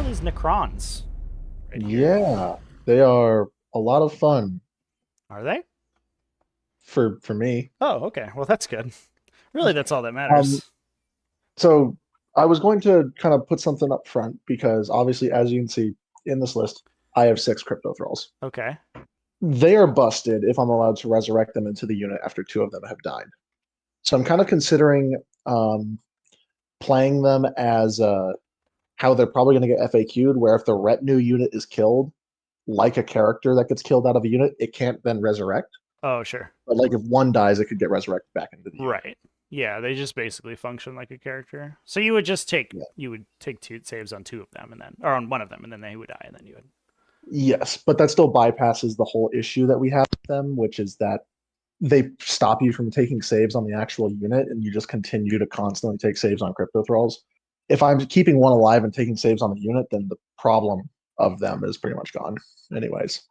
of these Necrons right here. Yeah, they are a lot of fun Are they? for me. Oh, okay. Well, that's good. Really, that's all that Um, matters. so I was going to kind of put something up front because obviously, as you can see in this list, I have six crypto thralls. Okay. They are busted if I'm allowed to resurrect them into the unit after two of them have died. So I'm kind of considering um, playing them as how they're probably going to get FAQ'd, where if the retinue unit is killed, like a character that gets killed out of a unit, it can't then resurrect. Oh, sure. But like if one dies, it could get resurrected back into the unit. Right. Yeah, they just basically function like a character. So you would just take Yeah. two saves on two of them and then or on one of them and then they would die and then you would. Yes, but that still bypasses the whole issue that we have with them, which is that they stop you from taking saves on the actual unit, and you just continue to constantly take saves on crypto thralls. If I'm keeping one alive and taking saves on the unit, then the problem of them is pretty much gone, anyways.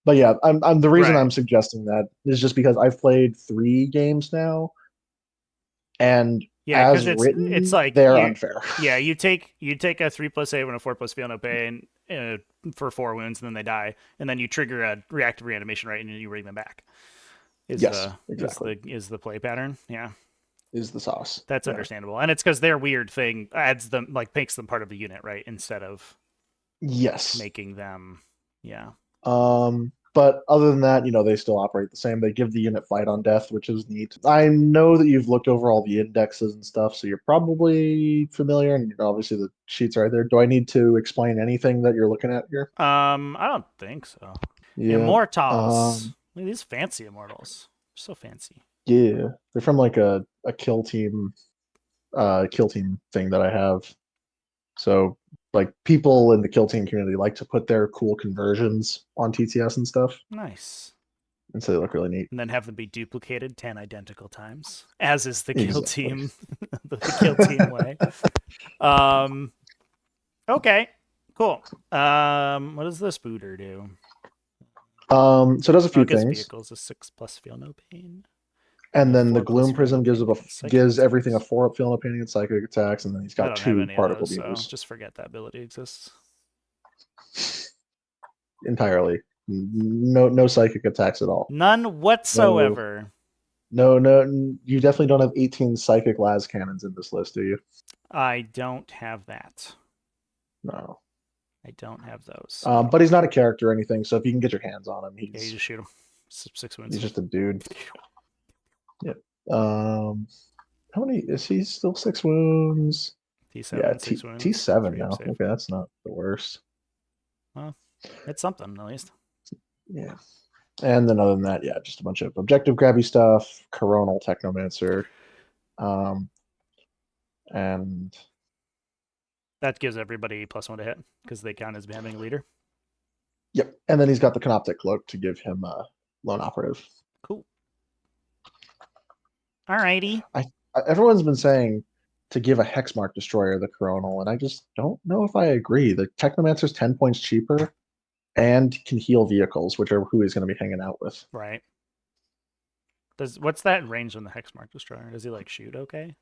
But yeah, I'm the reason Right. I'm suggesting that is just because I've played three games now, and Yeah, because as it's written, like they're unfair. you take a 3+ save and a 4+ feel no pain for 4 wounds and then they die and then you trigger a reactive reanimation right and you bring them back. Is Yes, the exactly. is the play pattern? Yeah, Is the sauce. that's Yeah. understandable, and it's because their weird thing adds them like makes them part of the unit, right? Instead of Yes. making them, yeah, But other than that, they still operate the same. They give the unit fight on death, which is neat. I know that you've looked over all the indexes and stuff, so you're probably familiar, and obviously the sheets are right there. Do I need to explain anything that you're looking at here? I don't think so. Yeah. Immortals, look at these fancy immortals, so fancy. Yeah. They're from like a kill team thing that I have. So like people in the kill team community like to put their cool conversions on TTS and stuff, Nice. and so they look really neat. And then have them be duplicated 10 identical times, as is the kill Exactly. team, the kill team way. Um, okay, cool. What does this booter do? So it does a Oh, few it gives things. vehicles a 6+ feel no pain and And a then the 4+ Gloom feel no Prism gives pain up against psychic gives everything a attacks. 4 up feel no pain against psychic attacks, and then he's I got don't have two any of particle those, so beams just forget that ability exists. entirely. No psychic attacks at all. None No, whatsoever. no. You definitely don't have 18 psychic las cannons in this list, do you? I don't have that. No. I don't have those. No. But he's not a character or anything, so if you can get your hands on him, Yeah, you he's just shoot him. 6 wounds. he's just a dude. Yep. How many is he still 6 wounds? Yeah, T7, T 6 wounds, T7 3 up now. save. Okay, that's not the worst. Well, it's something at least. Yeah. And then other than that, yeah, just a bunch of objective grabby stuff, coronal technomancer, um, and That gives everybody +1 to hit because they count as having a leader. yep. And then he's got the Canoptic Cloak to give him a lone operative. Cool. Alrighty. Everyone's been saying to give a Hexmark Destroyer the coronal, and I just don't know if I agree. The Technomancer's 10 points cheaper and can heal vehicles, which are who he's going to be hanging out with. Right. What's that range on the Hexmark Destroyer? Does he like shoot okay?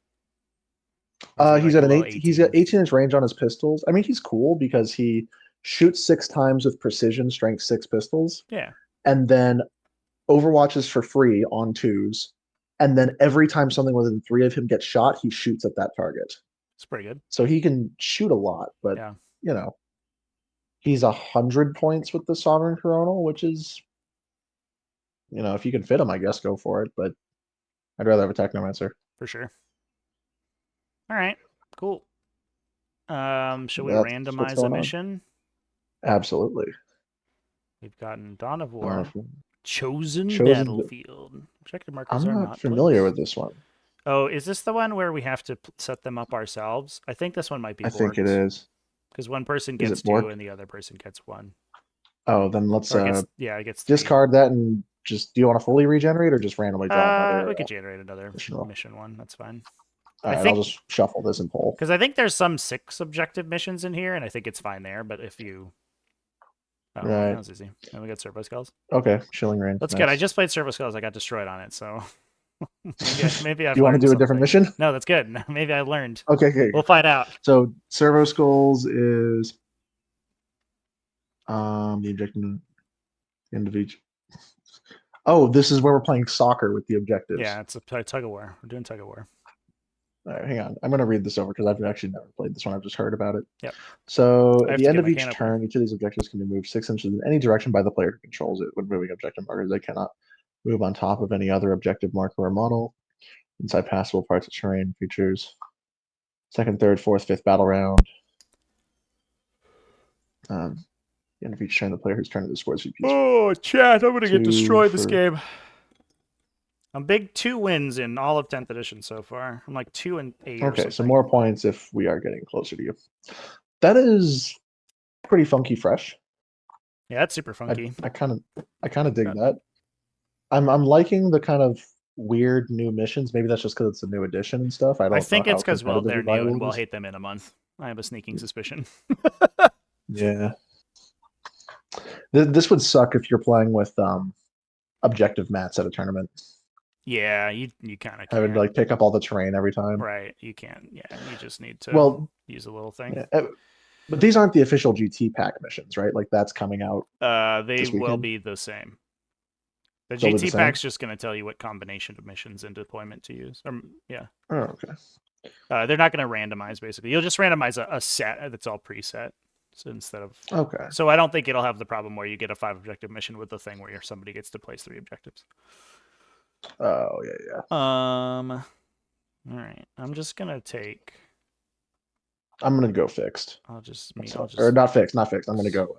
Or is he He's like at below he's got 18? 18-inch range on his pistols. I mean, he's cool because he shoots 6 times with precision, strength 6 pistols, Yeah, and then overwatches for free on twos. And then every time something within three of him gets shot, he shoots at that target. it's pretty good. So he can shoot a lot, but Yeah, you know, he's 100 points with the Sovereign Coronal, which is, if you can fit him, I guess go for it. But I'd rather have a Technomancer. for sure. All right, cool. Shall we That's what's randomize a going on. mission? Absolutely. We've gotten Dawn of Uh, War, Chosen chosen. Battlefield. Objective markers I'm are not not familiar placed. with this one. Oh, is this the one where we have to set them up ourselves? I think this one might be I think it borked is. because one person Is gets it two Bork? and the other person gets one, Oh, then let's or it gets three. discard that and just. Do you want to fully regenerate or just randomly draw We another could generate another mission roll? mission one. That's fine. All I right, I'll think just shuffle this and pull. because I think there's some 6 objective missions in here, and I think it's fine there. But if you, oh well, that Right. was easy. And we got Servo Skulls. Okay. Chilling Rain. That's good. I Nice. just played Servo Skulls. I got destroyed on it, so maybe Do I've you want to learned do a different something. mission? No, that's good. Maybe I learned. Okay, okay. We'll find out. So Servo Skulls is The objective end of each. Oh, this is where we're playing soccer with the objectives. Yeah, it's a tug of war. We're doing tug of war. All right, hang on. I'm going to read this over because I've actually never played this one. I've just heard about it. Yep. So, I at have the to end get of my each can opener. turn, each of these objectives can be moved 6 inches in any direction by the player who controls it. When moving objective markers, they cannot move on top of any other objective marker or model. Inside passable parts of terrain features second, third, fourth, fifth battle round. At the end of each turn, the player whose turn it is scores VPs. Oh, chat! I'm gonna get 2 destroyed this for game. I'm big 2 wins in all of 10th edition so far. I'm like 2 and 8 or Okay, something. so more points if we are getting closer to you. That is pretty funky fresh. Yeah, that's super funky. I kind of dig that. I'm liking the kind of weird new missions. Maybe that's just because it's a new edition and stuff. I I don't know think how it's because, well, they're competitively new viable and it we'll is. hate them in a month. I have a sneaking suspicion. Yeah. This would suck if you're playing with objective mats at a tournament. Yeah, you kind of Having can't. to like pick up all the terrain every time. Right, you can't. Yeah, you just need to Well, use a little thing. yeah, but these aren't the official GT pack missions, right? Like that's coming out They this will weekend. be the same. The They'll be the GT same. pack's just going to tell you what combination of missions and deployment to use. Yeah. Oh, okay. They're not going to randomize, basically. You'll just randomize a set that's all preset. So instead of. Okay. So I don't think it'll have the problem where you get a 5 objective mission with the thing where somebody gets to place 3 objectives. Oh yeah, yeah. All right. I'm just going to take. I'm gonna go fixed. I'll just. Or not fixed, not fixed. I'm gonna go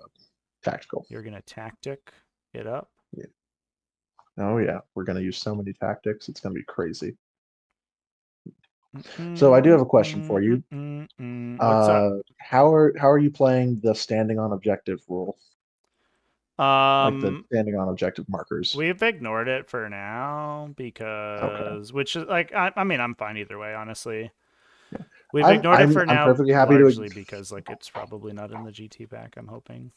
tactical. You're going to tactic it up. Yeah. Oh yeah, we're gonna use so many tactics. It's gonna be crazy. So I do have a question for you. What's up? How are you playing the standing on objective rule? Like the standing on objective markers. We've ignored it for now because, which is like, I mean, I'm fine either way, honestly. Yeah. We've ignored it for I'm now, perfectly happy largely to. because like it's probably not in the GT pack. I'm hoping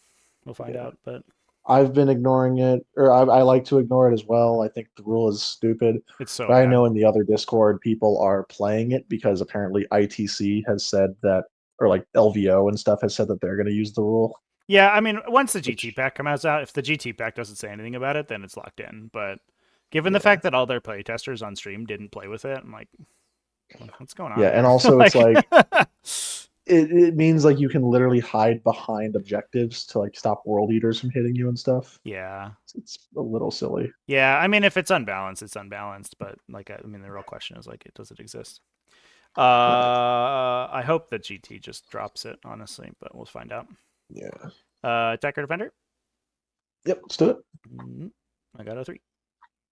we'll find Yeah. out, but I've been ignoring it, or I like to ignore it as well. I think the rule is stupid. it's so But I know bad. in the other Discord, people are playing it because apparently ITC has said that, or like LVO and stuff has said that they're going to use the rule. Yeah, I mean, once the GT Which, pack comes out, if the GT pack doesn't say anything about it, then it's locked in. But given the yeah, fact that all their playtesters on stream didn't play with it, I'm like, what's going on yeah, here? and also it's like like, it means like you can literally hide behind objectives to like stop world eaters from hitting you and stuff. yeah. It's a little silly. Yeah, I mean, if it's unbalanced, it's unbalanced. But like, I mean, the real question is like, does it exist? Right. I hope that GT just drops it, honestly, but we'll find out. Yeah. Attacker defender. Yep. Let's do it. I got a 3.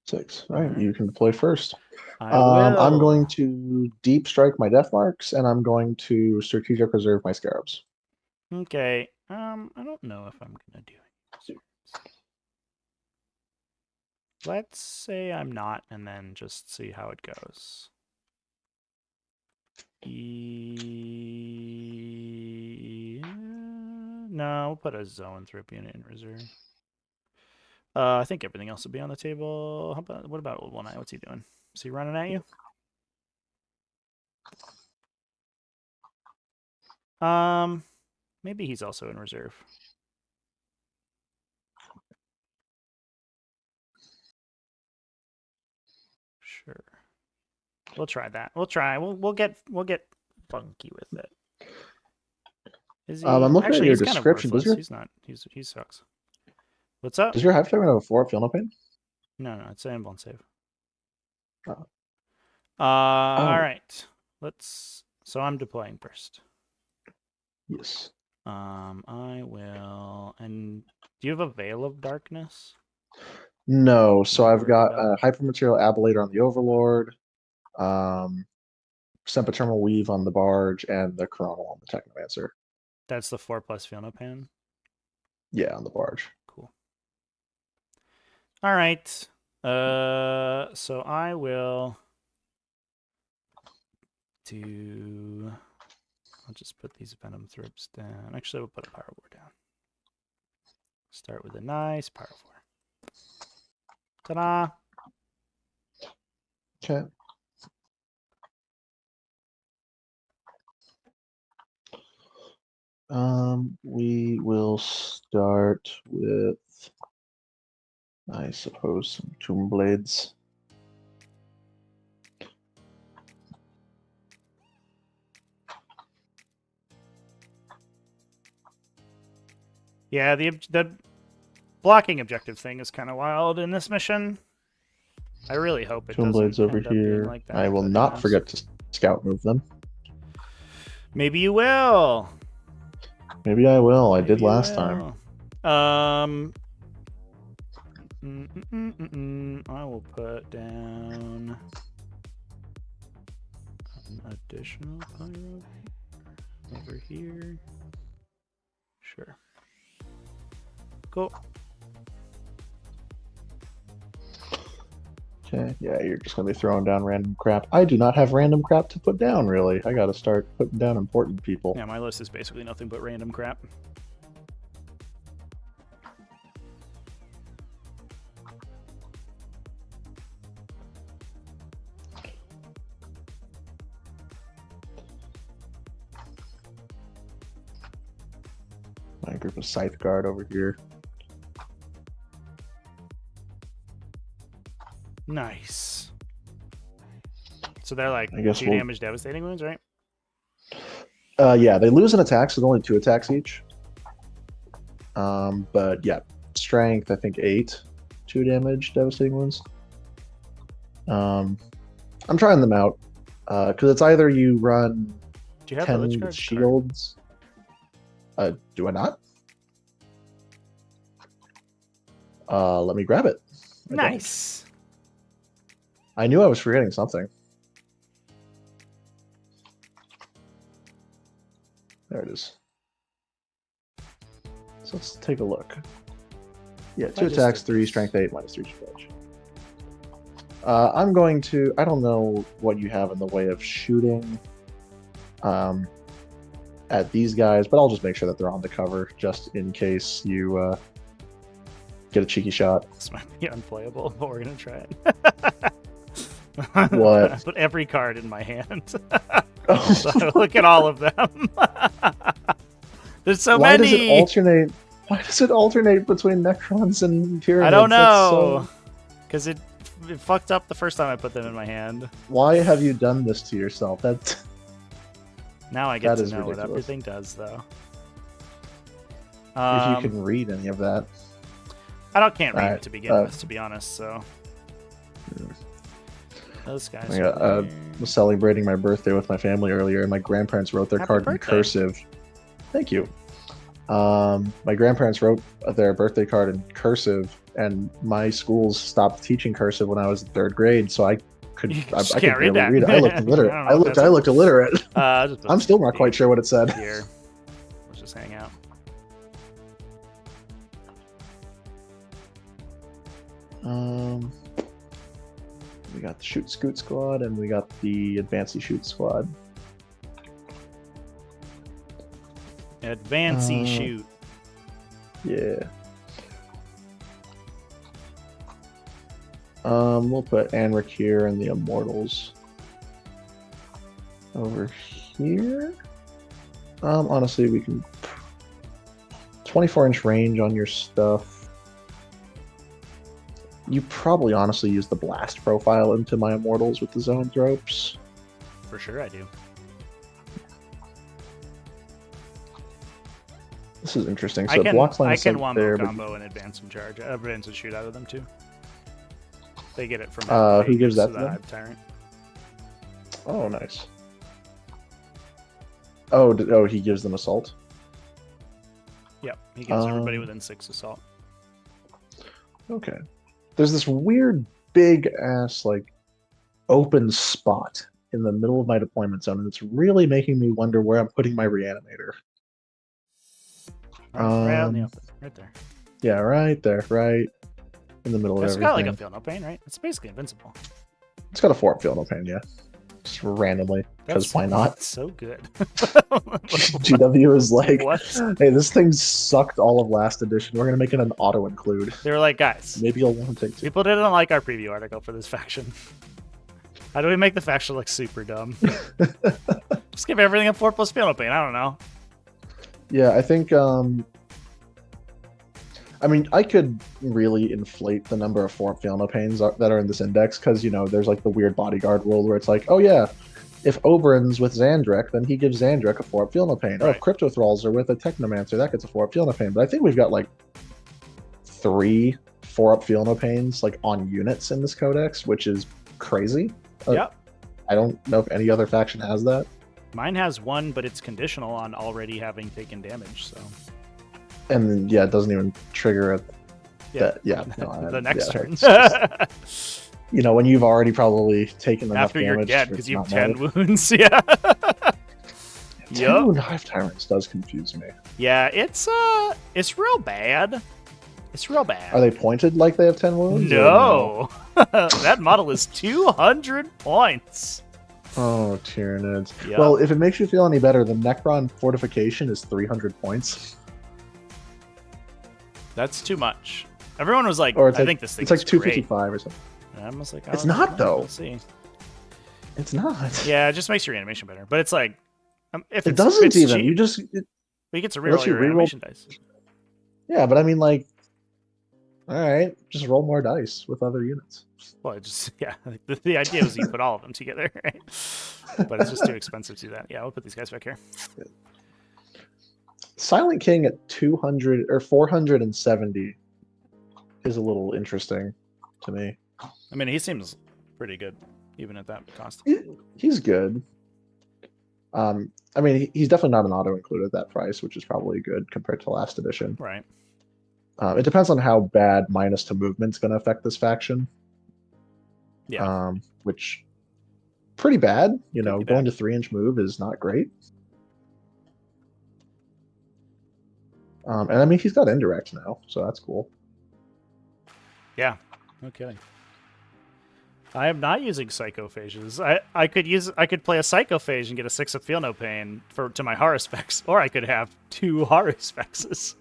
6. All right. You can deploy first. I will. I'm going to deep strike my death marks, and I'm going to strategic reserve my scarabs. Okay. I don't know if I'm gonna do it. Let's say I'm not, and then just see how it goes. No, we'll put a zoanthrope unit in reserve. I think everything else will be on the table. What about Old One Eye? What's he doing? Is he running at you? Maybe he's also in reserve. Sure. We'll try that. We'll try. We'll get funky with it. Is he? I'm looking at Actually, your he's kind of description. worthless. He's not. He sucks. What's up? Does your hive tyrant have a 4 feel no pain? No, it's an invuln save. Oh. All right. So I'm deploying first. Yes. I will. And do you have a Veil of Darkness? No. So I've got a hypermaterial ablator on the Overlord, sempiternal weave on the barge, and the coronal on the technomancer. That's the 4+ feel no pain. Yeah, on the barge. Cool. All right. So I will do. I'll just put these venom thrips down. Actually, we'll put a pyrovore down. Start with a nice pyrovore. Ta-da! Okay. We will start with, I suppose, some Tomb Blades. Yeah, the blocking objective thing is kind of wild in this mission. I really hope it Tomb doesn't Blades over end up being here. like that. I will but who not knows? forget to scout move them. Maybe you will. Maybe I will. I Maybe did you last time. will. I will put down an additional pyro over here. Sure. Cool. Okay, yeah, you're just gonna be throwing down random crap. I do not have random crap to put down, really. I gotta start putting down important people. Yeah, my list is basically nothing but random crap. My group of Scythe Guard over here. Nice. So they're like I guess 2 damage devastating wounds, right? Yeah, they lose an attack, so only 2 attacks each. But yeah, strength, I think 8, 2 damage, devastating wounds. I'm trying them out because it's either you run Do you have 10 the Lich with card? shields. Do I not? Let me grab it. I don't. Nice. I knew I was forgetting something. There it is. So let's take a look. Yeah, 2 attacks, 3, strength 8, minus 3 damage. I'm going to. I don't know what you have in the way of shooting at these guys, but I'll just make sure that they're on the cover just in case you get a cheeky shot. This might be unplayable, but we're gonna try it. What? I put every card in my hand. So look at all of them. There's so Why many. does it alternate? Why does it alternate between Necrons and Tyranids? I don't That's know. Because it fucked up the first time I put them in my hand. Why have you done this to yourself? That Now I get That to is know what ridiculous. everything does, though. if you can read any of that. I can't read Alright, it to begin with, to be honest. So those guys. I was celebrating my birthday with my family earlier, and my grandparents wrote their Happy card in birthday. cursive. Thank you. My grandparents wrote their birthday card in cursive, and my schools stopped teaching cursive when I was in 3rd grade, so I could You I just could can't read barely that. read it. I looked illiterate. I don't know if I looked illiterate. just put I'm still not quite sure what it said. here. Let's just hang out. We got the Shoot Scoot squad, and we got the Advancey Shoot squad. Advancey shoot. Yeah. We'll put Anric here and the Immortals over here. Honestly, we can 24-inch range on your stuff. You probably honestly use the blast profile into my Immortals with the zone ropes. For sure, I do. This is interesting. So I it blocks line I of sight can wombo there, but combo and advance and charge, advance and shoot out of them too. They get it from who gives that to the them? Hive Tyrant. Oh, nice. Oh, he gives them assault. Yep, he gives everybody within 6 assault. Okay. There's this weird big ass like open spot in the middle of my deployment zone, and it's really making me wonder where I'm putting my reanimator. Right out in the open, right there. Yeah, right there, right in the middle of It's everything. got like a feel no pain, right? It's basically invincible. It's got a 4-up feel no pain, yeah. Just randomly, because why not? That's so good. GW is like, What? hey, this thing sucked all of last edition. We're gonna make it an auto include. They were like, guys, Maybe you'll want to take 2. people didn't like our preview article for this faction. How do we make the faction look super dumb? Just give everything a 4+ feel no pain. I don't know. Yeah, I think I mean, I could really inflate the number of Feel No Pains that are in this index because, there's like the weird bodyguard rule where it's like, oh yeah, if Oberyn's with Xandrek, then he gives Xandrek a Feel No Pain. Oh, if Right. Crypto Thralls are with a Technomancer, that gets a Feel No Pain. But I think we've got like 3 Feel No Pains like on units in this codex, which is crazy. Yep. I don't know if any other faction has that. Mine has 1, but it's conditional on already having taken damage. So And then, yeah, it doesn't even trigger it. yeah, No, the next turn. it's just, when you've already probably taken enough After you're damage dead for it because to you not have 10 matter. wounds. Yeah. 10 wound Hive Tyrants does confuse me. Yeah, it's real bad. It's real bad. Are they pointed like they have 10 wounds? No. That model is 200 points. Oh, Tyranids. Yep. Well, if it makes you feel any better, the Necron fortification is 300 points. That's too much. Everyone was like, Or it's I like, think this thing it's like is 255 or something. great. And I was like, It's not, though. We'll see. It's not. Yeah, it just makes your animation better. But it's like, if It doesn't it's even. cheap, You just. you get to unless reroll you your reroll- animation dice. Yeah, but I mean, like. Alright, just roll more dice with other units. Well, it just, yeah. The idea was you put all of them together, right? But it's just too expensive to do that. Yeah, we'll put these guys back here. Silent King at 200 or 470 is a little interesting to me. I mean, he seems pretty good, even at that cost. He's good. I mean, he's definitely not an auto include at that price, which is probably good compared to last edition. Right. It depends on how bad minus to movement's going to affect this faction. Yeah. Which pretty bad. Could be Going bad. to 3-inch move is not great. And I mean, he's got indirect now, so that's cool. Yeah. No kidding. I am not using psychophages. I could play a psychophage and get a 6 of Feel No Pain to my horror specs, or I could have 2 horror spexes.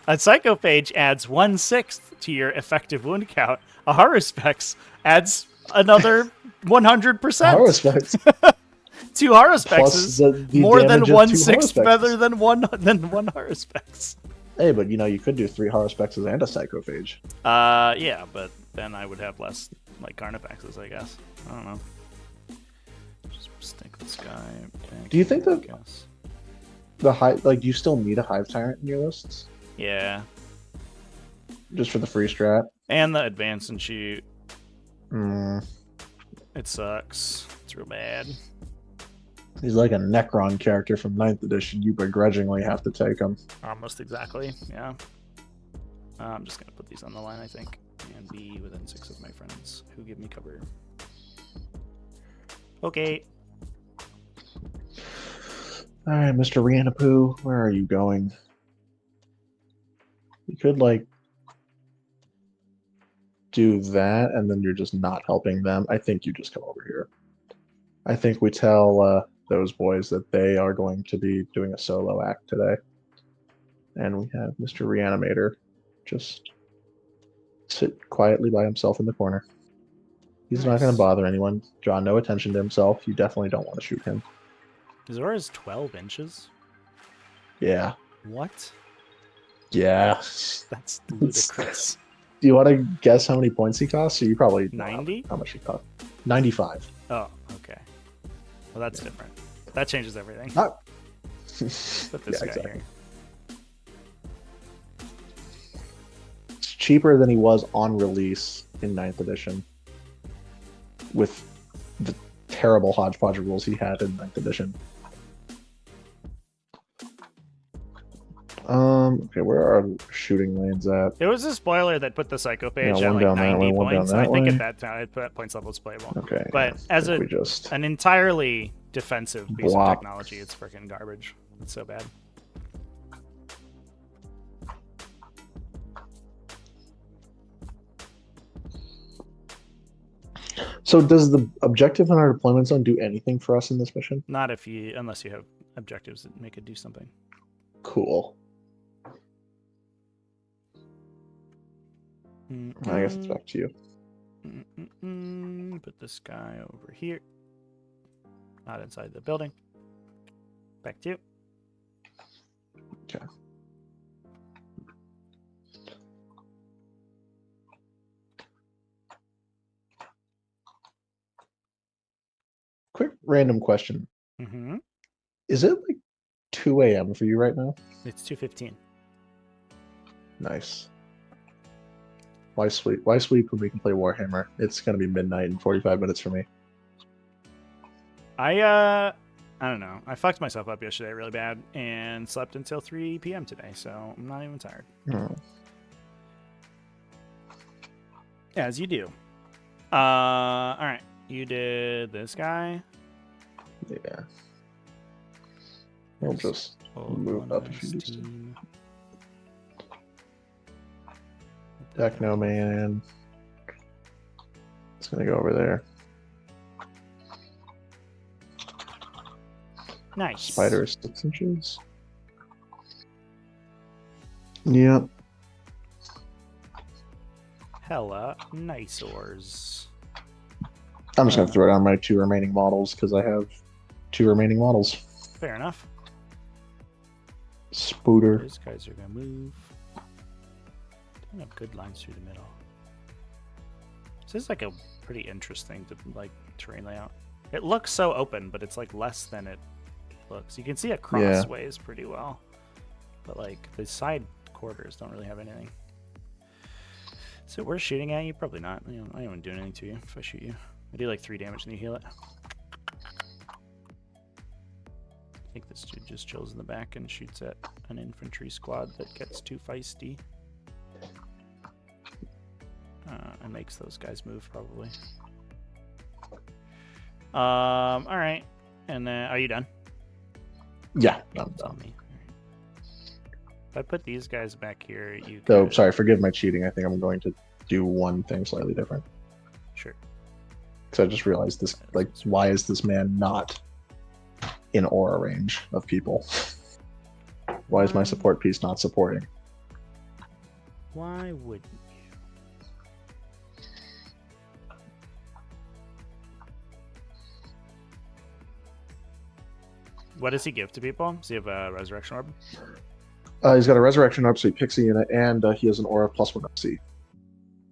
A psychophage adds 1/6 to your effective wound count. A horror specs adds another 100%. Horror specs. 2 horror specs Plus is the more than damage of 2 1/6 horror spexes. better than one horror specs. Hey, but you could do 3 horror spexes and a psychophage. Yeah, but then I would have less like carnifexes, I guess. I don't know. Just stick this guy back. Do you think here, that- I guess. The hive, do you still need a Hive Tyrant in your lists Yeah, just for the free strat? and the advance and shoot. Mm, It sucks. It's real bad. he's like a Necron character from 9th edition. You begrudgingly have to take him. Almost exactly. Yeah. I'm just gonna put these on the line, I think, and be within 6 of my friends who give me cover. Okay. All right, Mr. Rihanapoo, where are you going? You could do that, and then you're just not helping them. I think you just come over here. I think we tell those boys that they are going to be doing a solo act today, and we have Mr. Reanimator just sit quietly by himself in the corner. He's not going Nice. to bother anyone, draw no attention to himself. You definitely don't want to shoot him. Zora is 12 inches. Yeah. What? Yeah. That's ludicrous. Do you want to guess how many points he costs? Or you probably know 90? how much he costs. 95. Oh, okay. Well, that's different. That changes everything. Not. Put this guy here. It's cheaper than he was on release in 9th edition with the terrible hodgepodge rules he had in 9th edition. Okay, where are our shooting lanes at? There was a spoiler that put the psychophage Yeah, at one like down that 90 way, one down points. And I that think way. at that time, that points level is playable. Okay. But yeah, as I think we just an entirely defensive piece Blop. of technology, it's freaking garbage. It's so bad. So does the objective in our deployment zone do anything for us in this mission? Not unless you have objectives that make it do something. Cool. I guess it's back to you. Put this guy over here. Not inside the building. Back to you. Okay. Quick random question. Mm-hmm. Is it like 2 a.m. for you right now? It's 2:15. Nice. Why sleep? Why sleep when we can play Warhammer? It's gonna be midnight in 45 minutes for me. I don't know. I fucked myself up yesterday really bad and slept until 3 p.m. today, so I'm not even tired. Hmm. As you do. All right. You did this guy. Yeah. We'll just move up if you do so. Techno Man. It's gonna go over there. Nice. Spider is 6 inches. Yep. Hella niceors. I'm just gonna throw down my 2 remaining models because I have 2 remaining models. Fair enough. Spooter. Those guys are gonna move. Don't have good lines through the middle. This is like a pretty interesting terrain layout. It looks so open, but it's like less than it looks. You can see it crossways pretty well, but like the side quarters don't really have anything. So we're shooting at you? Probably not. I don't even do anything to you if I shoot you. I do like 3 damage and you heal it. I think this dude just chills in the back and shoots at an infantry squad that gets too feisty. And makes those guys move probably. All right. And then, are you done? Yeah, I'm It's on done. me. If I put these guys back here, you So, could... sorry, forgive my cheating. I think I'm going to do one thing slightly different. Sure. Because I just realized this, like, why is this man not in aura range of people? Why is my support piece not supporting? Why wouldn't you? What does he give to people? Does he have a resurrection orb? He's got a resurrection orb, so he pixie in it, and he has an aura +1 OC.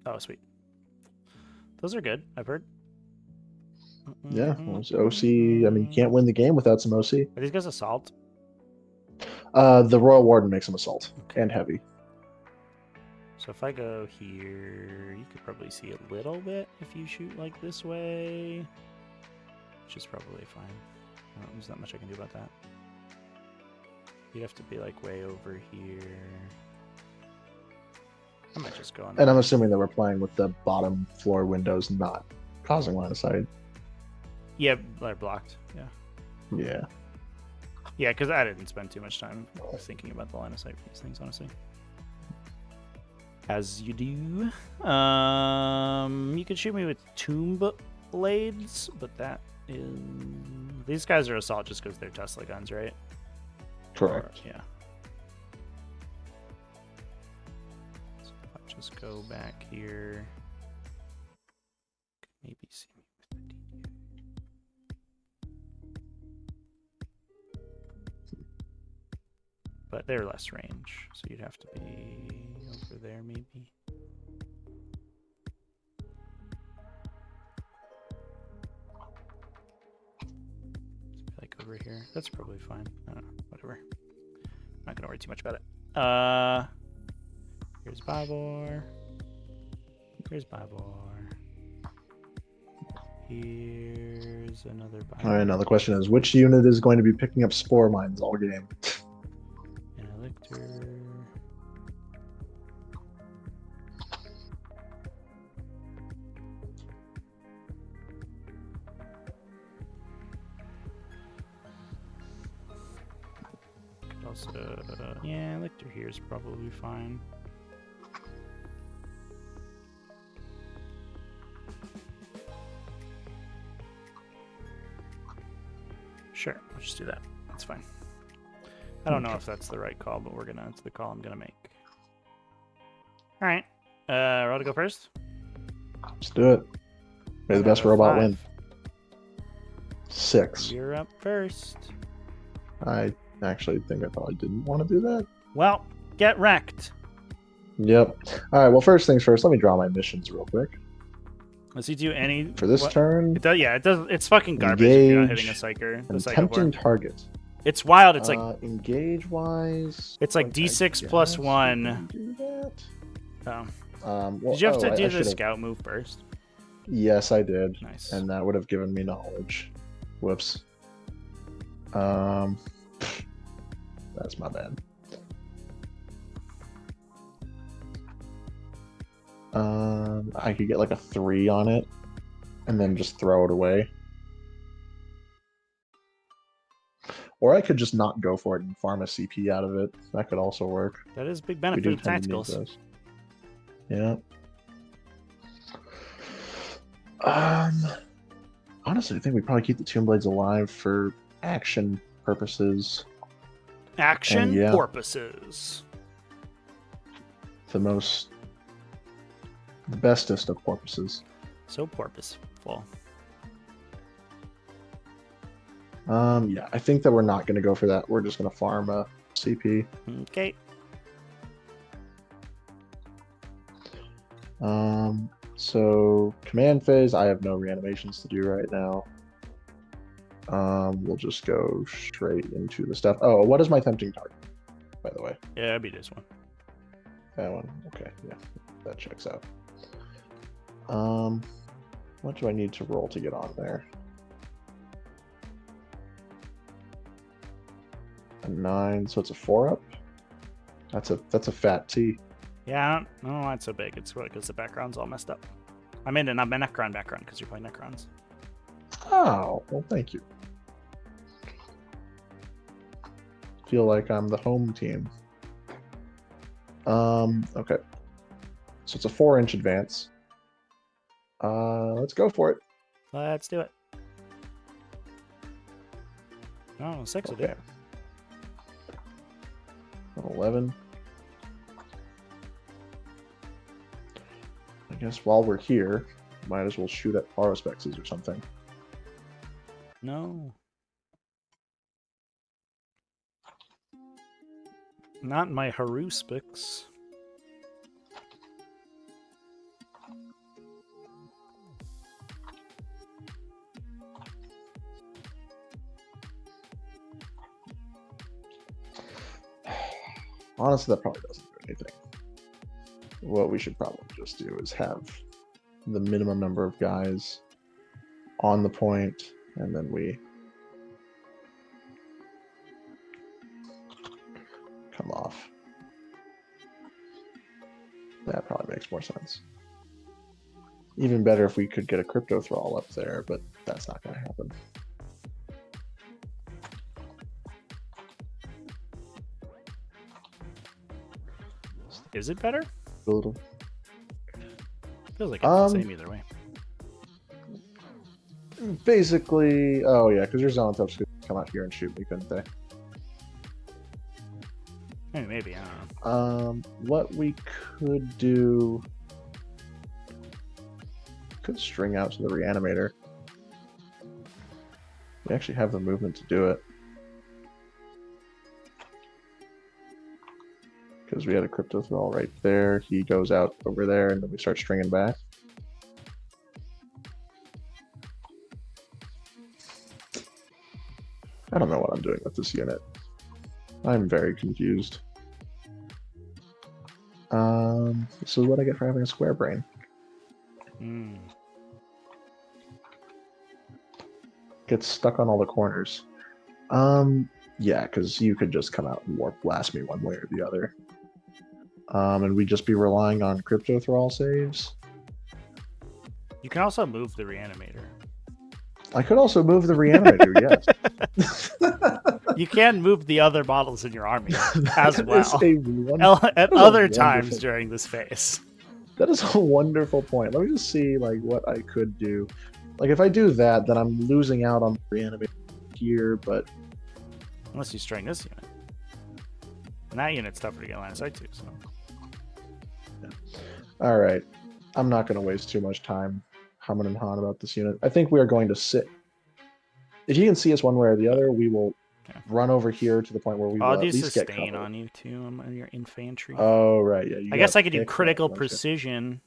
Oh, sweet. Those are good, I've heard. Yeah, well, OC. I mean, you can't win the game without some OC. Are these guys assault? The Royal Warden makes him assault and heavy. So if I go here, you could probably see a little bit if you shoot like this way, which is probably fine. There's not much I can do about that. You'd have to be like way over here. I might just go on. And I'm assuming that we're playing with the bottom floor windows not causing line of sight. Yeah, they're blocked. Yeah. Yeah. Yeah, because I didn't spend too much time thinking about the line of sight for these things, honestly. As you do. You could shoot me with tomb blades, but that is... These guys are assault just because they're Tesla guns, right? Correct. Or, yeah. So if I just go back here, maybe see me with the DD. But they're less range, so you'd have to be over there maybe. Like over here. That's probably fine. I don't know. Whatever. I'm not gonna worry too much about it. Here's Babor. Here's Babor. Here's another Babor. All right, now the question is, which unit is going to be picking up spore mines all game? An Elector. Could also, yeah, Elector here is probably fine. Sure, I'll just do that. That's fine. I don't know if that's the right call, but it's the call I'm gonna make. All right, roll to go first. Let's do it. May the best robot 5. win. 6. You're up first. I actually think I probably didn't want to do that. Well, get wrecked. Yep. All right. Well, first things first. Let me draw my missions real quick Does he do any for this turn. It does, yeah, it does. It's fucking garbage if you're not hitting a Engage psyker. The and psycho tempting form. target. It's wild. It's like engage wise. it's like D6 plus 1. Do that. Oh. Well, Did you have to do I the should've- scout move first? Yes, I did. Nice. And that would have given me knowledge. Whoops. That's my bad. I could get like a 3 on it, and then just throw it away. Or I could just not go for it and farm a CP out of it. That could also work. That is a big We benefit do of tend to need tacticals. those. Yeah. Honestly, I think we probably keep the Tomb Blades alive for action purposes. Action yeah. porpoises. The bestest of porpoises. So porpoiseful. Yeah, I think that we're not going to go for that. We're just going to farm a CP. Okay. So command phase, I have no reanimations to do right now. We'll just go straight into the stuff. Oh, what is my tempting target, by the way? Yeah, it'd be this one. That one. Okay, yeah, that checks out. What do I need to roll to get on there? A 9, so it's a 4 up. That's a fat T. Yeah, I don't know why it's so big. It's really because the background's all messed up. I made a Necron background because you're playing Necrons. Oh, well, thank you. Feel like I'm the home team. Okay. So it's a 4-inch advance. Let's go for it. Let's do it. Oh, 6 will do it. 11. I guess while we're here, might as well shoot at Parospexes or something. No. Not my Haruspix. Honestly, that probably doesn't do anything. What we should probably just do is have the minimum number of guys on the point, and then we come off. That probably makes more sense. Even better if we could get a crypto thrall up there, but that's not going to happen. Is it better? A little. Feels like it's the same either way. Basically, oh yeah, because your Xenotubs could come out here and shoot me, couldn't they? Maybe, I don't know. What we could do, could string out to the reanimator. We actually have the movement to do it. Because we had a crypto thrall right there. He goes out over there, and then we start stringing back. I don't know what I'm doing with this unit. I'm very confused. This is what I get for having a square brain. Gets stuck on all the corners. Yeah, because you could just come out and warp blast me one way or the other. And we'd just be relying on crypto thrall saves. You can also move the reanimator. I could also move the reanimator, yes. You can move the other models in your army as That well. is At other times during this phase. That is a wonderful point. Let me just see like what I could do. Like if I do that, then I'm losing out on the reanimator here, but unless you string this unit. And that unit's tougher to get line of sight to, so. Yeah. Alright. I'm not gonna waste too much time humming and hawing about this unit. I think we are going to sit. If you can see us one way or the other, we will run over here to the point where we I'll will do at least get sustain cover. on you too. On your infantry. Oh right, yeah. You I guess gotta I could do pick that, critical don't you? precision.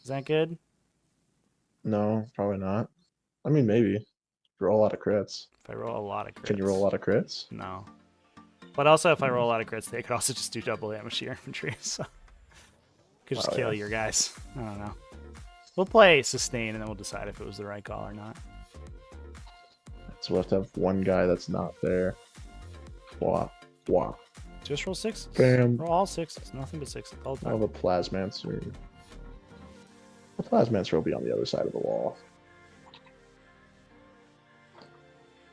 Is that good? No, probably not. I mean, maybe. Roll a lot of crits. If I roll a lot of crits. Can you roll a lot of crits? No. But also, if I Hmm. roll a lot of crits, they could also just do double damage to your infantry. So could just Oh, kill yeah. your guys. I don't know. We'll play sustain, and then we'll decide if it was the right call or not. So we'll have to have one guy that's not there. Wah, wah. Just roll sixes. Bam. Roll all sixes. Nothing but sixes all the I'll time. have a Plasmancer. The Plasmancer will be on the other side of the wall.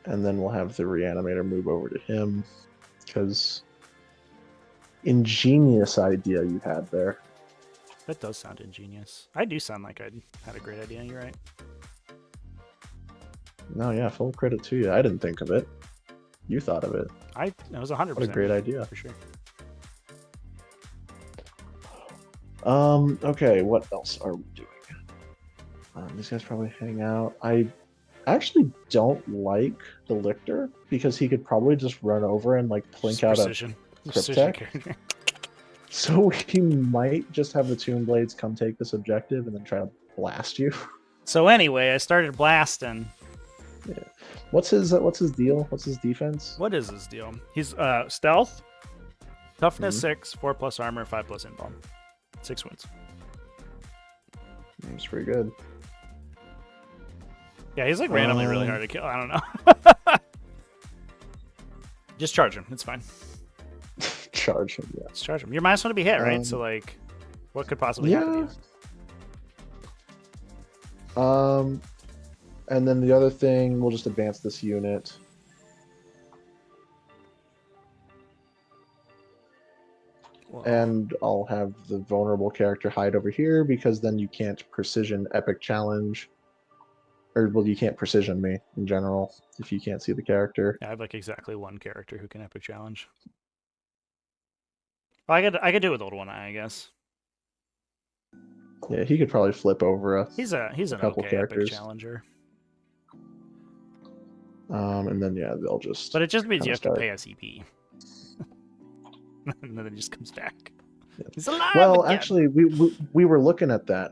And then we'll have the Reanimator move over to him. Because ingenious idea you had there. That does sound ingenious. I do sound like I had a great idea. You're right. No, yeah, full credit to you. I didn't think of it. You thought of it. It was 100%. What a great idea. For sure. Okay, what else are we doing? These guys probably hang out. I actually don't like the Lictor because he could probably just run over and like plink out Precision. a Precision Cryptek. character. So he might just have the Tomb Blades come take this objective and then try to blast you. So anyway, I started blasting. Yeah. What's his deal? What's his defense? What is his deal? He's stealth, toughness 6, 4+ armor, 5+ invuln, 6 wounds. It's pretty good. Yeah, he's like randomly really hard to kill. I don't know. Just charge him. It's fine. Charge him, yeah. Just charge him. You're minus 1 to be hit, right? So like, what could possibly happen to you? And then the other thing, we'll just advance this unit. Whoa. And I'll have the vulnerable character hide over here because then you can't precision epic challenge. Or, well, you can't precision me in general if you can't see the character. Yeah, I have like exactly one character who can epic challenge. Well, I could do it with old one eye, I guess. Yeah, he could probably flip over a He's an couple okay characters. epic challenger. And then yeah, they'll just. But it just means you have start. to pay a CP. And then it just comes back. Yeah. He's alive Well, again. actually, we were looking at that,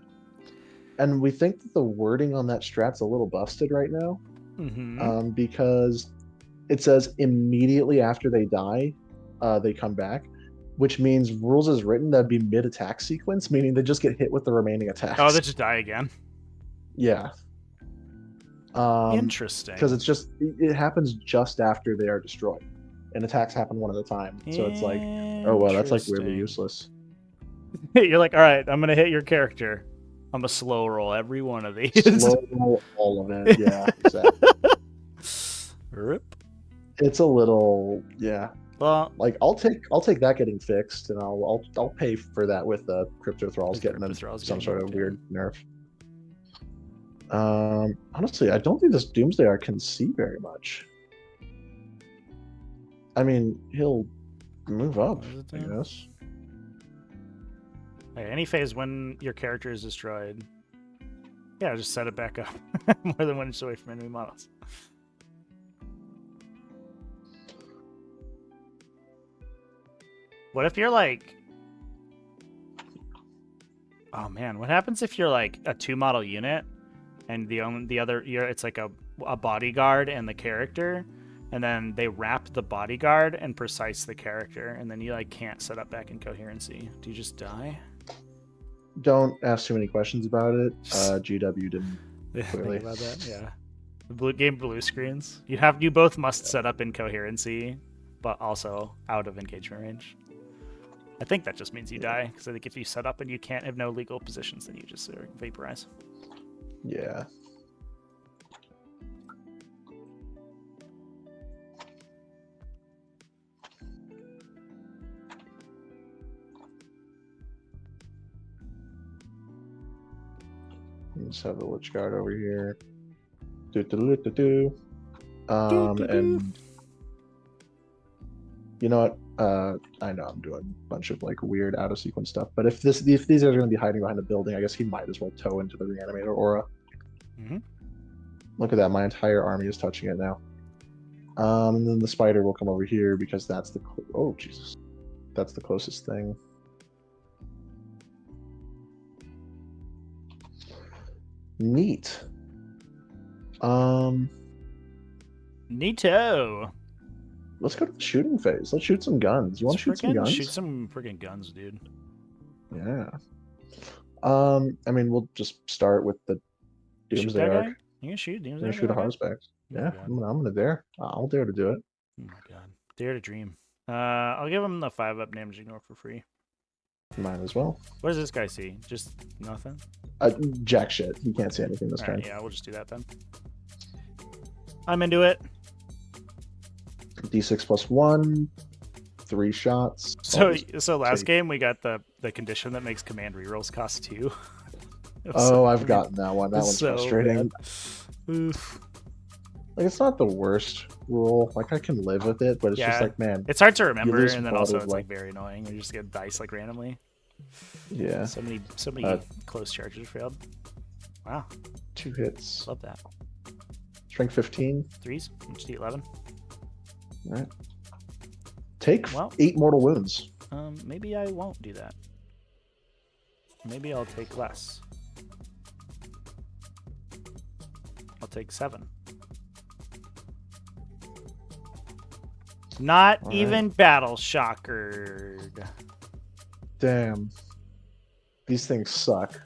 and we think that the wording on that strat's a little busted right now. Mm-hmm. Because it says immediately after they die, they come back, which means rules as written that'd be mid-attack sequence, meaning they just get hit with the remaining attacks. Oh, they just die again. Yeah. Interesting. Because it happens just after they are destroyed, and attacks happen one at a time. So it's like, oh wow, that's like weirdly useless. You're like, all right, I'm gonna hit your character. I'm gonna slow roll every one of these. Slow roll all of it. Yeah, exactly. Rip. It's a little, yeah. Well, Like I'll take that getting fixed, and I'll pay for that with the Crypto Thralls getting some sort of weird nerf. Honestly, I don't think this Doomsdayer can see very much. I mean, he'll move up, I guess. Hey, any phase when your character is destroyed, yeah, just set it back up more than 1 inch away from enemy models. What if you're like, oh man, what happens if you're like a 2-model unit and the other it's like a bodyguard and the character, and then they wrap the bodyguard and precise the character, and then you like can't set up back in coherency? Do you just die? Don't ask too many questions about it. GW didn't clearly. Think about that. Yeah, the game blue screens. You both must set up in coherency, but also out of engagement range. I think that just means you die, because I think if you set up and you can't have no legal positions, then you just vaporize. Yeah. Let's have the Lich Guard over here. And you know what? I know I'm doing a bunch of like weird out of sequence stuff, but if these are going to be hiding behind the building, I guess he might as well tow into the Reanimator aura. Mm-hmm. Look at that! My entire army is touching it now. And then the spider will come over here because that's the oh Jesus, that's the closest thing. Neat. Neato. Let's go to the shooting phase. Let's shoot some guns. You want to shoot some guns? Shoot some freaking guns, dude. Yeah. I mean, we'll just start with the Shoot Doomsday that Arc. guy? You can shoot We're Doomsday gonna shoot a guy? Haruspex. Oh Yeah, I'm gonna dare. I'll dare to do it. Oh my god. Dare to dream. I'll give him the 5-up damage ignore for free. Mine as well. What does this guy see? Just nothing? Jack shit. He can't see anything this turn. Alright, yeah, we'll just do that then. I'm into it. D6 plus 1, 3 shots. So last game we got the condition that makes command rerolls cost 2. Oh, I've gotten that one. That one's so frustrating. Oof. Like, it's not the worst rule. Like, I can live with it, but it's just like, man. It's hard to remember, lose and then quality also of it's like life. very annoying. You just get dice like randomly. Yeah. So many close charges failed. Wow. 2 hits. Love that. Strength 15. 3s. Just do 11. All right. Take 8 mortal wounds. Maybe I won't do that. Maybe I'll take less. I'll take 7. Not even battle shockered. Damn. These things suck.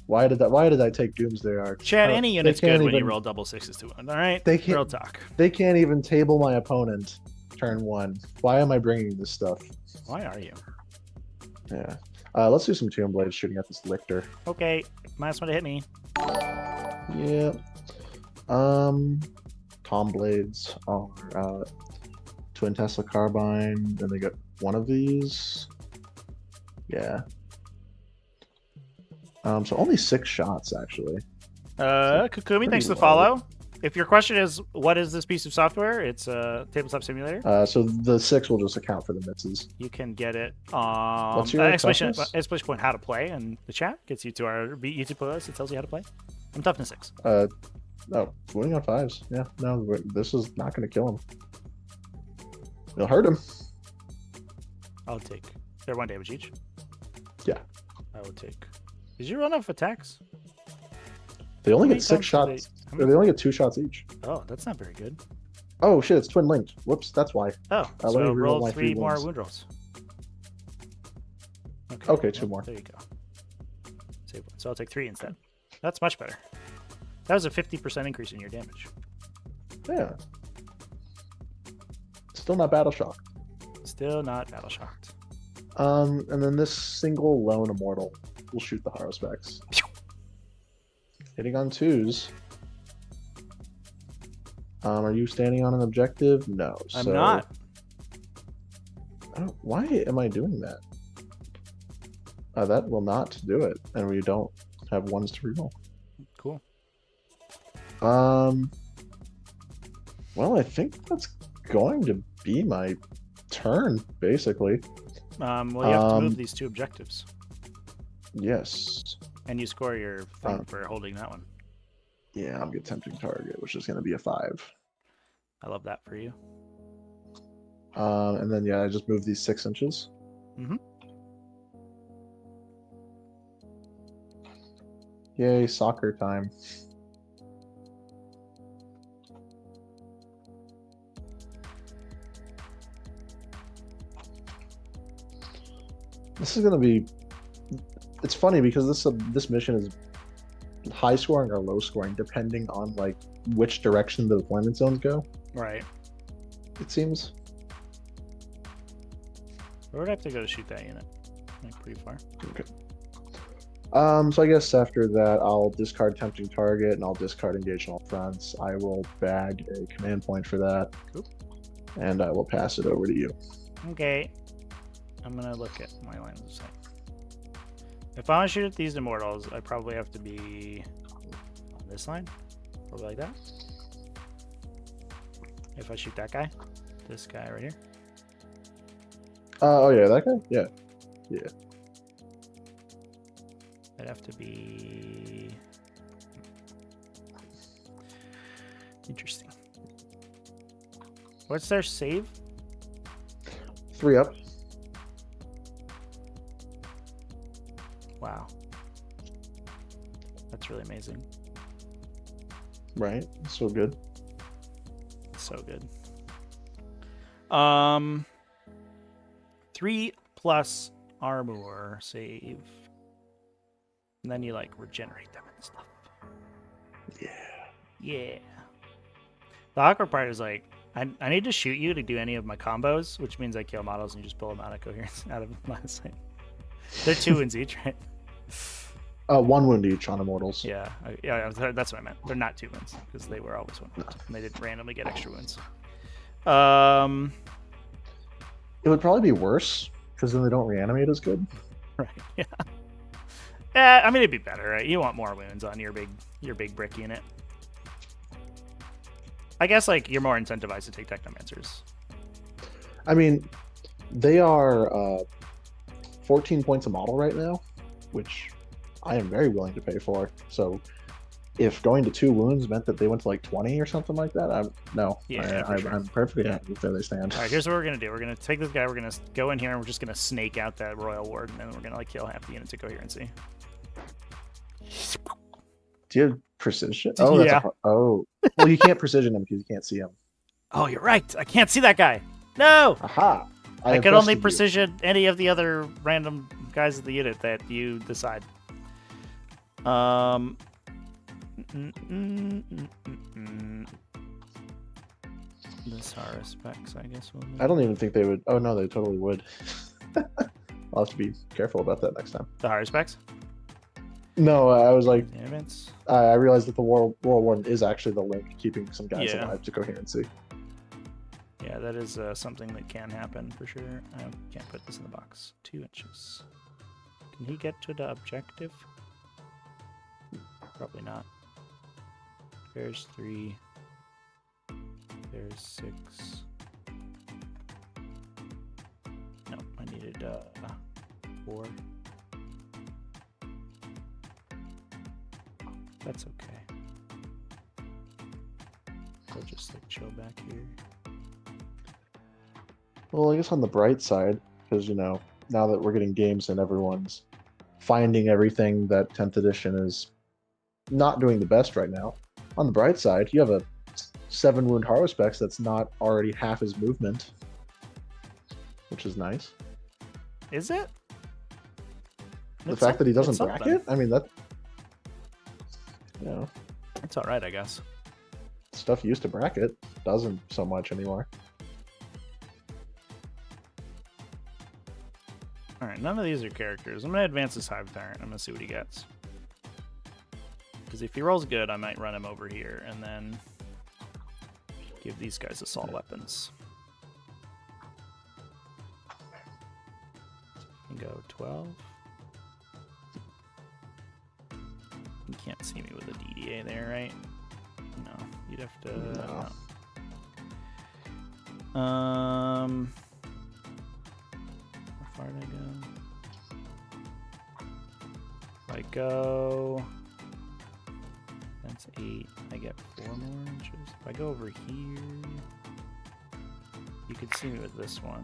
Why did I take Doomsday Arc? Chad, any unit's good when you roll double 6s to 1. All right, they can't, real talk. They can't even table my opponent turn 1. Why am I bringing this stuff? Why are you? Yeah. Let's do some Tomb Blades shooting at this Lictor. Okay, -1 to hit me. Yeah. Tom Blades are Twin Tesla Carbine. Then they got one of these. Yeah. So only 6 shots actually. Kukumi, thanks for the follow. If your question is what is this piece of software, it's a tabletop simulator. So the 6 will just account for the misses. You can get it What's your exclamation point how to play, and the chat gets you to our YouTube playlist. It tells you how to play. I'm toughness 6. Oh, winning on 5s. Yeah, no, this is not going to kill him. It'll hurt him. I'll take. They're 1 damage each. Yeah. I will take. Did you run off attacks? They only get 6 shots. They only get 2 shots each. Oh, that's not very good. Oh shit! It's twin linked. Whoops, that's why. Oh, so roll 3 more wound rolls. Okay, 2 more. There you go. Save 1. So I'll take 3 instead. That's much better. That was a 50% increase in your damage. Yeah. Still not battle shocked. Still not battle shocked. And then this single lone immortal will shoot the Haruspex. Hitting on 2s. Are you standing on an objective? No. I'm not. Why am I doing that? That will not do it, and we don't have 1s to reroll. Cool. Well, I think that's going to be my turn, basically. Well, you have to move these 2 objectives. Yes. And you score your thing for holding that one. Yeah, I'm get tempting target, which is going to be a 5. I love that for you. And then I just move these 6 inches. Mm-hmm. Yay, soccer time. This is going to be... It's funny because this mission is high scoring or low scoring depending on like which direction the deployment zones go. Right. It seems. Where would I have to go to shoot that unit? Like pretty far. Okay. So I guess after that I'll discard tempting target and I'll discard engage on all fronts. I will bag a command point for that. Cool. And I will pass it over to you. Okay. I'm gonna look at my line of sight. If I want to shoot at these immortals, I probably have to be on this line. Probably like that. If I shoot that guy, this guy right here. Oh yeah, that guy? Yeah. Yeah. I'd have to be interesting. What's their save? 3 up. Wow. That's really amazing. Right. So good. So good. 3+ armor save. And then you like regenerate them and stuff. Yeah. Yeah. The awkward part is like I need to shoot you to do any of my combos, which means I kill models and you just pull them out of coherence, out of line of sight. They're 2 wounds each, right? 1 wound each on Immortals. Yeah, that's what I meant. They're not 2 wounds because they were always 1 wound, and they didn't randomly get extra wounds. It would probably be worse because then they don't reanimate as good. Right. Yeah. I mean, it'd be better, right? You want more wounds on your big brick unit. I guess like you're more incentivized to take Technomancers. I mean, they are 14 points a model right now, which I am very willing to pay for. So if going to 2 wounds meant that they went to like 20 or something like that, I'm perfectly happy with where they stand. All right, here's what we're gonna do. We're gonna take this guy. We're gonna go in here and we're just gonna snake out that Royal Ward, and then we're gonna like kill half the units to coherency. Do you have precision? Oh, yeah. Well, you can't precision them because you can't see them. Oh, you're right. I can't see that guy. No. Aha! I could only precision any of the other random guys of the unit that you decide. This Horror specs, I guess. I don't even think they would. Oh no, they totally would. I'll have to be careful about that next time. The Horror specs? No, I was like, Events. I realized that the World War is actually the link keeping some guys alive to coherency. Yeah, that is something that can happen for sure. I can't put this in the box. 2 inches. Can he get to the objective? Probably not. There's 3. There's 6. No, I needed 4. That's okay. I'll just like chill back here. Well, I guess on the bright side, because now that we're getting games and everyone's finding everything, that 10th edition is not doing the best right now. On the bright side, you have a 7 wound Horror specs that's not already half his movement, which is nice. Is it? The fact that he doesn't bracket? I mean, that. It's alright, I guess. Stuff used to bracket doesn't so much anymore. Alright, none of these are characters. I'm going to advance this Hive Tyrant. I'm going to see what he gets. Because if he rolls good, I might run him over here and then give these guys assault weapons. And go 12. You can't see me with a DDA there, right? No, you'd have to. No. How far did I go? If I go. That's 8. I get 4 more inches. If I go over here, you could see me with this one.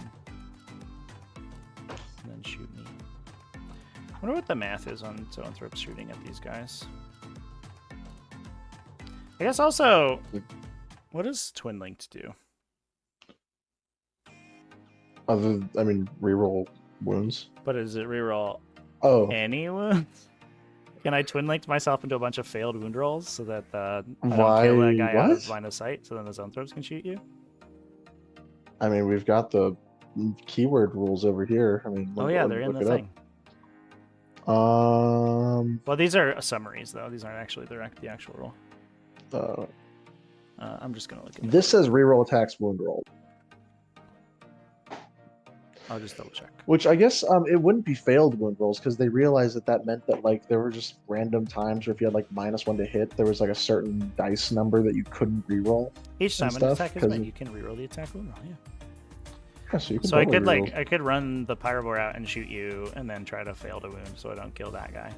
And then shoot me. I wonder what the math is on Zoanthropes shooting at these guys. I guess also, what does Twin Linked do? Reroll wounds. But is it reroll any wounds? Can I Twin Linked myself into a bunch of failed wound rolls so that I don't kill that guy out of line of sight so then the Zoanthropes can shoot you? I mean, we've got the keyword rules over here. I mean, they're in the thing. Well, these are summaries, though. These aren't actually the actual rule. I'm just gonna look at this. Says reroll attacks wound roll. I'll just double check. Which I guess it wouldn't be failed wound rolls because they realized that meant that like there were just random times where if you had like -1 to hit, there was like a certain dice number that you couldn't reroll. Each time an attack is made, you can reroll the attack wound roll. Yeah. So I could I could run the Pyrobore out and shoot you, and then try to fail to wound so I don't kill that guy.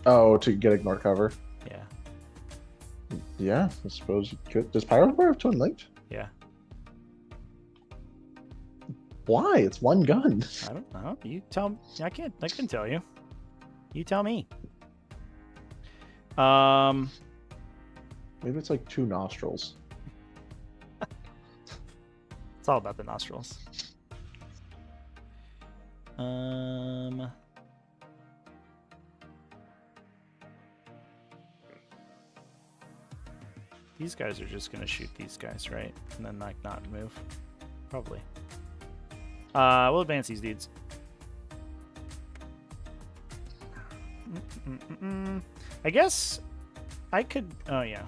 Oh, to get ignore cover. Yeah. Yeah, I suppose you could. Does Pyrobore have Twin Linked? Yeah. Why? It's one gun. I don't know. You tell me. I can tell you. You tell me. Maybe it's like 2 nostrils. It's all about the nostrils. These guys are just gonna shoot these guys, right? And then like not move. Probably. We'll advance these dudes. I guess I could. Oh yeah.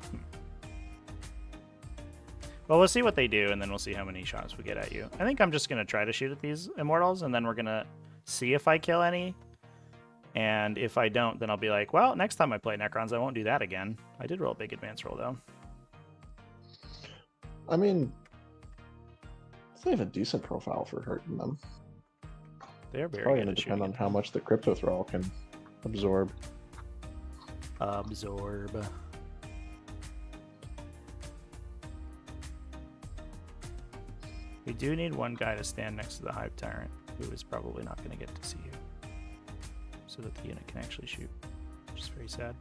Well, we'll see what they do, and then we'll see how many shots we get at you. I think I'm just gonna try to shoot at these Immortals, and then we're gonna see if I kill any. And if I don't, then I'll be like, well, next time I play Necrons, I won't do that again. I did roll a big advance roll, though. I mean, they have a decent profile for hurting them. They're very Probably good going at to depend on shooting how much the Crypto Thrall can absorb. Absorb. We do need one guy to stand next to the Hive Tyrant, who is probably not going to get to see you, so that the unit can actually shoot, which is very sad.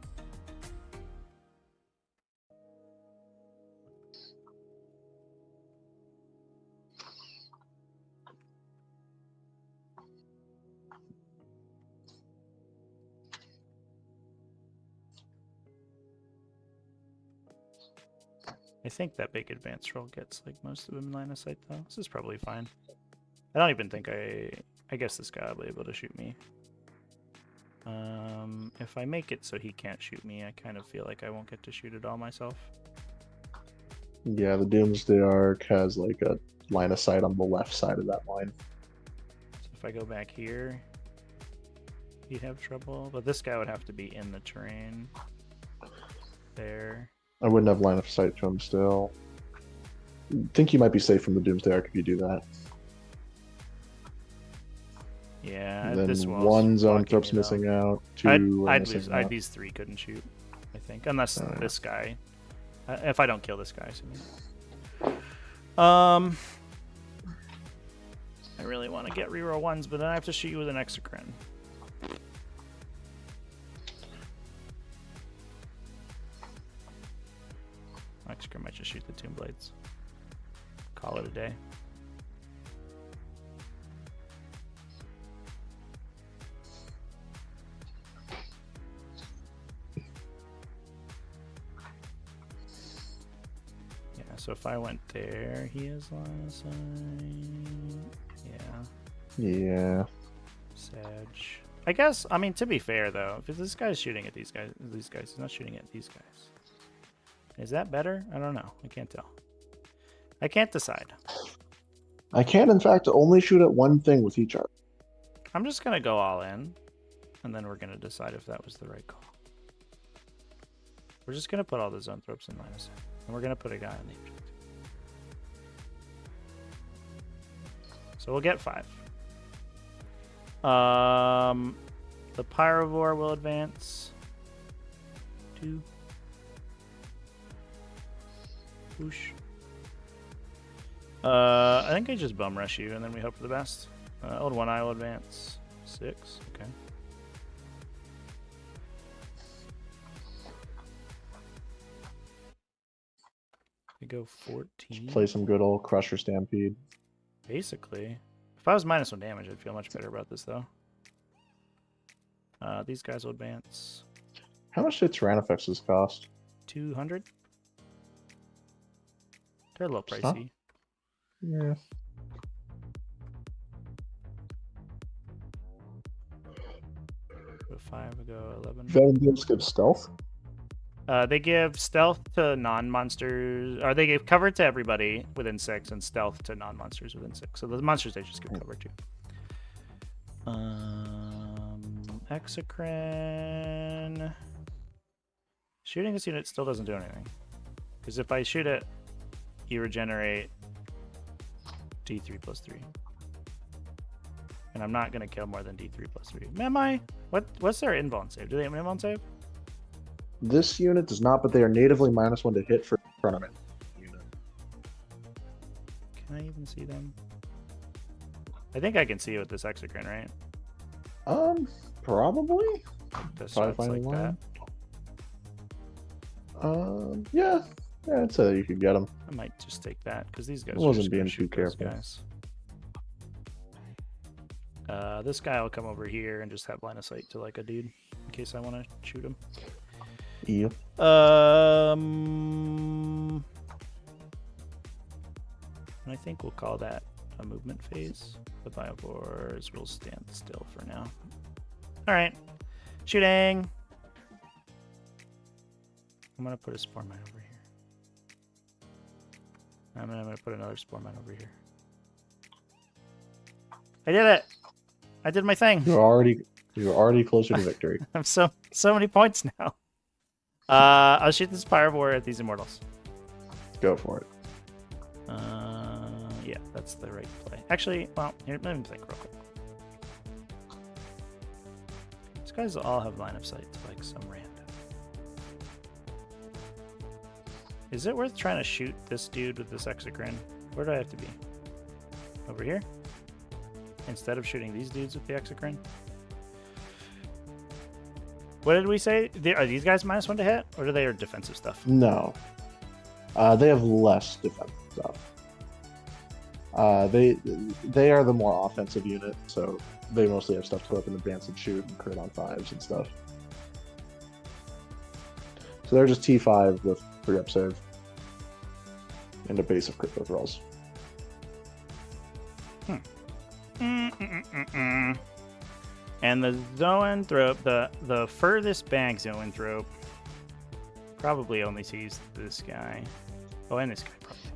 I think that big advance roll gets like most of them in line of sight though. This is probably fine. I don't even think I guess this guy will be able to shoot me. If I make it so he can't shoot me, I kind of feel like I won't get to shoot it all myself. Yeah, the Doomsday Arc has like a line of sight on the left side of that line. So if I go back here, he'd have trouble. But this guy would have to be in the terrain. There. I wouldn't have line of sight to him still. I think you might be safe from the Doomsday Arc if you do that. Yeah, Then this one zone throp's missing out. 2 are missing out. these 3 couldn't shoot, I think, unless this guy. If I don't kill this guy, I really want to get reroll 1s, but then I have to shoot you with an Exocrin. Exocrin might just shoot the Tomb Blades. Call it a day. So if I went there, he has line of sight. Yeah. Yeah. Sedge. I guess, I mean, to be fair, though, if this guy's shooting at these guys, he's not shooting at these guys. Is that better? I don't know. I can't tell. I can't decide. I can, in fact, only shoot at one thing with each arc. I'm just going to go all in, and then we're going to decide if that was the right call. We're just going to put all the Zonthropes in line of sight. And we're going to put a guy on the objective. So we'll get 5. The Pyrovore will advance. 2. Whoosh. I think I just bum rush you and then we hope for the best. Old One Eye will advance. 6. Okay. We go 14. Play some good old Crusher Stampede. Basically. If I was -1 damage, I'd feel much better about this, though. These guys will advance. How much did Tyranofexes cost? 200? They're a little pricey. Yeah. Go 5, go 11. Venom Beams give stealth? They give stealth to non-monsters, or they give cover to everybody within 6, and stealth to non-monsters within 6. So the monsters they just give cover to. Exocrin. Shooting this unit still doesn't do anything, because if I shoot it, you regenerate D3 + 3, and I'm not gonna kill more than D3 + 3. Am I? What's their invuln save? Do they have an invuln save? This unit does not, but they are natively -1 to hit for tournament unit. Can I even see them? I think I can see it with this Exocrine, right? Probably. This Probably shots finding like that. one. Yeah. Yeah, I'd say that you could get them. I might just take that because these guys Wasn't are just gonna being too shoot those careful. guys. This guy will come over here and just have line of sight to like a dude in case I want to shoot him. Yep. I think we'll call that a movement phase. The biovores will stand still for now. All right, shooting. I'm gonna put a spore mine over here. I'm gonna put another spore mine over here. I did it. I did my thing. You're already closer to victory. I'm so many points now. I'll shoot this Pyrevore at these Immortals. Go for it. Yeah, that's the right play. Actually, well, here, let me think real quick. These guys all have line of sight to like some random. Is it worth trying to shoot this dude with this Exocrine? Where do I have to be? Over here? Instead of shooting these dudes with the Exocrine? What did we say? Are these guys -1 to hit? Or do they are defensive stuff? No. They have less defensive stuff. They are the more offensive unit, so they mostly have stuff to up and advance and shoot and crit on 5s and stuff. So they're just T5 with 3-up save and a base of crit overalls. And the Zoanthrope, the furthest back Zoanthrope, probably only sees this guy. Oh, and this guy probably.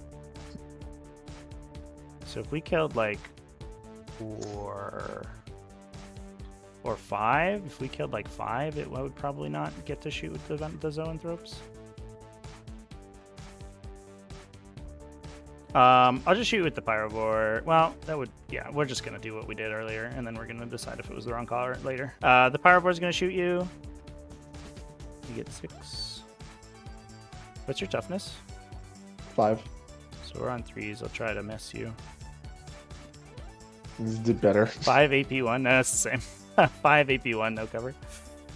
So if we killed like 4 or 5, if we killed like 5, it would probably not get to shoot with the Zoanthropes. I'll just shoot with the Pyrevore. Well, that would, yeah, we're just gonna do what we did earlier, and then we're gonna decide if it was the wrong call later. The Pyrevore's gonna shoot you. You get 6. What's your toughness? 5. So we're on 3s. I'll try to miss you. This did better. 5 AP1. No, that's the same. 5 AP1, no cover.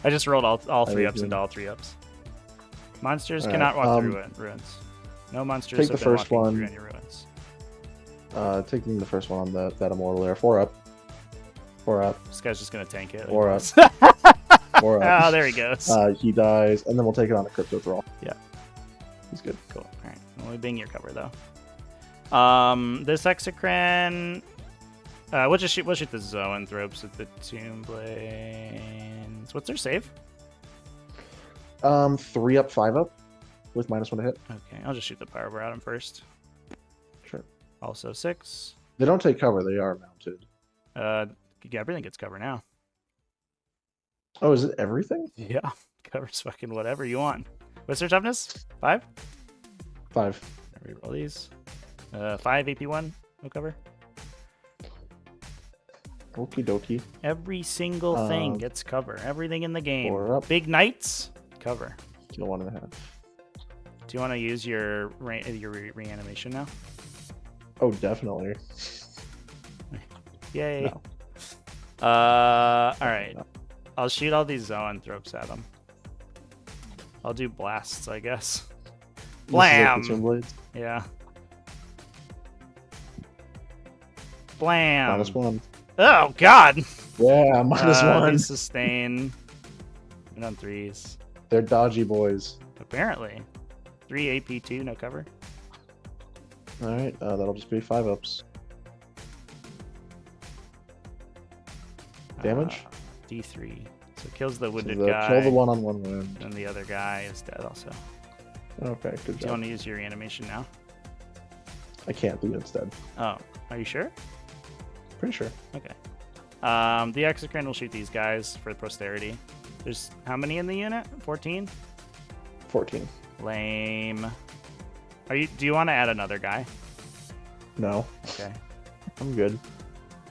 I just rolled all 3-ups into all 3-ups. Monsters All cannot right, walk through ruins. No monsters take have the been first walking one. through any ruins. Taking the first one on that Immortal there. 4 up. 4 up. This guy's just gonna tank it. 4 up. 4 up. Oh, there he goes. He dies, and then we'll take it on a crypto throw. Yeah. He's good. Cool. All right. Well, we bing your cover though. This Exocrine. We'll shoot the Zoanthropes with the Tomb Blades. What's their save? 3 up, 5 up, with -1 to hit. Okay, I'll just shoot the Pyrevore at him first. Sure. Also 6. They don't take cover; they are mounted. Yeah, everything gets cover now. Oh, is it everything? Yeah, covers fucking whatever you want. What's their toughness? 5? 5. Reroll these. 5 AP1, no cover. Okie dokie. Every single thing gets cover. Everything in the game. 4 up. Big knights, cover. Kill 1.5. Do you want to use your reanimation now? Oh, definitely. Yay. No. All right. No. I'll shoot all these Zoanthropes at them. I'll do blasts, I guess. Blam! This is like the Tomb Blades. Yeah. Blam! -1. Oh, God! Yeah, -1. These sustain. And on 3s. They're dodgy boys. Apparently. 3 AP2, no cover. All right, that'll just be 5 ups. Damage? D3. So kills the wounded So guy. kill the one on 1 wound. And the other guy is dead also. Okay, good Do you job. want to use your animation now? I can't do it instead. Oh, are you sure? Pretty sure. Okay. The Exocrine will shoot these guys for posterity. There's how many in the unit? 14? 14. Lame. Do you want to add another guy? No, Okay. I'm good.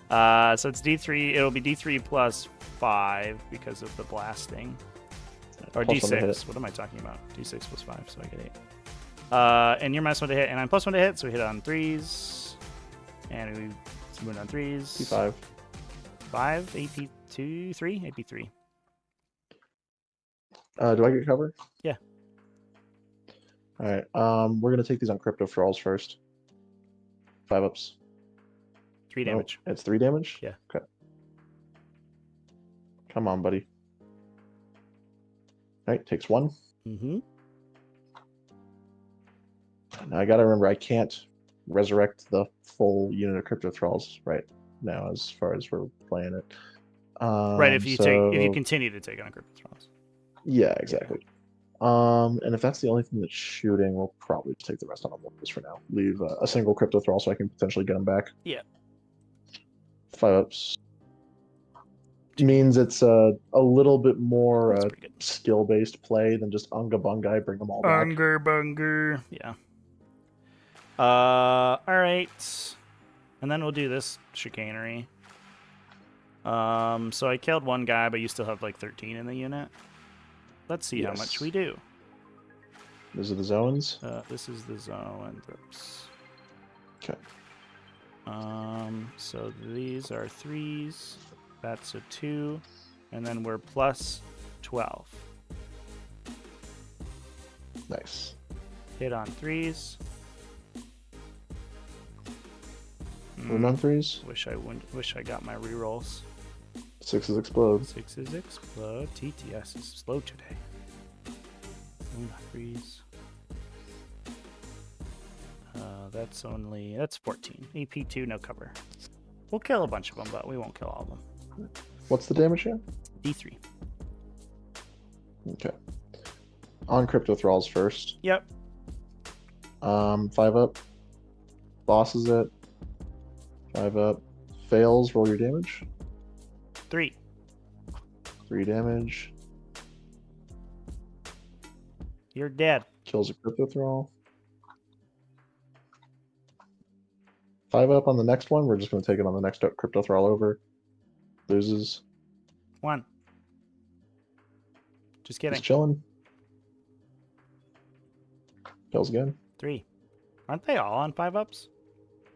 So it's D3. It'll be D3 plus 5 because of the blasting. Or Plus 1 to hit. D6. What am I talking about? D6 plus 5, so I get 8. And you're -1 to hit, and I'm +1 to hit, so we hit on 3s. And we Moon on 3s. P5. 5, AP2, 3, AP3. Do I get cover? Yeah. All right. We're gonna take these on crypto thralls first. 5 ups. 3 Nope, damage. it's 3 damage. Yeah. Okay. Come on, buddy. All right, takes 1. Mm-hmm. Now I gotta remember I can't resurrect the full unit of crypto thralls right now as far as we're playing it. Right, if you So continue to take on Crypto Thrones. yeah, exactly. And if that's the only thing that's shooting, we'll probably just take the rest on Immortals for now. Leave a single crypto thrall so I can potentially get them back. Yeah. 5 ups. Means it's a little bit more skill-based play than just Unga Bunga, bring them all back. Unger Bunger. Yeah. All right. And then we'll do this chicanery. So I killed one guy, but you still have like 13 in the unit. Let's see how much we do. These are the zones. This is the zone. Oops. Okay. So these are 3s. That's a 2. And then we're plus 12. Nice. Hit on 3s. Moon on 3s. Wish I got my rerolls. 6s explode. 6s explode. TTS is slow today. Moon on 3s. That's 14. AP2, no cover. We'll kill a bunch of them, but we won't kill all of them. What's the damage here? D3. Okay. On crypto thralls first. Yep. 5 up. Bosses it. 5 up. Fails. Roll your damage. 3. 3 damage. You're dead. Kills a crypto thrall. 5 up on the next one. We're just going to take it on the next crypto thrall over. Loses. 1. Just kidding. He's chilling. Kills again. 3. Aren't they all on 5 ups?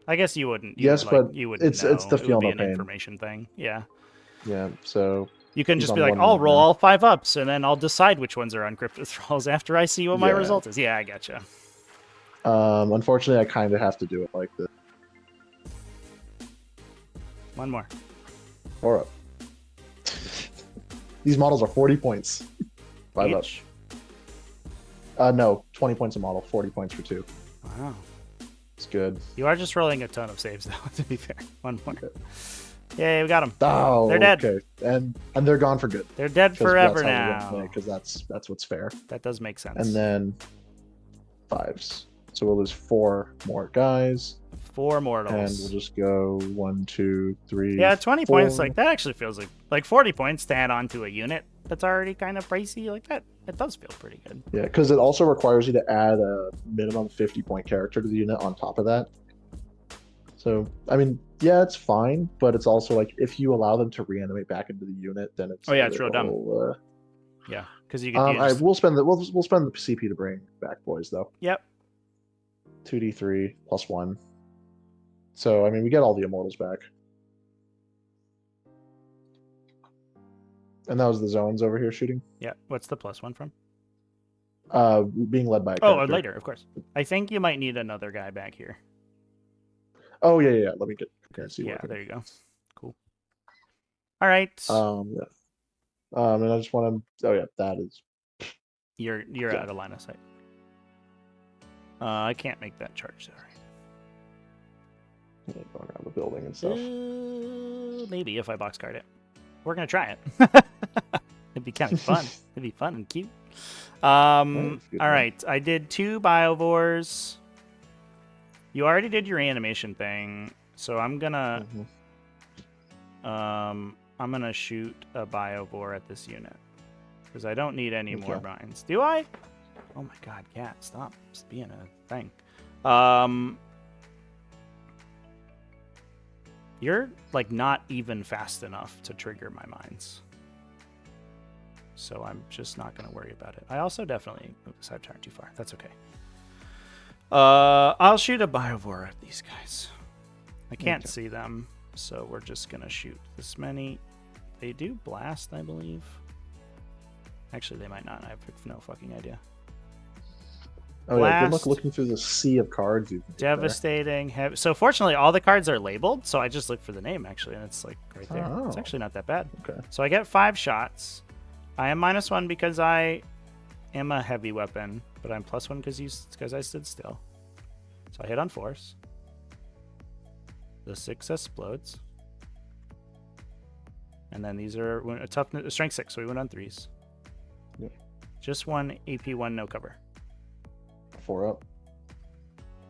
I guess you wouldn't. Yes, but you wouldn't it's know. the It feel would be no an pain. information thing. Yeah. Yeah. So you can he's just on be like, one I'll right roll now. all 5 ups, and then I'll decide which ones are on crypto thralls after I see what my result is. Yeah, I gotcha. Unfortunately, I kind of have to do it like this. 1 more. 4 up. These models are 40 points. 5 up. Each? No, 20 points a model, 40 points for 2. Wow. It's good. You are just rolling a ton of saves, though, to be fair. 1 more. Okay. Yay, we got them. Oh, they're dead. Okay, and they're gone for good. They're dead forever now. now. Because that's what's fair. That does make sense. And then 5s. So we'll lose 4 more guys. 4 mortals. And we'll just go 1, 2, 3. Yeah, 20 4. points. Like that actually feels like 40 points to add on to a unit that's already kind of pricey like that. It does feel pretty good. Yeah, because it also requires you to add a minimum 50-point character to the unit on top of that. So, I mean, yeah, it's fine, but it's also like if you allow them to reanimate back into the unit, then it's it's real dumb. Yeah, because you could. We'll spend the CP to bring back boys though. Yep. 2d3 plus 1. So I mean, we get all the immortals back. And that was the zones over here shooting. Yeah. What's the +1 from? Being led by a character. character. Later, of course. I think you might need another guy back here. Oh yeah. Let me get currency. Yeah, there you go. Cool. All right. Yeah. And I just want to. Oh yeah, that is. You're out of line of sight. I can't make that charge. Sorry. Yeah, going around the building and stuff. Maybe if I boxcard it. We're gonna try it. It'd be kind of fun. It'd be fun and cute. All right. I did 2 biovores. You already did your animation thing, so I'm gonna I'm gonna shoot a biovore at this unit because I don't need any more mines. Do I? Oh my god, cat! Stop just being a thing. You're like not even fast enough to trigger my mines. So I'm just not going to worry about it. I also definitely moved the side turn too far. That's okay. I'll shoot a biovore at these guys. I can't see them, so we're just gonna shoot this many. They do blast, I believe. Actually, they might not. I have no fucking idea. Oh yeah, good luck looking through the sea of cards. Devastating. So fortunately, all the cards are labeled, so I just look for the name actually, and it's like right there. Oh. It's actually not that bad. Okay. So I get 5 shots. I am -1 because I am a heavy weapon, but I'm +1 because I stood still. So I hit on force. The 6 explodes. And then these are a toughness, strength 6, so we went on 3s. Yeah. Just 1 AP, 1 no cover. 4 up.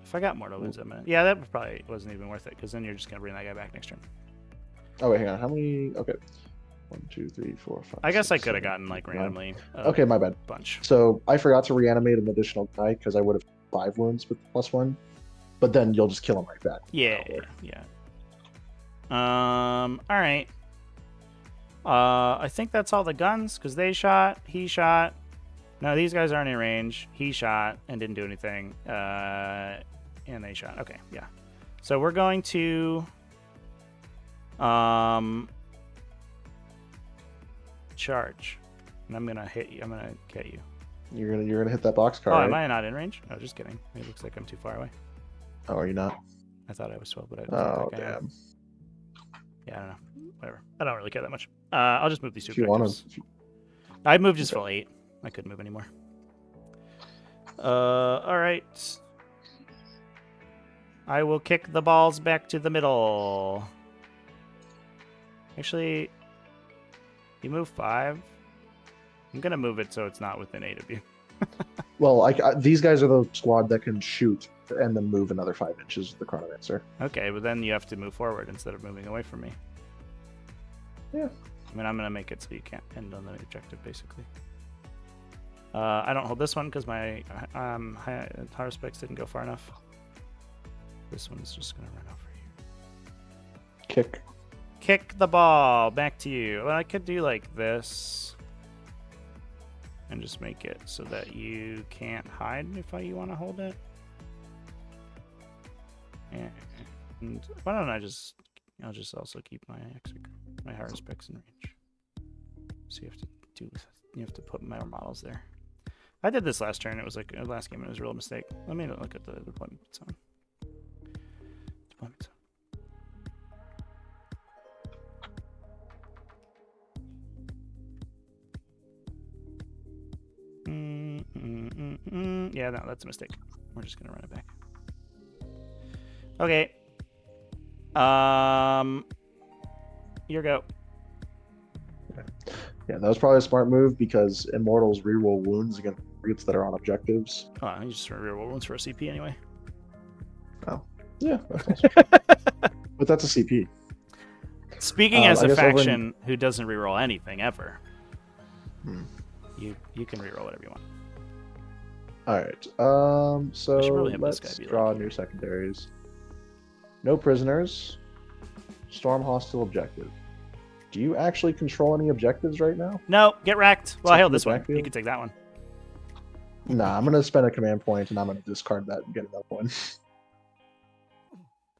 If I got mortal wounds, yeah, that probably wasn't even worth it because then you're just gonna bring that guy back next turn. Oh wait, hang on. How many? Okay. 1, 2, 3, 4, 5. I guess 6, I could have 7, gotten like 8, 9. randomly. Okay, my bad. Bunch. So I forgot to reanimate an additional guy because I would have 5 wounds with +1, but then you'll just kill him right back. Yeah, yeah. All right. I think that's all the guns because they shot, he shot. No, these guys aren't in range. He shot and didn't do anything. And they shot. Okay, yeah. So we're going to charge. And I'm gonna hit you. I'm gonna get you. You're gonna hit that box card. Oh, right? am I not in range? Oh, just kidding. It looks like I'm too far away. Oh, are you not? I thought I was 12, but I don't Oh, think I am. damn. Yeah, I don't know. Whatever. I don't really care that much. I'll just move these 2 If you want objectives. to. I moved just full 8. I couldn't move anymore. All right. I will kick the balls back to the middle. Actually, you move 5. I'm gonna move it so it's not within 8 of you. Well, these guys are the squad that can shoot and then move another 5 inches with the chronomancer. Okay, but then you have to move forward instead of moving away from me. Yeah. I mean, I'm gonna make it so you can't end on the objective, basically. I don't hold this one because my higher specs didn't go far enough. This one's just gonna run over you. Kick the ball back to you. Well, I could do like this and just make it so that you can't hide if you want to hold it. And why don't I'll just also keep my higher specs in range. So you have to put more models there. I did this last turn. It was like last game. It was a real mistake. Let me look at the deployment zone. Deployment zone. Yeah, no, that's a mistake. We're just gonna run it back. Okay. Your go. Yeah, that was probably a smart move because Immortals reroll wounds against targets that are on objectives. Oh, you just reroll wounds for a CP anyway. Oh, yeah. But that's a CP. Speaking as a faction who doesn't reroll anything ever, you can reroll whatever you want. All right. So let's draw new secondaries. No prisoners. Storm hostile objective. Do you actually control any objectives right now? No, get wrecked. Well, I held this one. You can take that one. Nah, I'm going to spend a command point and I'm going to discard that and get another one.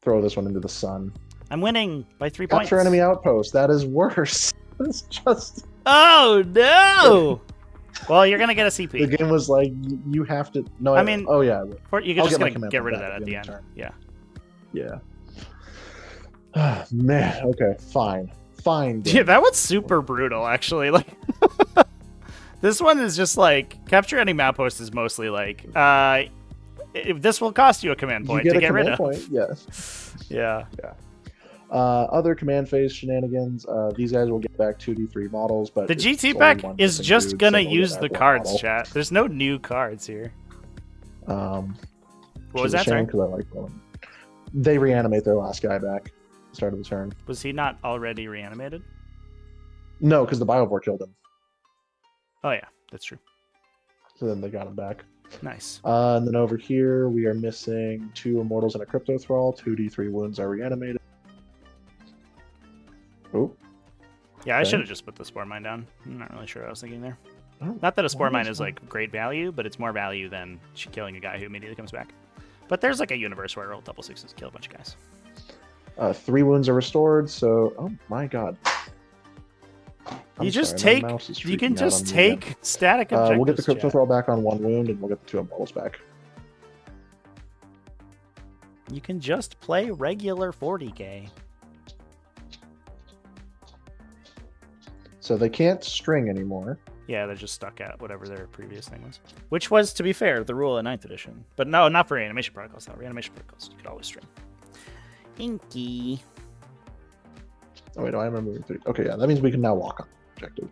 Throw this one into the sun. I'm winning by 3 points. Capture enemy outpost. That is worse. It's just... Oh, no! Well, you're going to get a CP. The game was like, you have to... No, I mean... Oh, yeah. You're just going to get rid of that at the end. Yeah. Yeah. Man, okay, fine. Fine. Yeah, that was super brutal, actually. Like, this one is just like capture any map host is mostly like, this will cost you a command point to get rid of. Point, yes. Yeah. Other command phase shenanigans. These guys will get back 2d3 models, but the GT pack is just gonna use the cards. Model. Chat. There's no new cards here. What was that? Sorry. Because I like them. They reanimate their last guy back. Start of the turn. Was he not already reanimated? No, because the Biovore killed him. Oh yeah, that's true. So then they got him back. Nice. And then over here we are missing 2 Immortals and a Crypto Thrall. 2d3 wounds are reanimated. Oh. Yeah, I should have just put the Spore Mine down. I'm not really sure what I was thinking there. Not that a Spore Mine is like great value, but it's more value than killing a guy who immediately comes back. But there's like a universe where I roll double 6s to kill a bunch of guys. 3 wounds are restored, so oh my god. You I'm just sorry, my take. mouse is You can freaking out just on me again. take static objectives. We'll get the crypto chat. throw back on 1 wound, and we'll get the 2 immortals back. You can just play regular 40k. So they can't string anymore. Yeah, they're just stuck at whatever their previous thing was. Which was, to be fair, the rule in 9th edition. But no, not for reanimation protocols. No, reanimation protocols, you could always string. Inky. Oh wait, no, I remember. Okay, yeah, that means we can now walk on objective.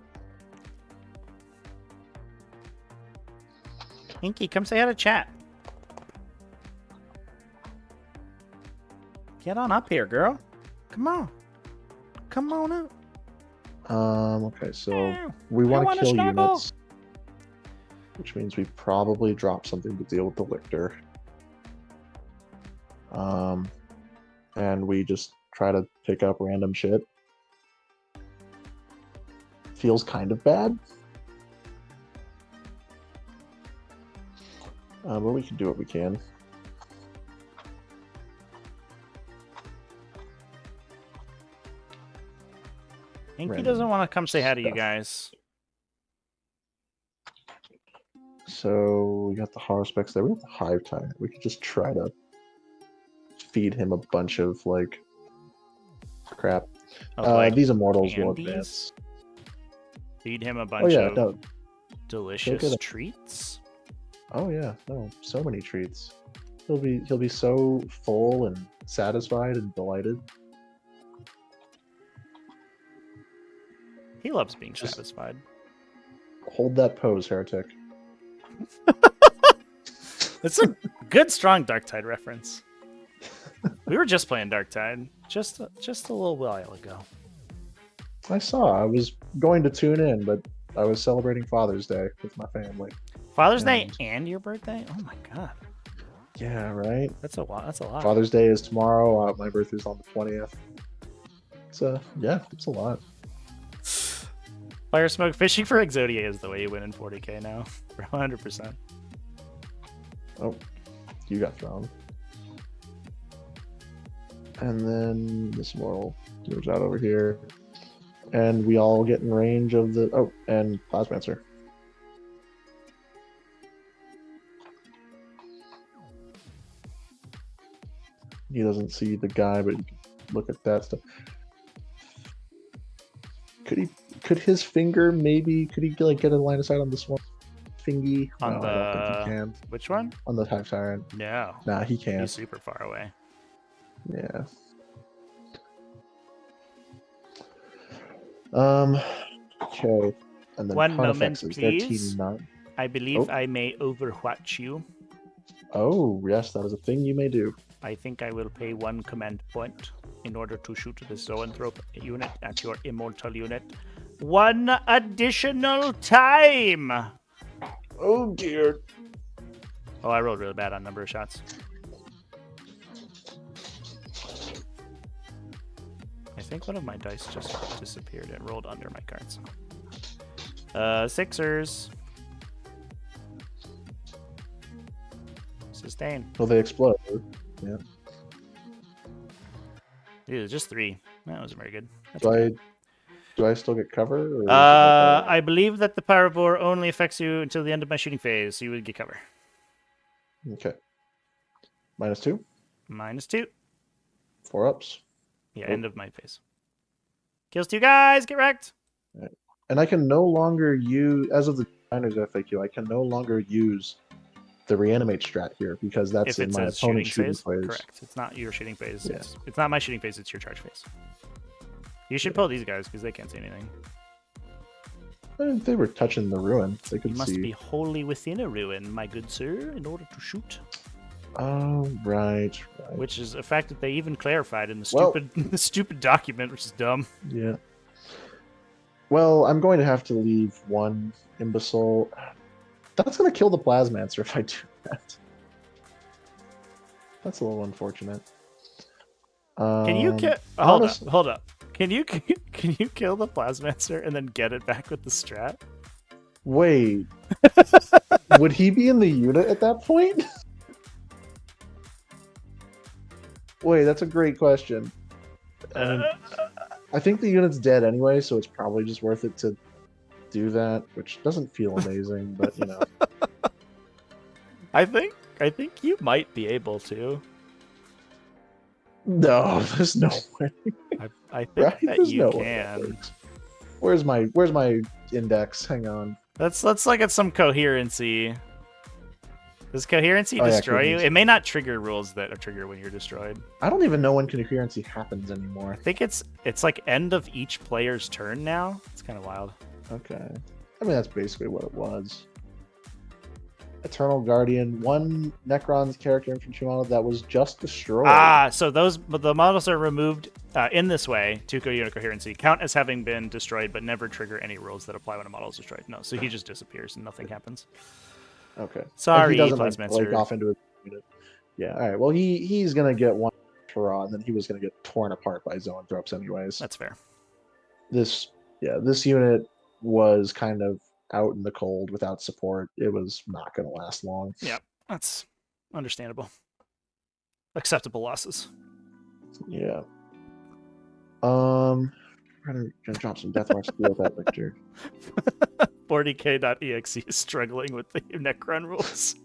Inky, come say hi to chat. Get on up here, girl. Come on. Come on up. Okay, so we want to kill units, which means we probably drop something to deal with the lictor. And we just try to pick up random shit. Feels kind of bad. But we can do what we can. Inky doesn't want to come say hi to you guys. So we got the horror specs there. We have the hive tyrant. We could just try to feed him a bunch of like crap. Like these immortals will candies? advance. Feed him a bunch of delicious treats. Oh yeah, no, so many treats. He'll be so full and satisfied and delighted. He loves being satisfied. Hold that pose, heretic. It's a good, strong Darktide reference. We were just playing Darktide just a little while ago. I saw. I was going to tune in, but I was celebrating Father's Day with my family. Father's Day and your birthday? Oh my god. Yeah, right. That's a lot. That's a lot. Father's Day is tomorrow. My birthday's on the 20th. It's a lot. Fire smoke fishing for Exodia is the way you win in 40k now. For 100%. Oh, you got thrown. And then this Immortal moves out over here. And we all get in range of the... Oh, and Plasmancer. He doesn't see the guy, but you can look at that stuff. Could his finger maybe... Could he like get a line of sight on this one? Fingy? On no, I don't think he can. Which one? On the Hive Tyrant. No. Nah, he can't. He's super far away. Yeah. Okay. And then one moment, Pontifex is please. 13-9. I believe I may overwatch you. Oh, yes, that is a thing you may do. I think I will pay 1 command point in order to shoot the zoanthrope unit at your immortal unit 1 additional time. Oh dear. Oh, I rolled really bad on number of shots. I think one of my dice just disappeared and rolled under my cards. Sixers. Sustain. Well, they explode. Yeah. Dude, just 3. That wasn't very good. That's Do I still get cover? Or I believe that the Power Bore only affects you until the end of my shooting phase, so you would get cover. Okay. -2? -2. 4 ups. Yeah, Oh. end of my phase. Kills 2 guys, get wrecked! Right. And I can no longer use, as of the designer's FAQ, I can no longer use the reanimate strat here because that's If in it my says opponent's shooting shooting phase. correct. It's not your shooting phase. Yeah. It's not my shooting phase, it's your charge phase. You should pull these guys because they can't see anything. They were touching the ruin. They could You must see. be wholly within a ruin, my good sir, in order to shoot. Oh, right. Which is a fact that they even clarified in the the stupid document, which is dumb. Yeah. Well, I'm going to have to leave 1 imbecile. That's going to kill the Plasmancer if I do that. That's a little unfortunate. Can you hold up? Can you kill the Plasmancer and then get it back with the strat? Wait. Would he be in the unit at that point? Wait, that's a great question. I mean, I think the unit's dead anyway, so it's probably just worth it to do that, which doesn't feel amazing, but you know. I think you might be able to. No, there's no way. I think Right? that There's you no way that can. works. Where's my index? Hang on. Let's look at some coherency. Does coherency Oh, yeah, destroy you? coherency. It may not trigger rules that are trigger when you're destroyed. I don't even know when coherency happens anymore. I think it's like end of each player's turn now. It's kind of wild. Okay. I mean, that's basically what it was. Eternal Guardian, one Necrons character infantry model that was just destroyed. Ah, so the models are removed in this way to unit coherency count as having been destroyed, but never trigger any rules that apply when a model is destroyed. No, so he just disappears and nothing happens. Okay. Sorry, he doesn't Plasmancer. break off into a unit. Yeah. All right. Well, he's gonna get one hurrah, and then he was gonna get torn apart by zoanthropes anyways. That's fair. This unit was kind of out in the cold without support. It was not going to last long. Yeah, that's understandable. Acceptable losses. Yeah. I'm gonna drop some Death March to deal with that Victor. 40k.exe is struggling with the Necron rules.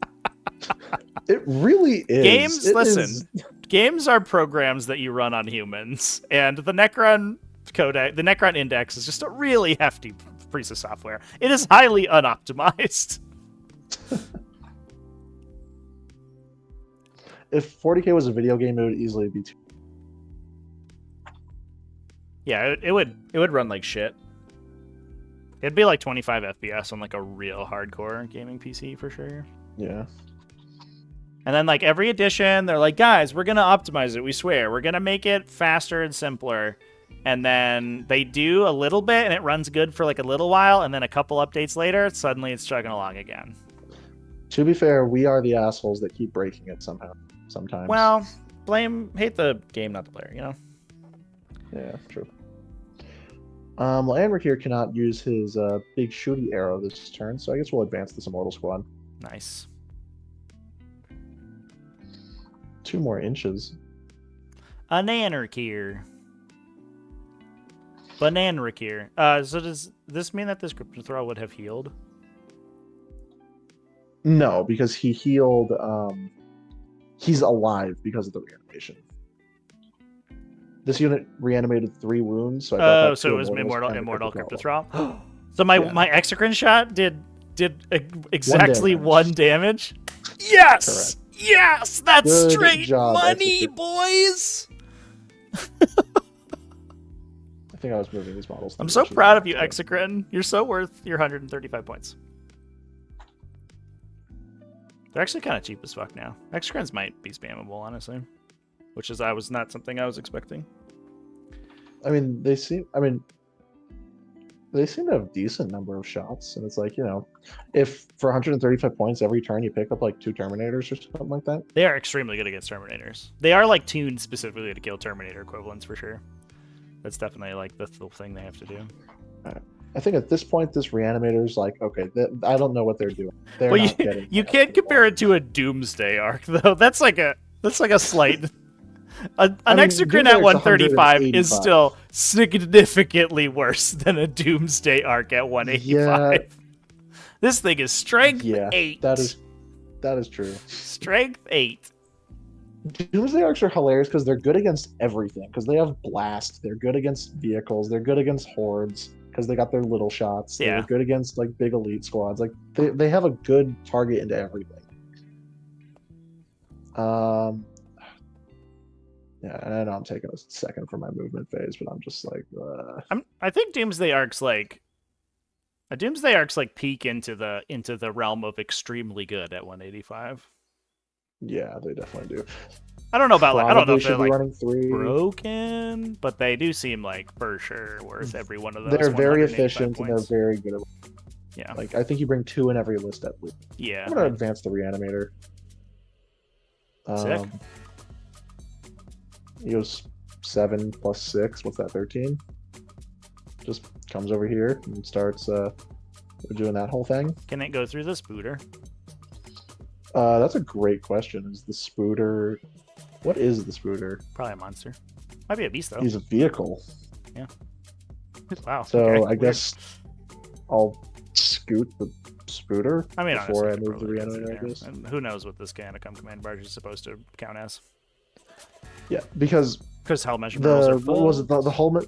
It really is. Games, listen. Is... Games are programs that you run on humans, and the Necron codec, the Necron index, is just a really hefty piece of software. It is highly unoptimized. If 40k was a video game, it would easily be too. Yeah, it would run like shit. It'd be like 25 FPS on like a real hardcore gaming PC for sure. Yeah. And then like every edition, they're like, guys, we're gonna optimize it. We swear, we're gonna make it faster and simpler. And then they do a little bit, and it runs good for like a little while, and then a couple updates later, suddenly it's chugging along again. To be fair, we are the assholes that keep breaking it somehow. Sometimes. Well, hate the game, not the player, you know? Yeah, true. Landrick here cannot use his big shooty arrow this turn, so I guess we'll advance this Immortal squad. Nice. 2 more inches. Ananarchy. Bananarchy. So does this mean that this Crypto Throw would have healed? No, because he healed. He's alive because of the reanimation. This unit reanimated 3 wounds. So I thought that so it was Immortal Crypto Throw. So my Exocrine shot did exactly 1 damage. Yes, correct. Yes, that's Good straight job, money, Exocrine. boys. I think I was moving these models. I'm so proud of you, Exocrine. You're so worth your 135 points. They're actually kind of cheap as fuck now. Exocrines might be spammable, honestly, which is not something I was expecting. I mean, they seem to have a decent number of shots, and it's like, you know, if for 135 points every turn you pick up like 2 Terminators or something like that. They are extremely good against Terminators. They are like tuned specifically to kill Terminator equivalents for sure. That's definitely like the thing they have to do. I think at this point, this Reanimator's like, okay, I don't know what they're doing. They're Well, not getting. you can't compare it to a Doomsday arc though. That's like a slight. An Exocrine at 135 is still significantly worse than a Doomsday arc at 185. Yeah. This thing is strength 8. That is true. Strength 8. Doomsday arcs are hilarious because they're good against everything. Because they have blast, they're good against vehicles, they're good against hordes because they got their little shots. Yeah. They're good against like big elite squads. Like they have a good target into everything. Yeah, and I know I'm taking a second for my movement phase, but I'm just like, I think Doomsday arcs like peak into the realm of extremely good at 185. yeah, they definitely do. I don't know about I don't know if they're like running 3. broken, but they do seem like for sure worth every one of those. They're very 185 efficient points. and they're very good at. Yeah. Like I think you bring 2 in every list at least. Yeah. I'm gonna advance the Reanimator. Sick. He goes 7 plus 6. What's that? 13. Just comes over here and starts doing that whole thing. Can it go through the spooter? That's a great question. Is the spooter? What is the Spooter? Probably a monster. Might be a beast though. He's a vehicle. Yeah. Wow. So okay, I weird. guess I'll scoot the Spooter I mean, before I honestly, move the reanimator, I guess. And who knows what this Ganicum command barge is supposed to count as? Yeah, because Hell measurement rules are full. what was it, the whole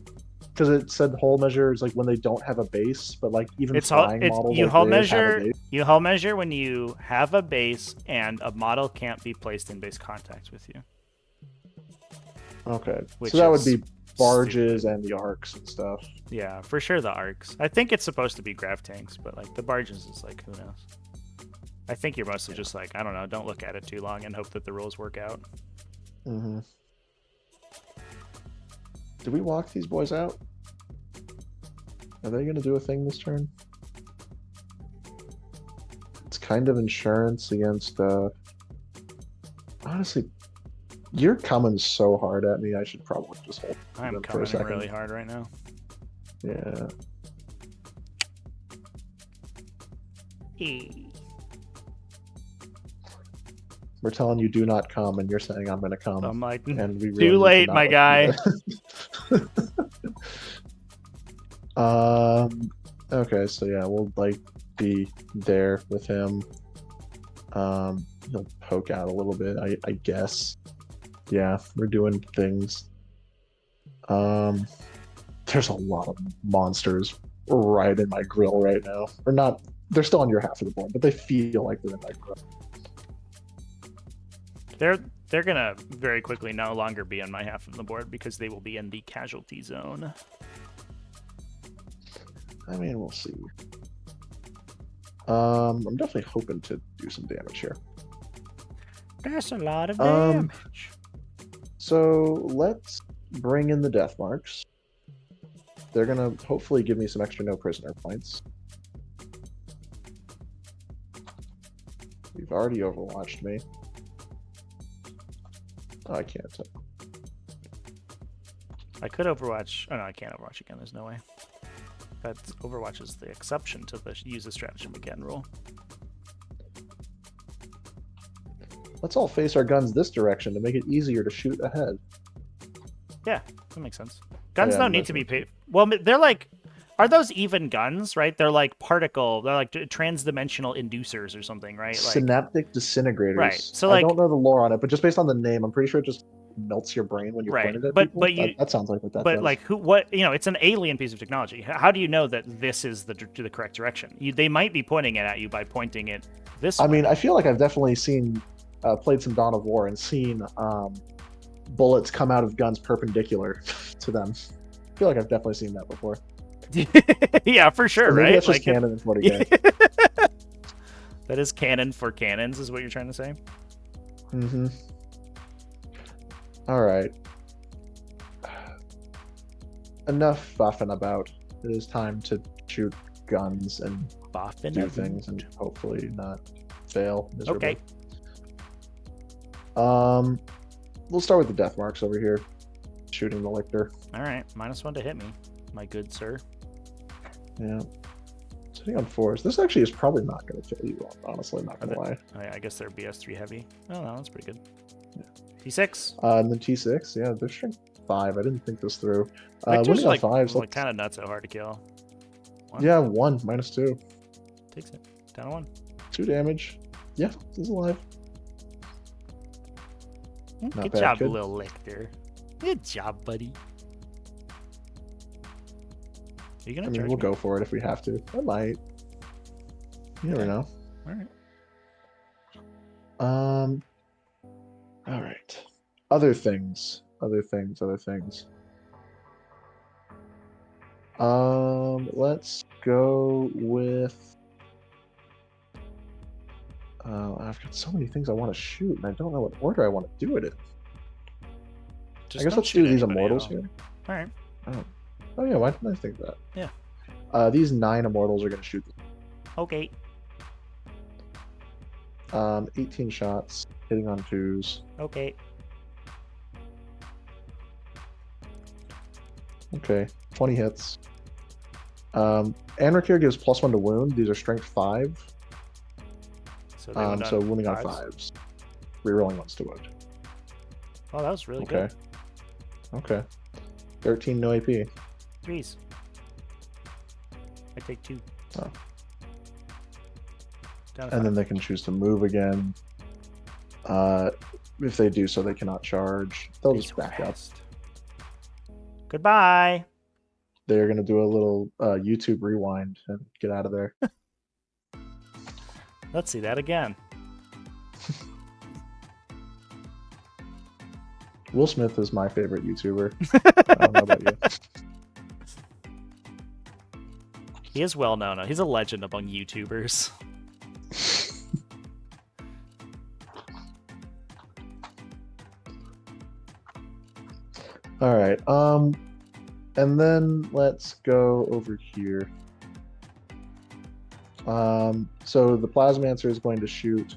because it said hull measure is like when they don't have a base, but like even flying models, you like, hull they have a measure. base. You hull measure when you have a base and a model can't be placed in base contact with you. Okay, Which so that would is be barges and the arcs and stuff. Yeah, for sure the arcs. I think it's supposed to be grav tanks, but like the barges is like, who knows? I think you're mostly just like, I don't know, don't look at it too long and hope that the rules work out. Mm-hmm. Did we walk these boys out? Are they going to do a thing this turn? It's kind of insurance against... Honestly, you're coming so hard at me, I should probably just hold I'm them for a coming second. really hard right now. Yeah. We're telling you do not come, and you're saying I'm going to come. I'm like, and we really too late, do not my do guy. that. Okay, so yeah, we'll like be there with him. He'll poke out a little bit, I guess. Yeah, we're doing things. There's a lot of monsters right in my grill right now. Or not, they're still on your half of the board, but they feel like they're in my grill. They're gonna very quickly no longer be on my half of the board because they will be in the casualty zone. I mean, we'll see. I'm definitely hoping to do some damage here. That's a lot of damage. So let's bring in the death marks. They're gonna hopefully give me some extra no prisoner points. You've already overwatched me. Oh, I can't. I could overwatch. Oh no, I can't overwatch again. There's no way. That Overwatch is the exception to the use a stratagem again rule. Let's all face our guns this direction to make it easier to shoot ahead. Yeah, that makes sense. Guns Yeah, don't need to be paid. Well, they're like, are those even guns, right? They're like particle, they're like trans-dimensional inducers or something, right? Like, Synaptic disintegrators. Right. So I like, don't know the lore on it, but just based on the name, I'm pretty sure it just melts your brain when you right. point it at But people. but you That sounds like what that but does. like what it's an alien piece of technology. How do you know that this is the correct direction? They might be pointing it at you by pointing it this way. I mean, I feel like I've definitely seen, played some Dawn of War and seen bullets come out of guns perpendicular to them. I feel like I've definitely seen that before. Yeah, for sure, Or maybe right? that's just Like canon in 40k. That is canon for cannons, is what you're trying to say? Mm-hmm. All right. Enough buffing about. It is time to shoot guns and do things and hopefully not fail miserably. Okay. We'll start with the death marks over here. Shooting the lictor. All right, -1 to hit me, my good sir. Yeah. Sitting on 4s. This actually is probably not going to kill you, honestly, not going to lie. I guess they're BS3 heavy. Oh, no, that's pretty good. Yeah. T6. And then T6, yeah, they're strength 5. I didn't think this through. Victor's winning on 5s. like kind of not so hard to kill. 1. Yeah, 1, -2. Takes it. Down to 1. 2 damage. Yeah, he's alive. Good job, little Lictor. Good job, buddy. Are you gonna charge we'll me? go for it if we have to. I might. You never know. All right. All right. Other things. Let's go with. I've got so many things I want to shoot, and I don't know what order I want to do it in. I guess let's do these immortals here. All right. Oh yeah, why didn't I think that? Yeah. These 9 immortals are going to shoot. Okay. 18 shots, hitting on 2s. Okay. Okay, 20 hits. Anarch here gives +1 to wound. These are strength 5. So, so wounding on 5s. Rerolling 1s to wound. Oh, that was really Okay. good. Okay. 13 no AP. Please. I take 2. Oh. Down to And then 5. they can choose to move again. If they do so, they cannot charge. They'll Be just so back up. fast. Goodbye. They're going to do a little YouTube rewind and get out of there. Let's see that again. Will Smith is my favorite YouTuber. I don't know about you. He is well known. He's a legend among YouTubers. All right. And then let's go over here. So the Plasmancer is going to shoot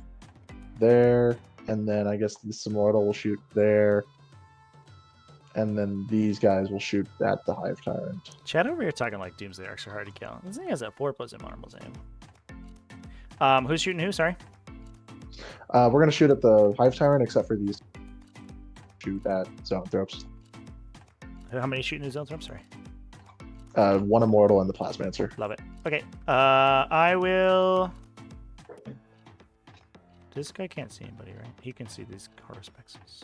there, and then I guess this Immortal will shoot there, and then these guys will shoot at the Hive Tyrant. Chad over here talking like Doomsday Arcs are hard to kill. This thing has that 4+ Immortals aim. Who's shooting who? Sorry. We're gonna shoot at the Hive Tyrant, except for these. Shoot at Zoanthropes. How many shooting his zones? I'm sorry. 1 Immortal and the Plasmancer. Love it. Okay. I will. This guy can't see anybody, right? He can see these Harspexes.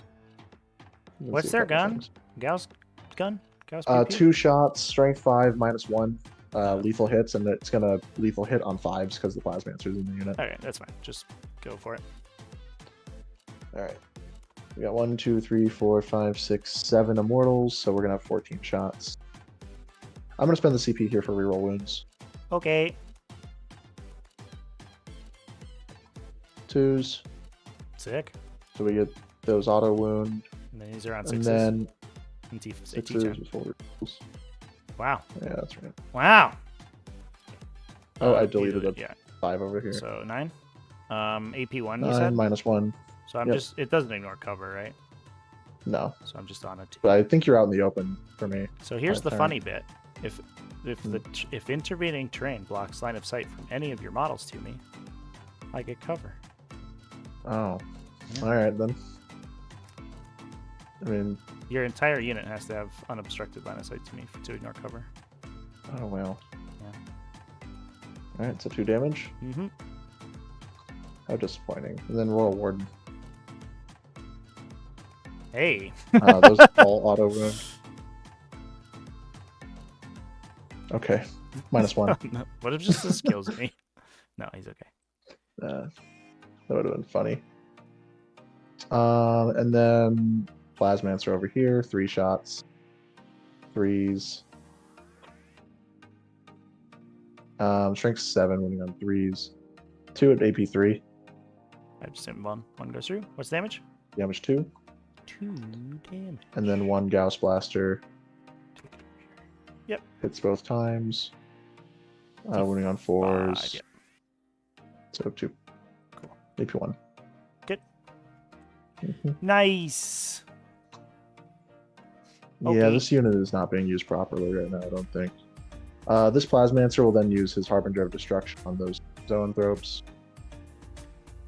What's their gun? Gauss gun? Gauss PP? 2 shots, strength 5, -1, lethal hits, and it's gonna lethal hit on 5s because the Plasmancer's in the unit. Okay, that's fine. Just go for it. All right. We got 1, 2, 3, 4, 5, 6, 7 Immortals, so we're gonna have 14 shots. I'm gonna spend the CP here for reroll wounds. Okay. 2s, Sick. so we get those auto wound, And then these are on and 6s. then And 6s before rerolls. Wow. Yeah, that's right. Wow. Oh, I deleted a Yeah. 5 over here. So 9. AP1, you 9 said? -1. So I'm Yep. just. It doesn't ignore cover, right? No, So I'm just on a 2. but I think you're out in the open for me. So here's the Alright. funny bit. If intervening terrain blocks line of sight from any of your models to me, I get cover. Oh, Yeah. all right then. I mean, Your entire unit has to have unobstructed line of sight to me to ignore cover. oh well. Yeah. All right, so 2 damage. Mm-hmm. How disappointing. And then Royal Warden. Hey. Those all auto wound. Okay, -1. What if just this kills me? No, he's okay. That would have been funny. And then Plasmancer over here, 3 shots, 3s. Strength 7 winning on 3s. 2 at AP3. I just hit 1. 1 goes through. What's the damage? Damage 2. 2 damage. And then 1 Gauss Blaster. Yep. Hits both times. Winning on 4s. Yep. So 2. Cool. AP1. Good. Mhm. Nice. Yeah, Okay. this unit is not being used properly right now, I don't think. This Plasmancer will then use his Harbinger of Destruction on those Zoanthropes.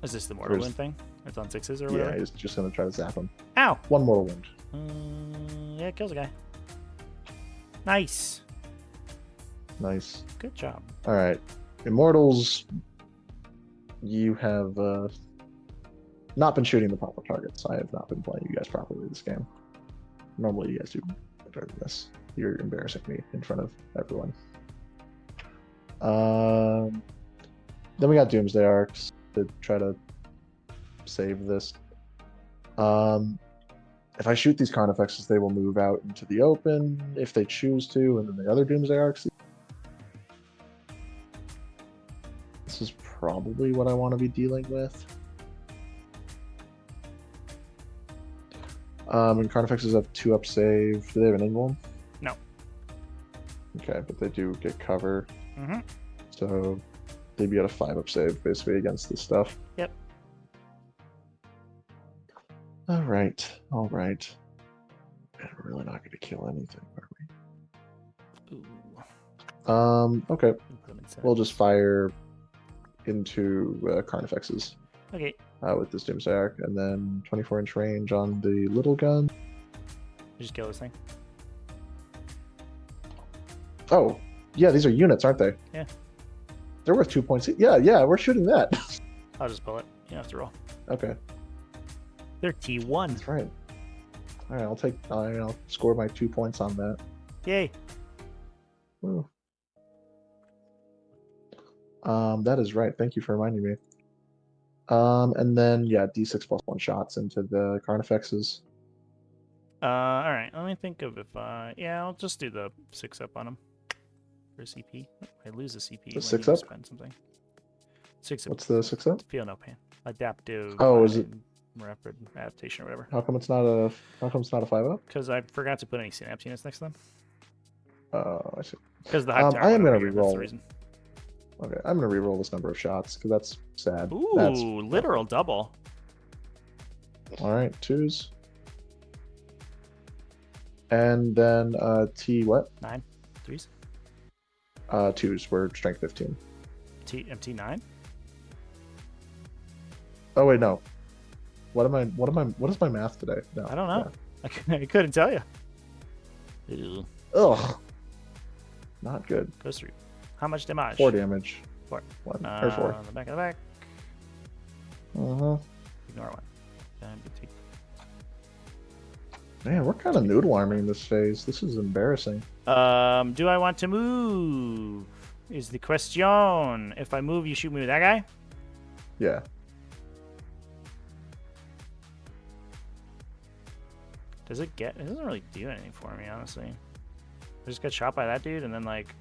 Is this the mortal There's- wound thing? It's on 6s or Yeah, whatever? he's just going to try to zap him. Ow! 1 mortal wound. Yeah, it kills a guy. Nice. Nice. Good job. All right. Immortals, you have not been shooting the proper targets. I have not been playing you guys properly this game. Normally, you guys do better than this. You're embarrassing me in front of everyone. Then we got Doomsday Arcs to try to save this. If I shoot these Carnifexes, they will move out into the open if they choose to, and then the other Doomsday Arcs. This is probably what I want to be dealing with. And Carnifexes have 2 up save. Do they have an Invuln? No. Okay, but they do get cover. Mm-hmm. So they'd be at a 5 up save basically against this stuff. Yep. All right. All right. Man, we're really not going to kill anything, are we? Ooh. Okay. Put 'em in We'll settings. just fire into Carnifexes. Okay. with this Doomsayer, and then 24-inch range on the little gun. Just kill this thing. Oh, yeah, these are units, aren't they? Yeah. They're worth 2 points. Yeah, we're shooting that. I'll just pull it. You don't have to roll. Okay. They're T1. That's right. All right, I'll score my 2 points on that. Yay. Woo. That is right. Thank you for reminding me. And then yeah, D6 plus 1 shots into the Carnifexes. All right. Let me think of if yeah, I'll just do the 6 up on him for CP. I lose a CP when 6 you up? spend something. 6 up. What's the 6 up? Feel no pain. Adaptive. Oh, is it? Rapid adaptation or whatever. How come it's not a 5 up? Because I forgot to put any synapse units next to them. Oh, I see. Because the hype tower I am went gonna over here, that's the reroll. reason. Okay, I'm gonna reroll this number of shots because that's sad. Ooh, That's literal double. all right. 2s. And then T what? 9. 3s. 2s were strength 15. MT 9. Oh wait, no. What is my math today? No. I don't know. I couldn't tell you. Ew. Ugh. Not good. Goes through. How much damage? 4 damage. 4. 1 or 4. On the back of the back. Uh-huh. Ignore 1. BT. Man, we're kind of noodle arming this phase. This is embarrassing. Do I want to move? Is the question. If I move, you shoot me with that guy? Yeah. Does it get... It doesn't really do anything for me, honestly. I just got shot by that dude, and then, like...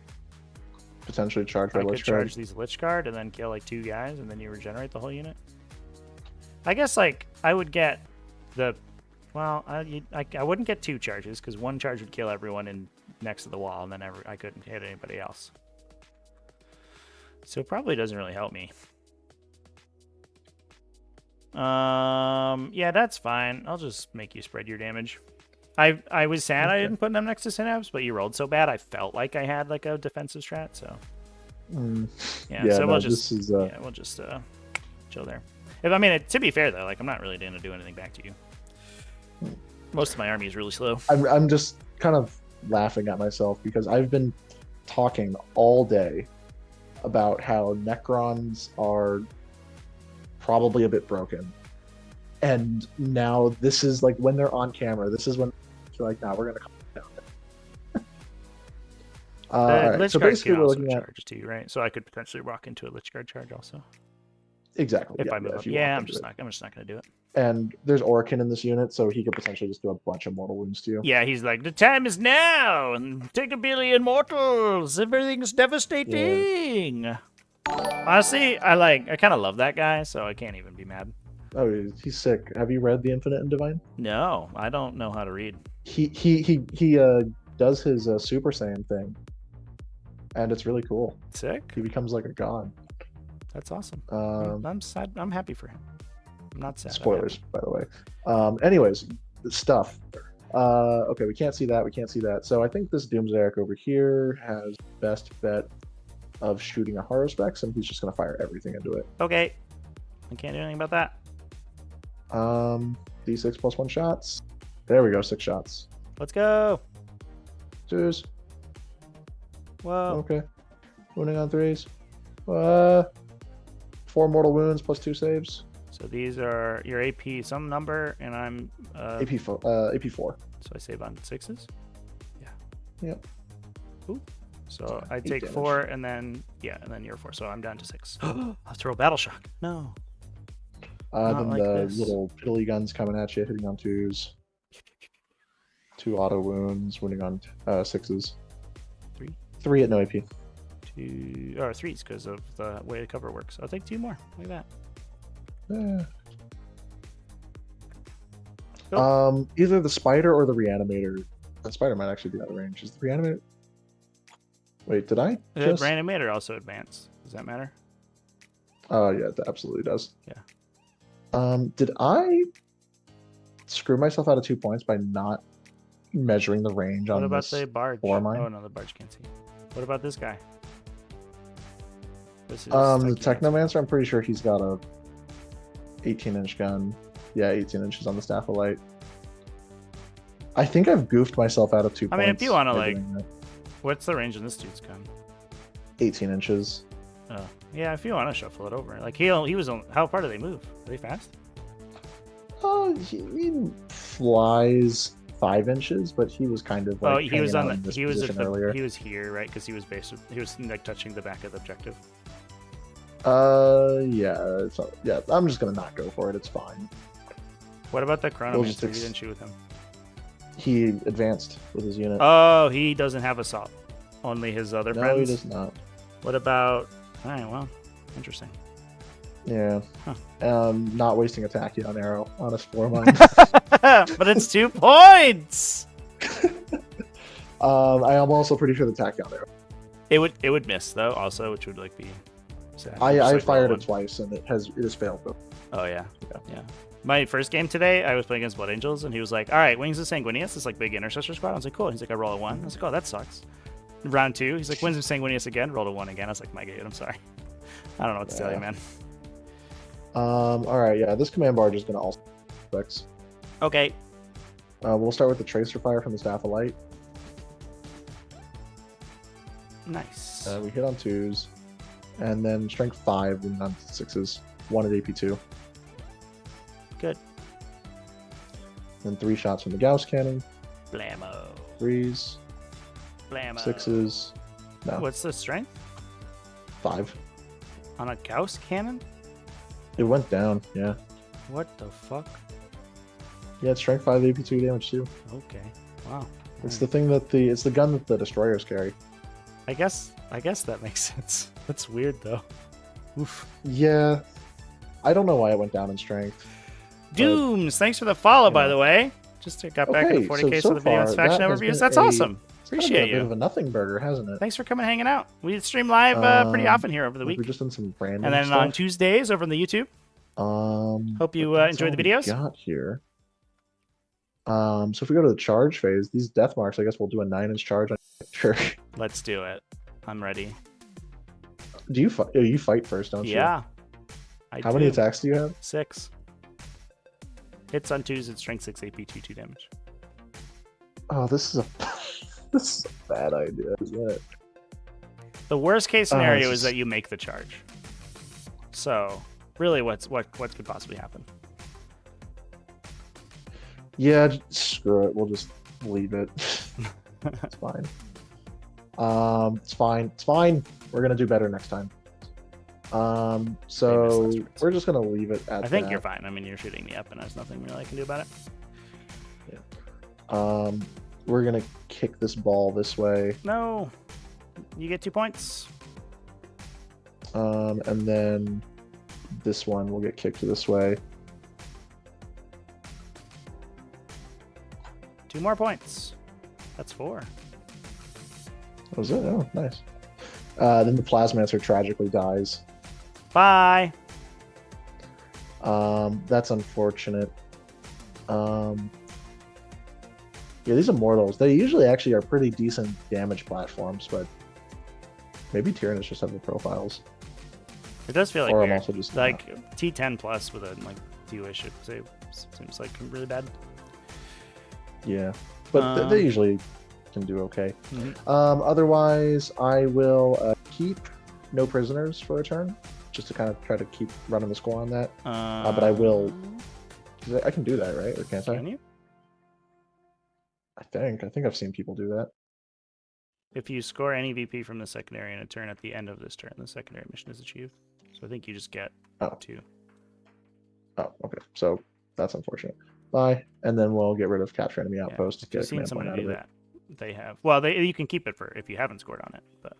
Potentially charge by I could Lich charge Guard. these Lich Guard, and then kill, like, 2 guys, and then you regenerate the whole unit. I guess, like, I would get the... Well, I wouldn't get 2 charges, because 1 charge would kill everyone in next to the wall, and then I couldn't hit anybody else. So it probably doesn't really help me. Yeah, that's fine. I'll just make you spread your damage. I was sad I didn't put them next to Synapse, but you rolled so bad I felt like I had like a defensive strat, so yeah, so we'll just yeah, we'll just chill there. If I mean to be fair though, like I'm not really gonna do anything back to you. Most of my army is really slow. I'm just kind of laughing at myself because I've been talking all day about how Necrons are probably a bit broken. And now this is like when they're on camera, this is when they're like, nah, we're going to come down. Lich so Guard basically can we're also looking at... charge too, right? So I could potentially walk into a Lich Guard charge also. Exactly. If I move if up. you Yeah, want I'm to just do it. not going to do it. And there's Orican in this unit, so he could potentially just do a bunch of mortal wounds to you. Yeah, he's like, the time is now, and take a billion mortals. Everything's devastating. Yeah. Honestly, I kind of love that guy, so I can't even be mad. Oh, he's sick. Have you read The Infinite and Divine? No, I don't know how to read. He does his Super Saiyan thing, and it's really cool. Sick. He becomes like a god. That's awesome. I'm sad. I'm happy for him. I'm not sad. Spoilers, by the way. Anyways, the stuff. Okay, we can't see that. We can't see that. So I think this Doomsayer over here has best bet of shooting a Haruspex, and he's just going to fire everything into it. Okay. I can't do anything about that. D6 plus 1 shots. There we go, 6 shots. Let's go. Cheers. Whoa. Okay. Wounding on 3s. 4 mortal wounds plus 2 saves. So these are your AP some number, and I'm AP4. So I save on 6s. Yeah. Yep. Ooh. So I 8 take damage. 4, and then you're 4. So I'm down to 6. I'll throw a battle shock. No. Then like the this. little piddly guns coming at you, hitting on 2s. 2 auto wounds, wounding on 6s. 3. 3 at no AP. 2 or 3s because of the way the cover works. I'll take 2 more. Look at that. Either the spider or the reanimator. The spider might actually be out of range. Is the reanimator? Wait, did I? The reanimator also advanced. Does that matter? Oh yeah, it absolutely does. Yeah. Did I screw myself out of 2 points by not measuring the range on What about this the barge? ore mine? Oh no, the barge can't see. What about this guy? This is The Technomancer, I'm pretty sure he's got a 18-inch gun. Yeah, 18 inches on the Staff of Light. I think I've goofed myself out of 2 I points. mean, if you want to, by like, doing that. what's the range in this dude's gun? 18 inches. Oh, yeah, if you want to shuffle it over. Like, he was on, how far do they move? Are they fast? He flies 5 inches, but he was kind of like he was on in the, this he was at position the, earlier. he was here, right? Because he was like touching the back of the objective. Yeah, yeah. I'm just gonna not go for it. It's fine. What about the Chronomancer? just You didn't shoot with him. He advanced with his unit. Oh, he doesn't have assault. Only his other No, friends. he does not. What about? All right, well, interesting. Yeah. Huh. Not wasting a tachyon arrow on a spore mine. But it's 2 points. I am also pretty sure the tachyon arrow. It would miss though, also, which would like be sad. I Just, like, fired roll it twice and it has failed. Though. Oh yeah. My first game today, I was playing against Blood Angels, and he was like, "All right, Wings of Sanguinius, this like big intercessor squad." I was like, "Cool." He's like, "I roll a 1." I was like, "Oh, that sucks." Round 2, he's like, "Wings of Sanguinius again." Rolled a 1 again. I was like, "My God, I'm sorry. I don't know what to tell you, man." All right, yeah. This command barge is gonna also fix. Okay. We'll start with the tracer fire from the Staff of Light. Nice. We hit on 2s, and then strength 5 and on 6s. 1 at AP2. Good. Then 3 shots from the Gauss cannon. Blammo. 3s. Blammo. 6s. No. What's the strength 5. on a Gauss cannon? It went down. Yeah. What the fuck? Yeah, it's strength 5 AP2 damage too. Okay. Wow. It's the thing that it's the gun that the destroyers carry. I guess that makes sense. That's weird though. Oof. Yeah. I don't know why it went down in strength. Dooms, thanks for the follow, by yeah. the way. Just got back Okay, into 40k so so the video far, faction that has overviews. been That's a- awesome. It's kind of Appreciate been a bit you. of a nothing burger, hasn't it? Thanks for coming hanging out. We stream live pretty often here over the week. We've just done some random And then stuff. on Tuesdays over on the YouTube. Hope you enjoy the videos. Got here. So if we go to the charge phase, these death marks, I guess we'll do a 9-inch charge on sure. Let's do it. I'm ready. Do you fight? You fight first, don't you? Yeah. How many attacks do you have? 6. Hits on 2s at strength 6 AP 2 damage. Oh, this is a this is a bad idea, isn't it? The worst case scenario it's is that you make the charge. So, really, what could possibly happen? Yeah, screw it. We'll just leave it. It's fine. It's fine. It's fine. We're gonna do better next time. So we're just gonna leave it at I think that. you're fine. I mean, you're shooting me up, and there's nothing really I can do about it. Yeah. We're gonna kick this ball this way. No, you get 2 points. And then this one will get kicked this way. 2 more points. That's 4. That was it. Oh, nice. Then the Plasmancer tragically dies. Bye. That's unfortunate. Yeah, these Immortals, they usually actually are pretty decent damage platforms, but maybe Tyranids just have the profiles. It does feel like Or I'm weird. also just like T10 plus with a like 2-ish. It seems like really bad. Yeah, but they usually can do okay. Mhm. Otherwise, I will keep no prisoners for a turn, just to kind of try to keep running the score on that. But I will. I can do that, right? Or can't I? Can you? I think I've seen people do that. If you score any VP from the secondary in a turn at the end of this turn, the secondary mission is achieved. So I think you just get 2. Oh, okay. So that's unfortunate. Bye, and then we'll get rid of capture enemy outpost. If you've seen someone do that, they have. Well, you can keep it for if you haven't scored on it, but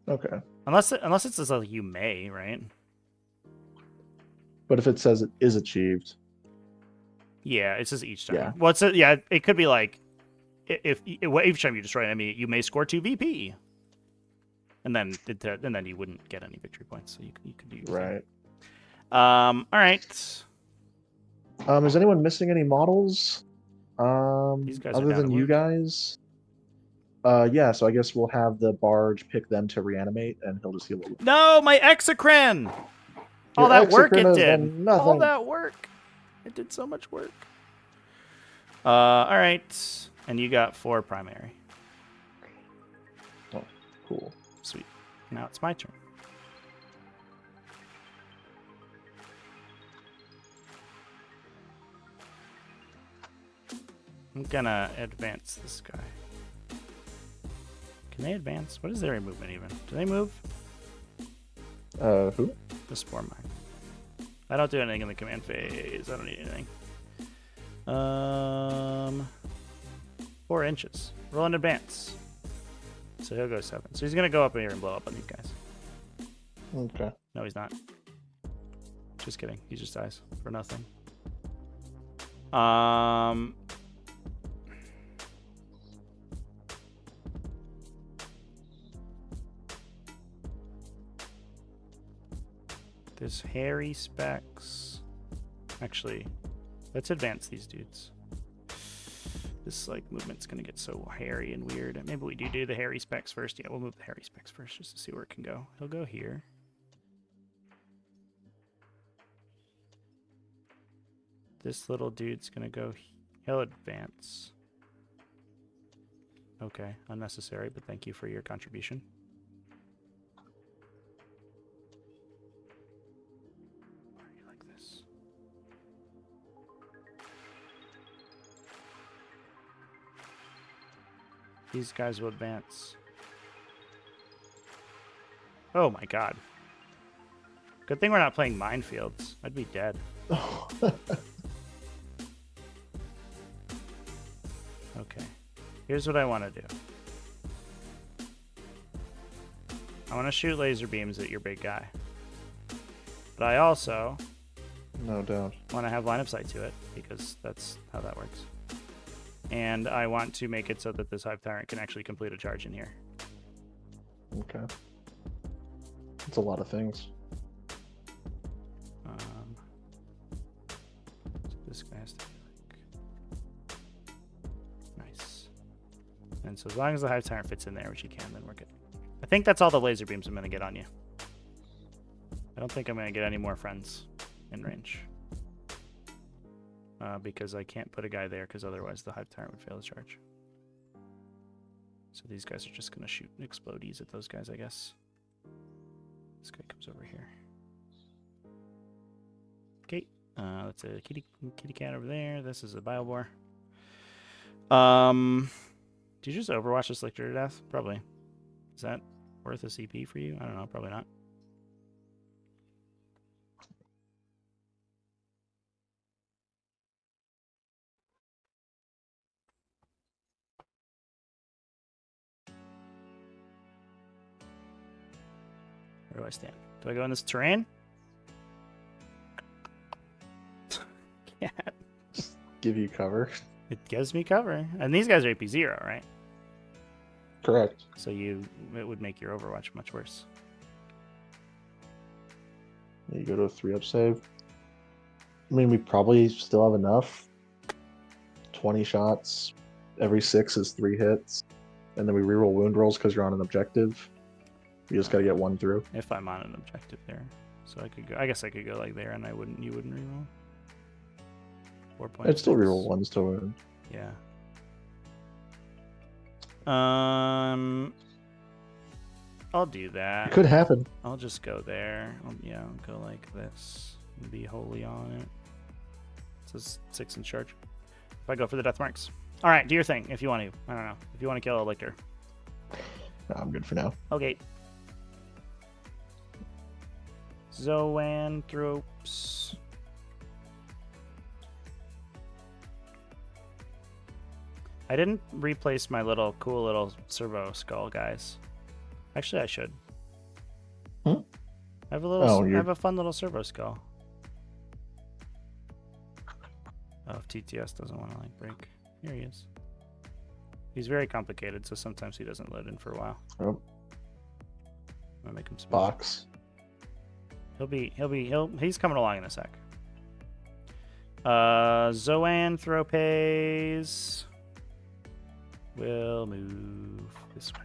okay. unless it says like you may, right? But if it says it is achieved, yeah, it says each time. Yeah. Well, it could be like if each time you destroy an enemy, you may score 2 VP, and then you wouldn't get any victory points. So you could do your right. thing. All right. Is anyone missing any models? These guys are Other down than to you wound. guys? Yeah. So I guess we'll have the barge pick them to reanimate, and he'll just heal a little. No, my exocrine. All Your that work exocrine it has did. done nothing. All that work. It did so much work. All right. And you got 4 primary. Oh, cool. Sweet. Now it's my turn. I'm gonna advance this guy. Can they advance? What is their movement even? Do they move? Who? The Spore Mine. I don't do anything in the command phase. I don't need anything. 4 inches. Roll in advance. So he'll go 7. So he's gonna go up here and blow up on these guys. Okay. No, he's not. Just kidding. He just dies for nothing. There's hairy specs. Actually, let's advance these dudes. This like movement's gonna get so hairy and weird. Maybe we do the hairy specs first. Yeah, we'll move the hairy specs first just to see where it can go. He'll go here. This little dude's gonna go. He'll advance. Okay, unnecessary, but thank you for your contribution. Why are you like this? These guys will advance. Oh my god. Good thing we're not playing minefields. I'd be dead. Okay. Here's what I want to do. I want to shoot laser beams at your big guy. But I also No doubt. want to have line of sight to it, because that's how that works. And I want to make it so that this Hive Tyrant can actually complete a charge in here. Okay. It's a lot of things. So this guy has to be like... Nice. And so as long as the Hive Tyrant fits in there, which he can, then we're good. I think that's all the laser beams I'm going to get on you. I don't think I'm going to get any more friends in range. Because I can't put a guy there, because otherwise the Hive Tyrant would fail his charge. So these guys are just going to shoot explodies at those guys, I guess. This guy comes over here. Okay, that's a kitty cat over there. This is a Biobore. Do you just Overwatch this Lictor to death? Probably. Is that worth a CP for you? I don't know, probably not. Where do I stand? Do I go in this terrain? Yeah. Just give you cover. It gives me cover. And these guys are AP0, right? Correct. So it would make your Overwatch much worse. You go to a 3-up save. I mean, we probably still have enough. 20 shots. Every 6 is 3 hits. And then we reroll wound rolls because you're on an objective. You just gotta get 1 through. If I'm on an objective there. So I could go, I guess I could go like there and you wouldn't reroll. 4 points. I'd still reroll 1s to wound. Yeah. I'll do that. It could happen. I'll just go there. I'll go like this and be wholly on it. It says 6 in charge. If I go for the death marks. All right, do your thing if you want to. I don't know. If you want to kill a Lictor. No, I'm good for now. Okay. Zoanthropes. I didn't replace my cool little servo skull, guys. Actually, I should. Hmm? I have I have a fun little servo skull. Oh, if TTS doesn't want to break. Here he is. He's very complicated, so sometimes he doesn't load in for a while. Oh. I'm gonna make him smooth. Box. He's coming along in a sec. Zoanthropes will move this way.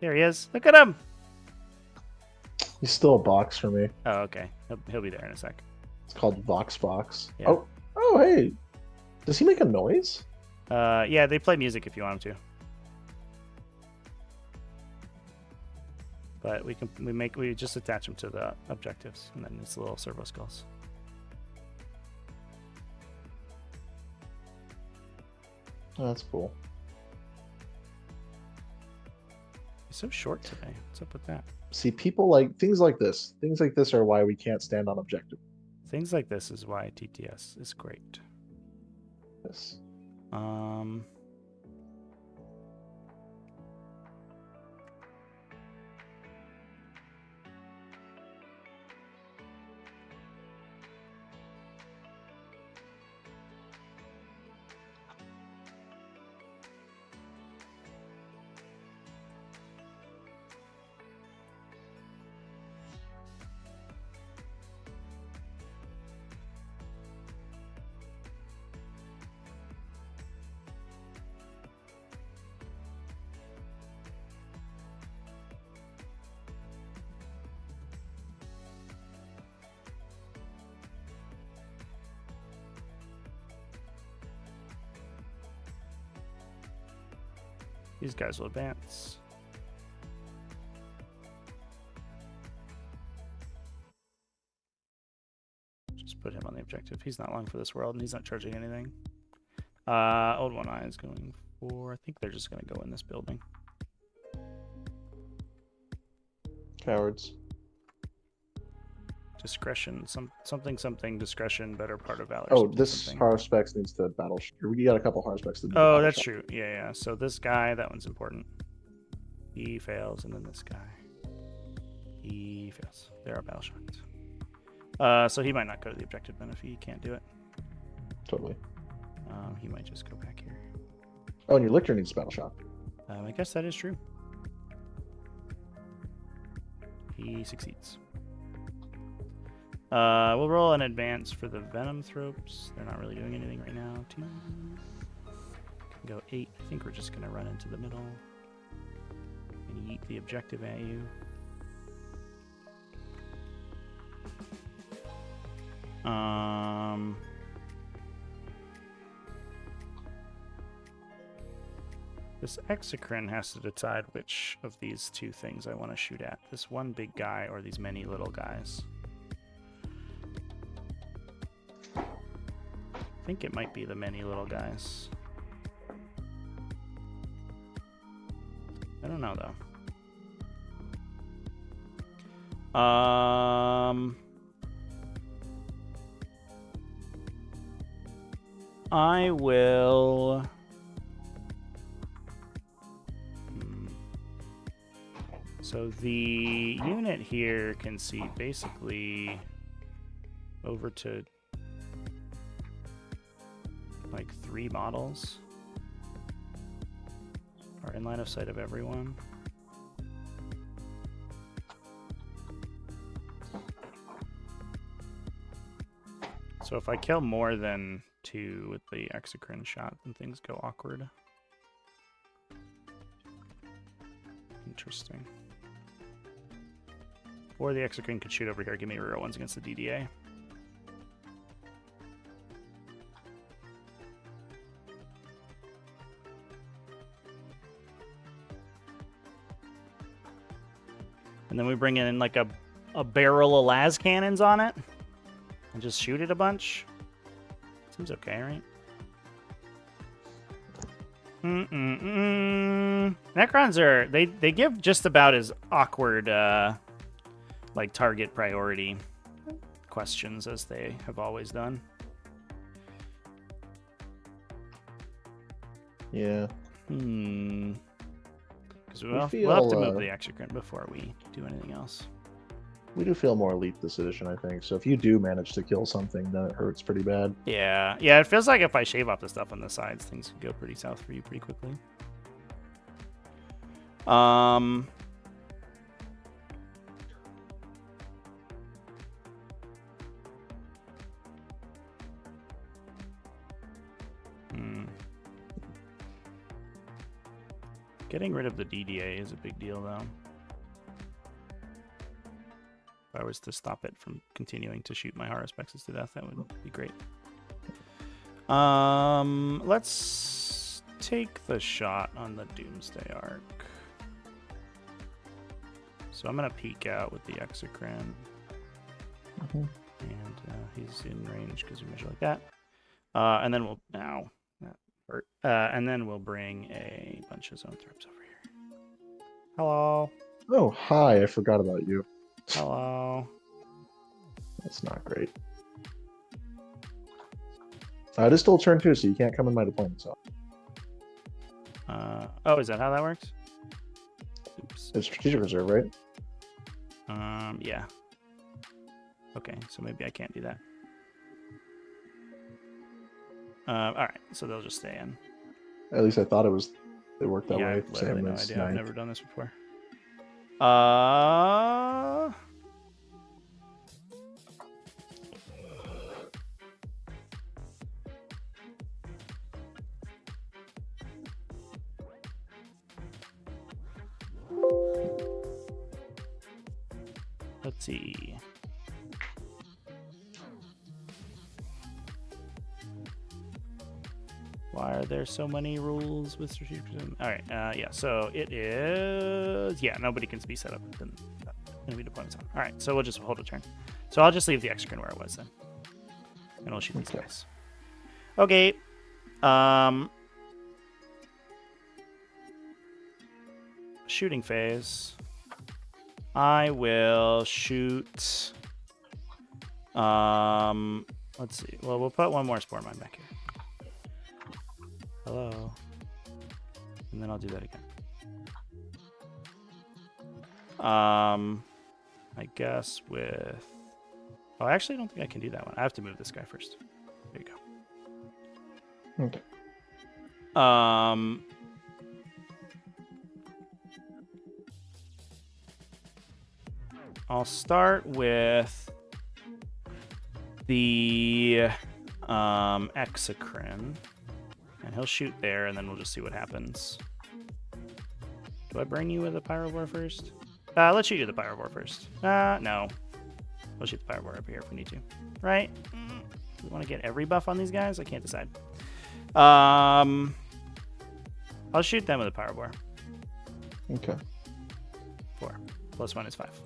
There he is. Look at him. He's still a box for me. Oh, okay. He'll be there in a sec. It's called Vox Box. Yeah. Oh, hey. Does he make a noise? Yeah, they play music if you want them to. But we just attach them to the objectives, and then it's little servo skulls. Oh, that's cool. He's so short today. What's up with that? See, people like things like this. Things like this are why we can't stand on objective. Things like this is why TTS is great. Yes. These guys will advance. Just put him on the objective. He's not long for this world, and he's not charging anything. Old One Eye is going for... I think they're just going to go in this building. Cowards. Discretion. Something discretion, better part of valor. Oh, this Harspex needs to battle. We got a couple Harspecs to do. Oh, that's true. Yeah. So this guy, that one's important. He fails, and then this guy. He fails. There are battle shots. So he might not go to the objective then if he can't do it. Totally. He might just go back here. Oh, and your Lictor needs a battle shot. I guess that is true. He succeeds. We'll roll an advance for the Venom Thropes. They're not really doing anything right now. 2. Can go 8. I think we're just going to run into the middle and yeet the objective at you. This Exocrine has to decide which of these two things I want to shoot at. This one big guy or these many little guys. I think it might be the many little guys. I don't know though. I will... So the unit here can see basically over to like 3 models are in line of sight of everyone. So if I kill more than 2 with the Exocrine shot, then things go awkward. Interesting. Or the Exocrine could shoot over here, give me real ones against the DDA. And then we bring in like a barrel of las cannons on it and just shoot it a bunch. Seems okay, right? Necrons are they give just about as awkward like target priority questions as they have always done. Yeah. Because we'll have to move the Exocrine before we do anything else. We do feel more elite this edition, I think. So if you do manage to kill something, then it hurts pretty bad. Yeah. Yeah, it feels like if I shave off the stuff on the sides, things could go pretty south for you pretty quickly. Getting rid of the DDA is a big deal, though. If I was to stop it from continuing to shoot my Haruspex to death, that would be great. Let's take the shot on the Doomsday Arc. So I'm gonna peek out with the Exocrine. Mhm. And he's in range because we measure like that. And then we'll that hurt. And then we'll bring a bunch of zone threats over here. Hello. Oh, hi! I forgot about you. Hello. That's not great. It is still turn 2, so you can't come in my deployment zone. Oh, is that how that works? Oops. It's strategic reserve, right? Yeah. Okay, so maybe I can't do that. All right, so they'll just stay in. At least I thought it worked that Yeah, I way. have literally Same no as idea. I've ninth. never done this before. Let's see. Why are there so many rules with strategic? All right, yeah. So it is. Yeah, nobody can be set up in enemy deployments on. All right, so we'll just hold a turn. So I'll just leave the Exocrine where it was then, and we'll shoot these guys. Okay. Shooting phase. I will shoot. Let's see. Well, we'll put one more spore mine back here. Hello. And then I'll do that again. I guess with. Oh, I actually don't think I can do that one. I have to move this guy first. There you go. Okay. I'll start with the Exocrine, and he'll shoot there, and then we'll just see what happens. Do I bring you with a Pyrovore first? Let's shoot you the Pyrovore first. No. We'll shoot the Pyrovore up here if we need to. Right? Do we want to get every buff on these guys? I can't decide. I'll shoot them with a Pyrovore. Okay. 4. +1 is 5.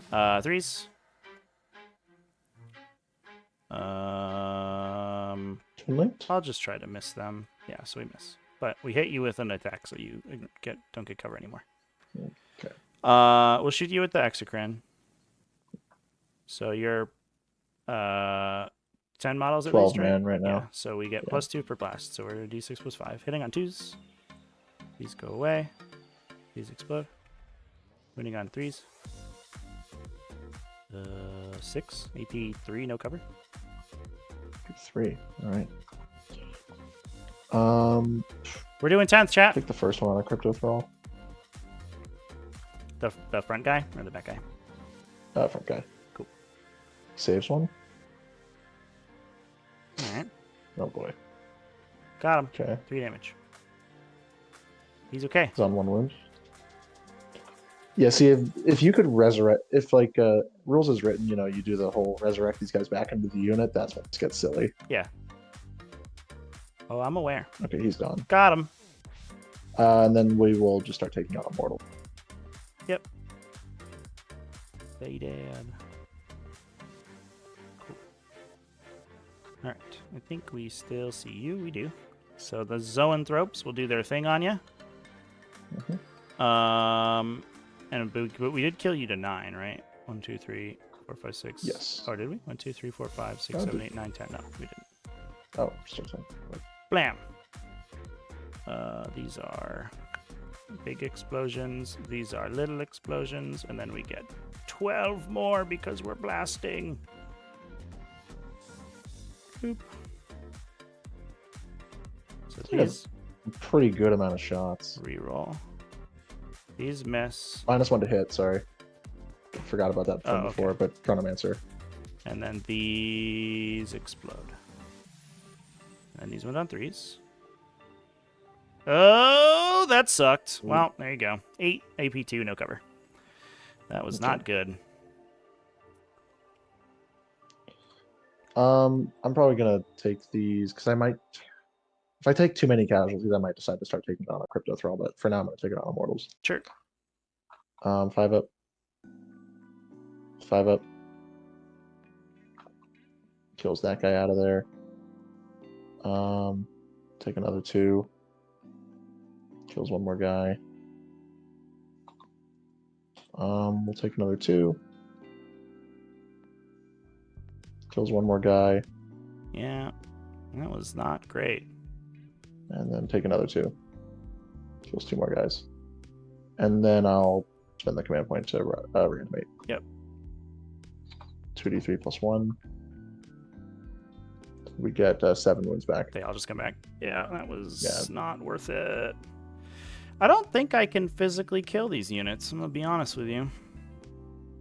3s. I'll just try to miss them. Yeah, so we miss. But we hit you with an attack, so you don't get cover anymore. Okay. We'll shoot you with the Exocrine. So you're 10 models at 12 least, right? man right now. Yeah, so we get +2 per blast. So we're d6 +5. Hitting on 2s. These go away. These explode. Winning on 3s. 6. AP 3, no cover. 3. All right. We're doing 10th, chat. Take the first one on a crypto thrall. The front guy or the back guy? Front guy. Cool. Saves one. All right. Oh boy. Got him. Okay. 3 damage. He's okay. He's on 1 wound. Yeah, see, if you could resurrect, if like rules is written, you do the whole resurrect these guys back into the unit, that's when it gets silly. Yeah. Oh, I'm aware. Okay, he's gone. Got him. And then we will just start taking out Immortal. Yep. They did. Cool. All right. I think we still see you. We do. So the Zoanthropes will do their thing on you. But we did kill you to 9, right? 1, 2, 3, 4, 5, 6. Yes. Oh, did we? 1, 2, 3, 4, 5, 6, 7, 8, 9, 10. No, we didn't. Oh, sorry. Blam. These are big explosions. These are little explosions. And then we get 12 more because we're blasting. Boop. So these Pretty good amount of shots. reroll. These miss. -1 to hit, sorry. Forgot about that from Oh, before, okay. but Chronomancer. And then these explode. And these went on 3s. Oh, that sucked. Well, there you go. 8 AP2, no cover. That was not good. I'm probably gonna take these because I might. If I take too many casualties, I might decide to start taking down a crypto thrall. But for now, I'm gonna take it on immortals. Sure. 5 up. 5 up. Kills that guy out of there. Take another 2. Kills one more guy. We'll take another 2. Kills one more guy. Yeah, that was not great. And then take another 2. Kills 2 more guys. And then I'll spend the command point to reanimate. Yep. 2d3 plus 1. We get 7 wounds back. They all just come back. Yeah, that was not worth it. I don't think I can physically kill these units. I'm gonna be honest with you.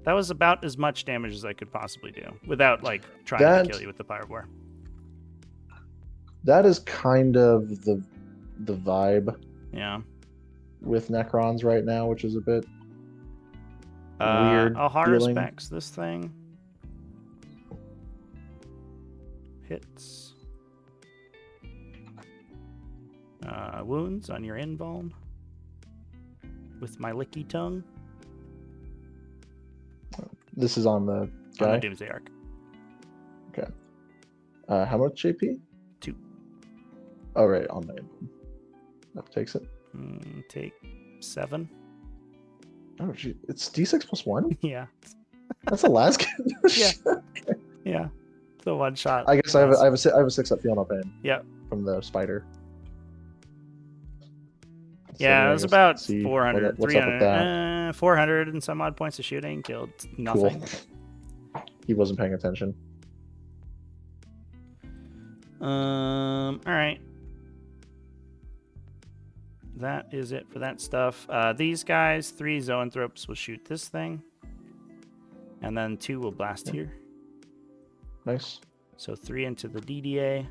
That was about as much damage as I could possibly do without like trying to kill you with the Pyroboar. That is kind of the vibe. Yeah. With Necrons right now, which is a bit weird. I'll Haruspex this thing. Hits. Wounds on your invuln. With my licky tongue. This is on the guy? On the Doomsday Arc. Okay. How much AP? 2. Oh, right, on the invuln. That takes it. Take 7. Oh, gee. It's D6 plus 1? Yeah. That's the last game. Yeah. Yeah. The one shot. I guess I have a 6 up Feel No Pain. Yeah. From the spider. Yeah, so it was about 400, what's up with that? 400 and some odd points of shooting. Killed nothing. Cool. He wasn't paying attention. All right. That is it for that stuff. These guys, 3 Zoanthropes will shoot this thing. And then 2 will blast here. Nice. So 3 into the DDA.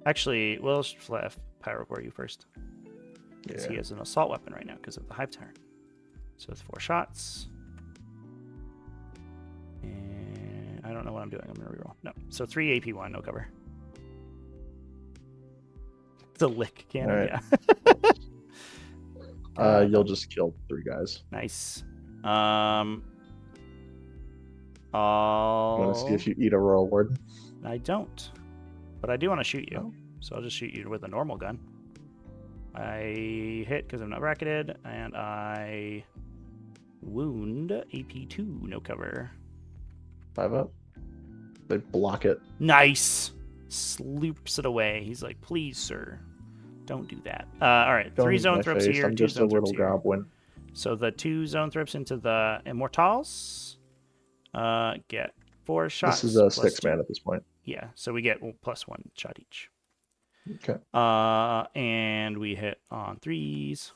Actually, we'll Pyrocore you first. Because he has an assault weapon right now because of the Hive Tyrant. So it's 4 shots. And I don't know what I'm doing. I'm going to reroll. No. So 3 AP1, no cover. It's a lick cannon, right. Yeah. You'll just kill 3 guys. Nice. You want to see if you eat a royal ward? I don't. But I do want to shoot you. Oh. So I'll just shoot you with a normal gun. I hit because I'm not bracketed, and I wound AP2, no cover. 5 up. They block it. Nice. Sloops it away. He's like, please, sir, don't do that. All right, 3 Zoanthropes here, I'm 2 just a little Zoanthropes here. goblin. So the 2 Zoanthropes into the Immortals get 4 shots. This is a 6 man at this point. Yeah, so we get +1 shot each. Okay. And we hit on 3s.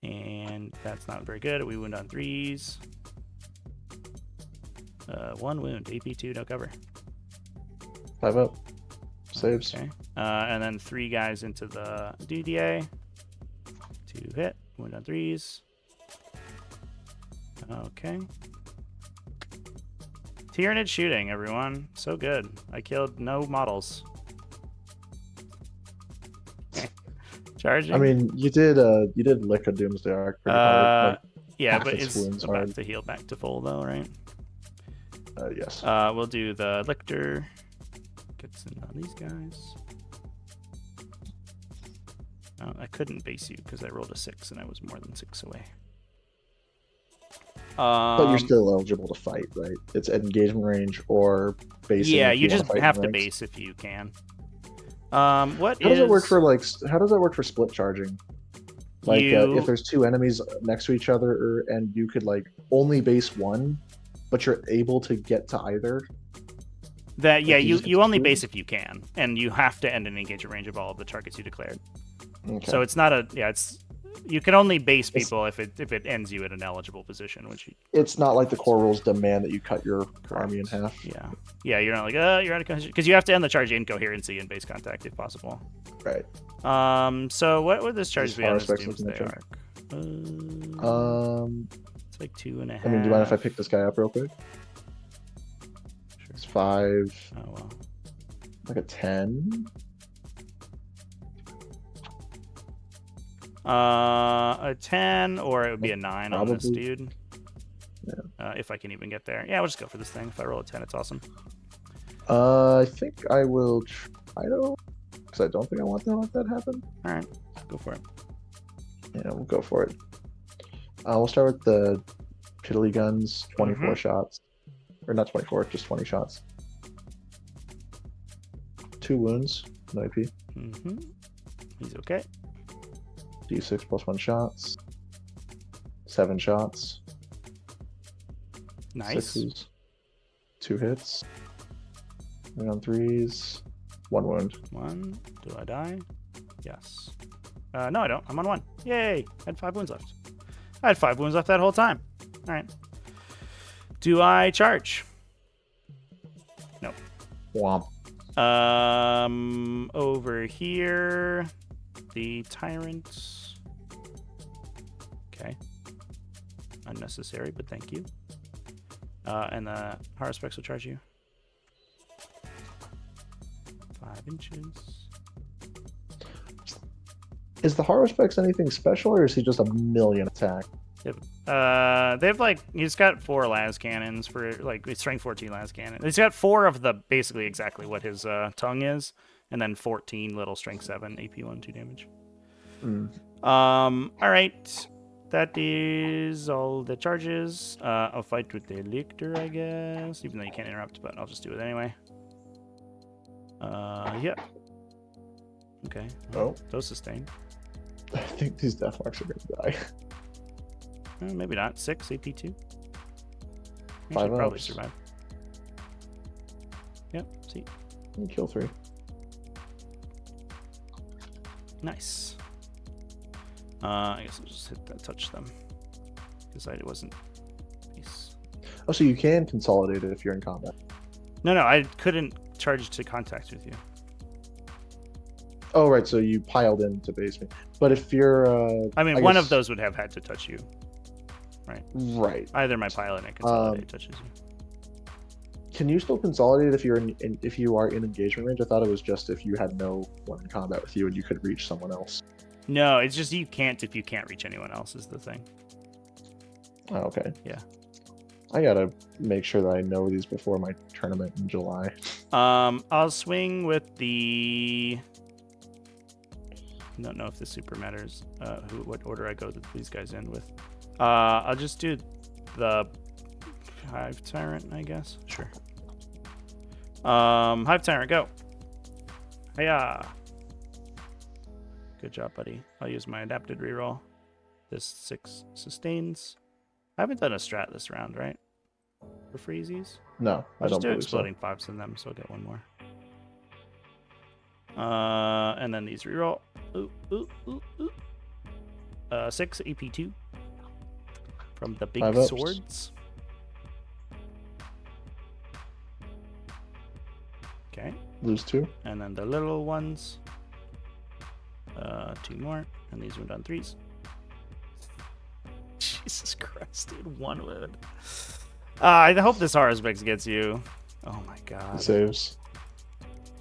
And that's not very good. We wound on 3s. 1 wound. AP2, no cover. 5 up. Saves. Okay. And then 3 guys into the DDA. 2 hit. Wound on 3s. Okay. Tyranid shooting, everyone. So good. I killed no models. Charging. I mean, you did lick a Doomsday Arc pretty hard. Like, yeah, but it's wounds about hard. to heal back to full though, right? Yes. We'll do the Lictor. Gets in on these guys. Oh, I couldn't base you because I rolled a 6 and I was more than 6 away. But you're still eligible to fight, right? It's at engagement range or base. Yeah, you just have to base if you can. How does it work for split charging? Like if there's 2 enemies next to each other, and you could like only base one, but you're able to get to either. That yeah, you only base if you can, and you have to end an engagement range of all of the targets you declared. Okay. So it's not it's you can only base people if it ends you at an eligible position, which it's not like the core rules demand that you cut your army in half. Yeah, you're not like you're out of cohesion because you have to end the charge in coherency and base contact if possible. Right. So what would this charge be on this Doomsday Arc? It's like 2.5. I mean, do you mind if I pick this guy up real quick? Sure. It's 5. Oh, well. Like a 10. A 10, or it would be a 9 on this Probably. dude. Yeah. If I can even get there. Yeah, we'll just go for this thing. If I roll a 10, it's awesome. I think I will try to, because I don't think I want to let that happen. All right, go for it. Yeah, we'll go for it. We'll start with the piddly guns, 24 shots. Or not 24, just 20 shots. 2 wounds, no AP. He's okay. D6 plus 1 shots. 7 shots. Nice. 6s. 2 hits. 3 on 3s. 1 wound. 1. Do I die? Yes. No, I don't. I'm on 1. Yay! I had 5 wounds left. I had 5 wounds left that whole time. All right. Do I charge? No. Womp. Over here, the tyrant. Okay. Unnecessary, but thank you. And the Haruspex will charge you. 5 inches. Is the Haruspex anything special, or is he just a million attack? They've like, he's got 4 las cannons for like strength 14 las cannon. He's got 4 of the basically exactly what his tongue is, and then 14 little strength 7 AP 1 2 damage. All right, that is all the charges. I'll fight with the lictor, I guess, even though you can't interrupt, but I'll just do it anyway. Yeah. Okay. Oh, those sustain. I think these deathmarks are gonna die. Maybe not. 6 AP 2. 5 probably ups. survive. Yep. See. You kill 3. Nice. I guess I'll just hit that, touch them, because I wasn't. Peace. Oh, so you can consolidate it if you're in combat. No, I couldn't charge to contact with you. Oh, right. So you piled into base me. But if you're, I mean, one of those would have had to touch you, right? Right. Either my pilot and consolidate touches you. Can you still consolidate if you're if you are in engagement range? I thought it was just if you had no one in combat with you and you could reach someone else. No, it's just you can't if you can't reach anyone else is the thing. Oh, okay. Yeah. I gotta make sure that I know these before my tournament in July. I'll swing with the. Don't know if this super matters. What order I go these guys in with. I'll just do the Hive Tyrant, I guess. Sure. Hive Tyrant, go. Hiya. Good job, buddy. I'll use my adapted reroll. This 6 sustains. I haven't done a strat this round, right? For freezies? No, I'll I don't just do believe exploding 5s in them, so I'll get 1 more. And then these reroll. 6 AP2 from the big 5 ups. swords. Okay. Lose 2. And then the little ones. 2 more. And these went on 3s. Jesus Christ, dude. 1 wound. I hope this Haruspex gets you. Oh my god. It saves.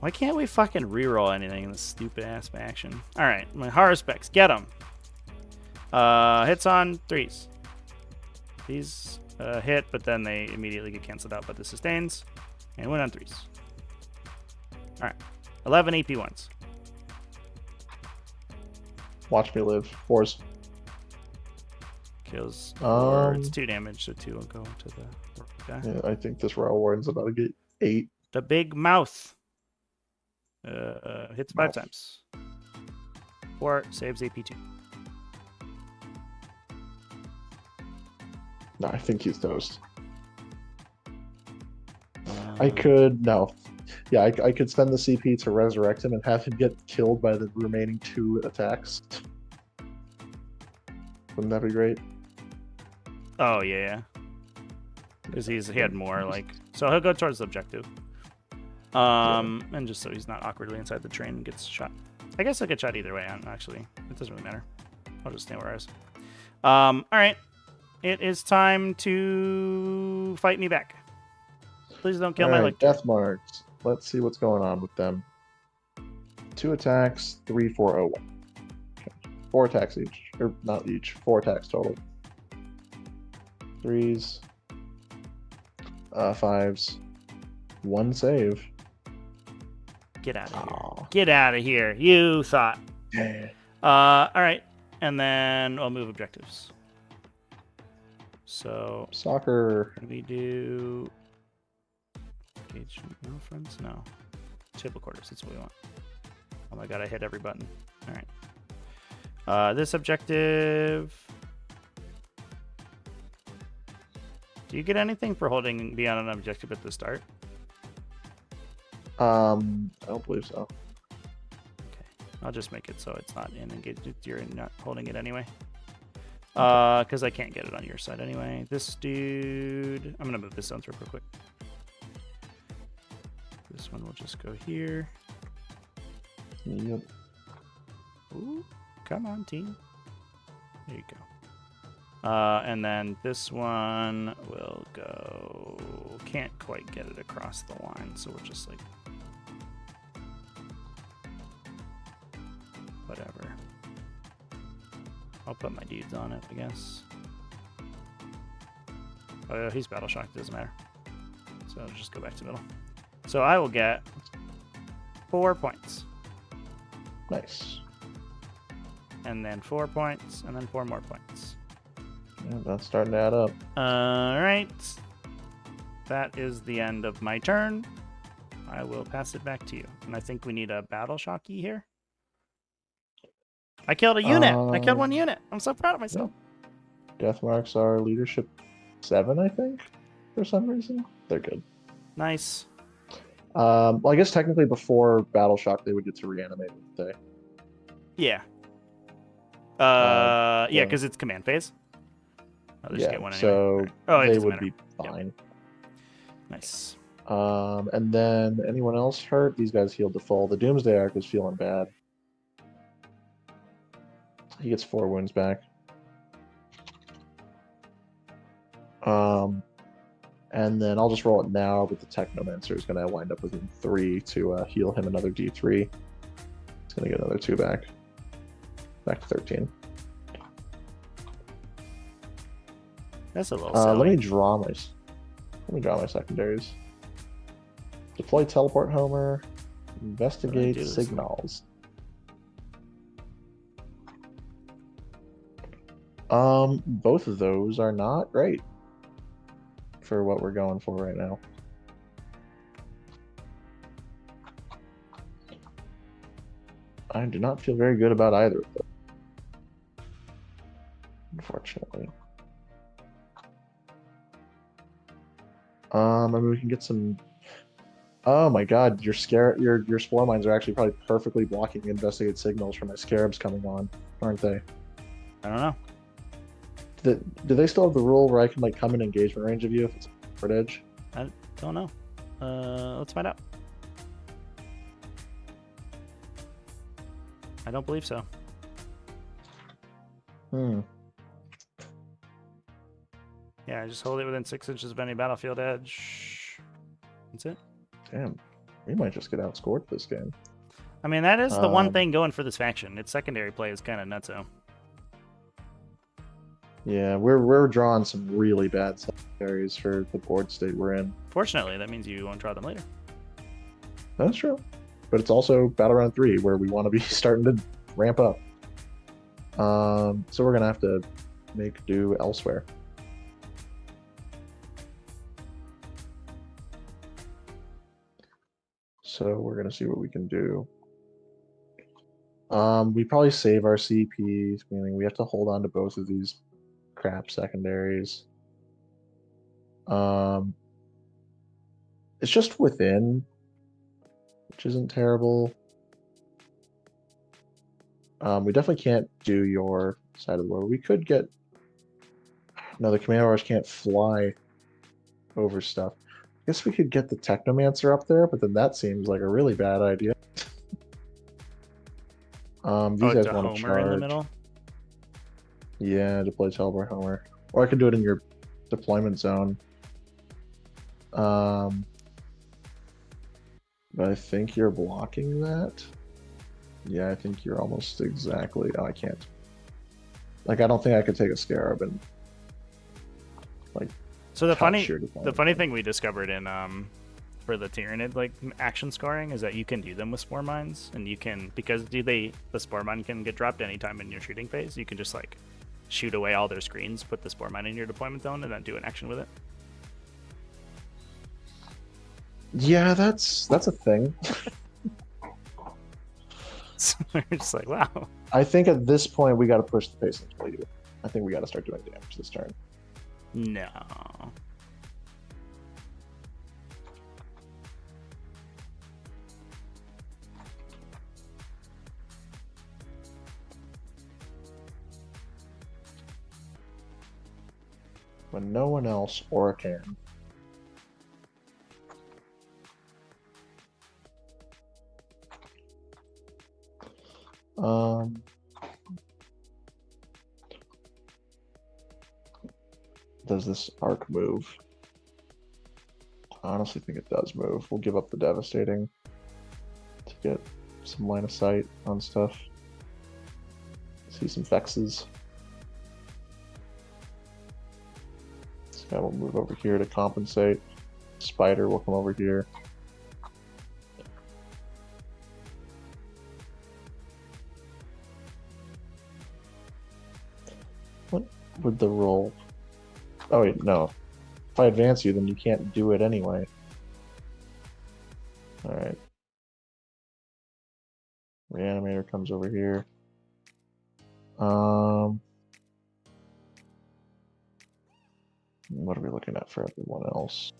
Why can't we fucking reroll anything in this stupid ass action? Alright, my Haruspex. Get them. Hits on 3s. These hit, but then they immediately get canceled out by the sustains. And went on 3s. Alright. 11 AP 1s. Watch me live. 4s. Kills 4. It's 2 damage, so 2 will go to the guy. Yeah, I think this Royal Warden's about to get 8. The big mouth. Hits 5 times. 4 saves AP2. No, I think he's toast. I could no. Yeah, I could spend the CP to resurrect him and have him get killed by the remaining 2 attacks. Wouldn't that be great? Oh yeah. Because he had more like, so he'll go towards the objective. And just so he's not awkwardly inside the train and gets shot. I guess I'll get shot either way. Actually, it doesn't really matter. I'll just stay where I was. All right, it is time to fight me back. Please don't kill All my right, lictor. death marks. Let's see what's going on with them. 2 attacks, 3, 4, 0, 1. Okay. 4 attacks each, or not each. 4 attacks total. 3s, 5s, 1 save. Get out of here. Aw. Get out of here. You thought. Yeah. All right. And then I'll move objectives. So Soccer. we do engagement, no friends? No. Table quarters. That's what we want. Oh my god, I hit every button. All right. This objective. Do you get anything for holding beyond an objective at the start? I don't believe so. Okay. I'll just make it so it's not in engagement. You're not holding it anyway. Because I can't get it on your side anyway. This dude... I'm going to move this zone through real quick. This one will just go here. Yep. Ooh, come on, team. There you go. And then this one will go... Can't quite get it across the line, so we're just like... Whatever. I'll put my dudes on it, I guess. Oh, he's battle shocked, doesn't matter. So I'll just go back to middle. So I will get 4 points. Nice. And then 4 points, and then 4 more points. Yeah, that's starting to add up. Alright. That is the end of my turn. I will pass it back to you. And I think we need a battle shocky here. I killed a unit. I killed 1 unit. I'm so proud of myself. Death marks are leadership 7, I think, for some reason. They're good. Nice. Well, I guess technically before Battle Shock, they would get to reanimate, wouldn't they? Yeah. Yeah, because it's command phase. I'll just get one anyway. So Right. Oh, it they doesn't would matter. be fine. Nice. And then anyone else hurt? These guys healed to full. The Doomsday Arc is feeling bad. He gets 4 wounds back. And then I'll just roll it now, but the Technomancer is going to wind up with 3 to heal him another D3. It's going to get another 2 back. Back to 13. That's a little silly. Let me draw my secondaries. Deploy Teleport Homer. Investigate this Signals. Both of those are not great for what we're going for right now. I do not feel very good about either of them, unfortunately. I mean, we can get some. Oh my God, your spore mines are actually probably perfectly blocking investigate signals from my scarabs coming on, aren't they? I don't know. Do they still have the rule where I can like come in engagement range of you if it's a forward edge? I don't know. Let's find out. I don't believe so. Yeah, just hold it within 6 inches of any battlefield edge. That's it. Damn, we might just get outscored this game. I mean, that is the one thing going for this faction. Its secondary play is kind of nutso. Yeah, we're drawing some really bad secondaries for the board state we're in. Fortunately, that means you won't draw them later. That's true. But it's also Battle Round 3, where we want to be starting to ramp up. So we're going to have to make do elsewhere. So we're going to see what we can do. We probably save our CPs, meaning we have to hold on to both of these crap secondaries. It's just within, which isn't terrible. We definitely can't do your side of the war. We could get... No, the command wars can't fly over stuff. I guess we could get the Technomancer up there, but then that seems like a really bad idea. These guys want to charge. In the middle? Yeah, deploy Teleport Homer. Or I could do it in your deployment zone. But I think you're blocking that. Yeah, I think you're almost exactly. Oh, I can't. Like, I don't think I could take a Scarab and like So the touch your funny deployment. thing we discovered in for the Tyranid like action scoring is that you can do them with spore mines, and you can, because the spore mine can get dropped anytime in your shooting phase. You can just like shoot away all their screens, put the spore mine in your deployment zone, and then do an action with it. Yeah, that's a thing. So we're just like, wow. I think at this point we got to push the pace into lead. I think we got to start doing damage this turn. No. When no one else or can. Does this arc move? I honestly think it does move. We'll give up the devastating to get some line of sight on stuff. See some fexes. This guy will move over here to compensate. Spider will come over here. What would the roll? Oh wait, no. If I advance you, then you can't do it anyway. Alright. Reanimator comes over here. What are we looking at for everyone else?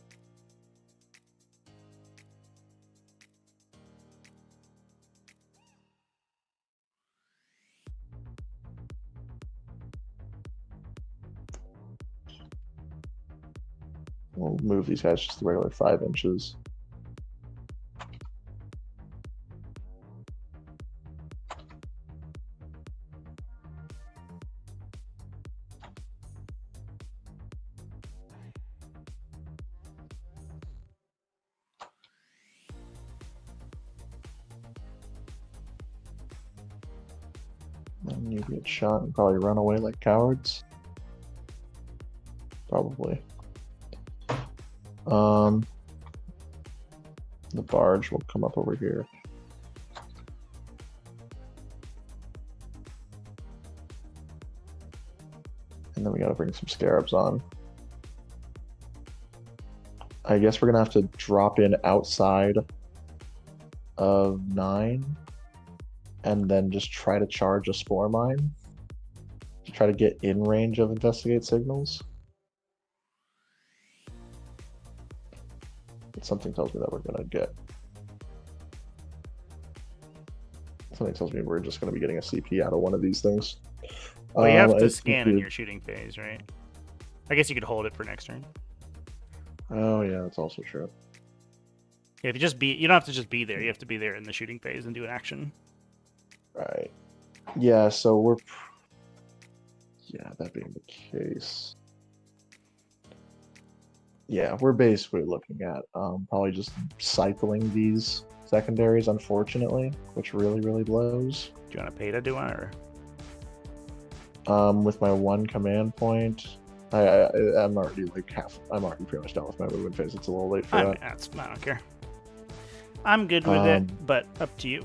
We'll move these guys just the regular 5 inches. And you get shot and probably run away like cowards. Probably. The barge will come up over here. And then we gotta bring some scarabs on. I guess we're gonna have to drop in outside of 9 and then just try to charge a spore mine to try to get in range of investigate signals. But something tells me that we're gonna get. Something tells me we're just gonna be getting a CP out of one of these things. Well, you have to scan in your shooting phase, right? I guess you could hold it for next turn. Oh yeah, that's also true. Yeah, if you don't have to just be there. You have to be there in the shooting phase and do an action. Right. Yeah, so we're... Yeah, that being the case... Yeah, we're basically looking at probably just cycling these secondaries, unfortunately, which really, really blows. Do you want to pay to do one, or...? With my 1 command point, I'm already like I'm already pretty much done with my movement phase. It's a little late for that. I don't care. I'm good with it, but up to you.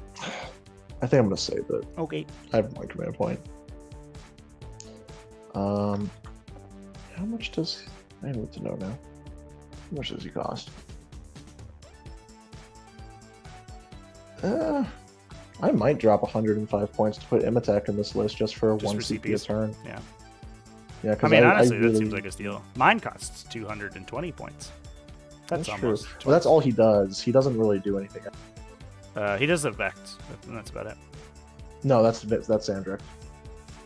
I think I'm gonna save it. Okay. I have 1 command point. How much does... I need to know now. How much does he cost? I might drop 105 points to put Immortal in this list just for Just 1 for CP a CPs. turn. Yeah. Yeah, I mean, honestly, that seems like a steal. Mine costs 220 points. That's almost true. Well, that's all he does. He doesn't really do anything else. He does the Vect, and that's about it. No, that's Sandrick.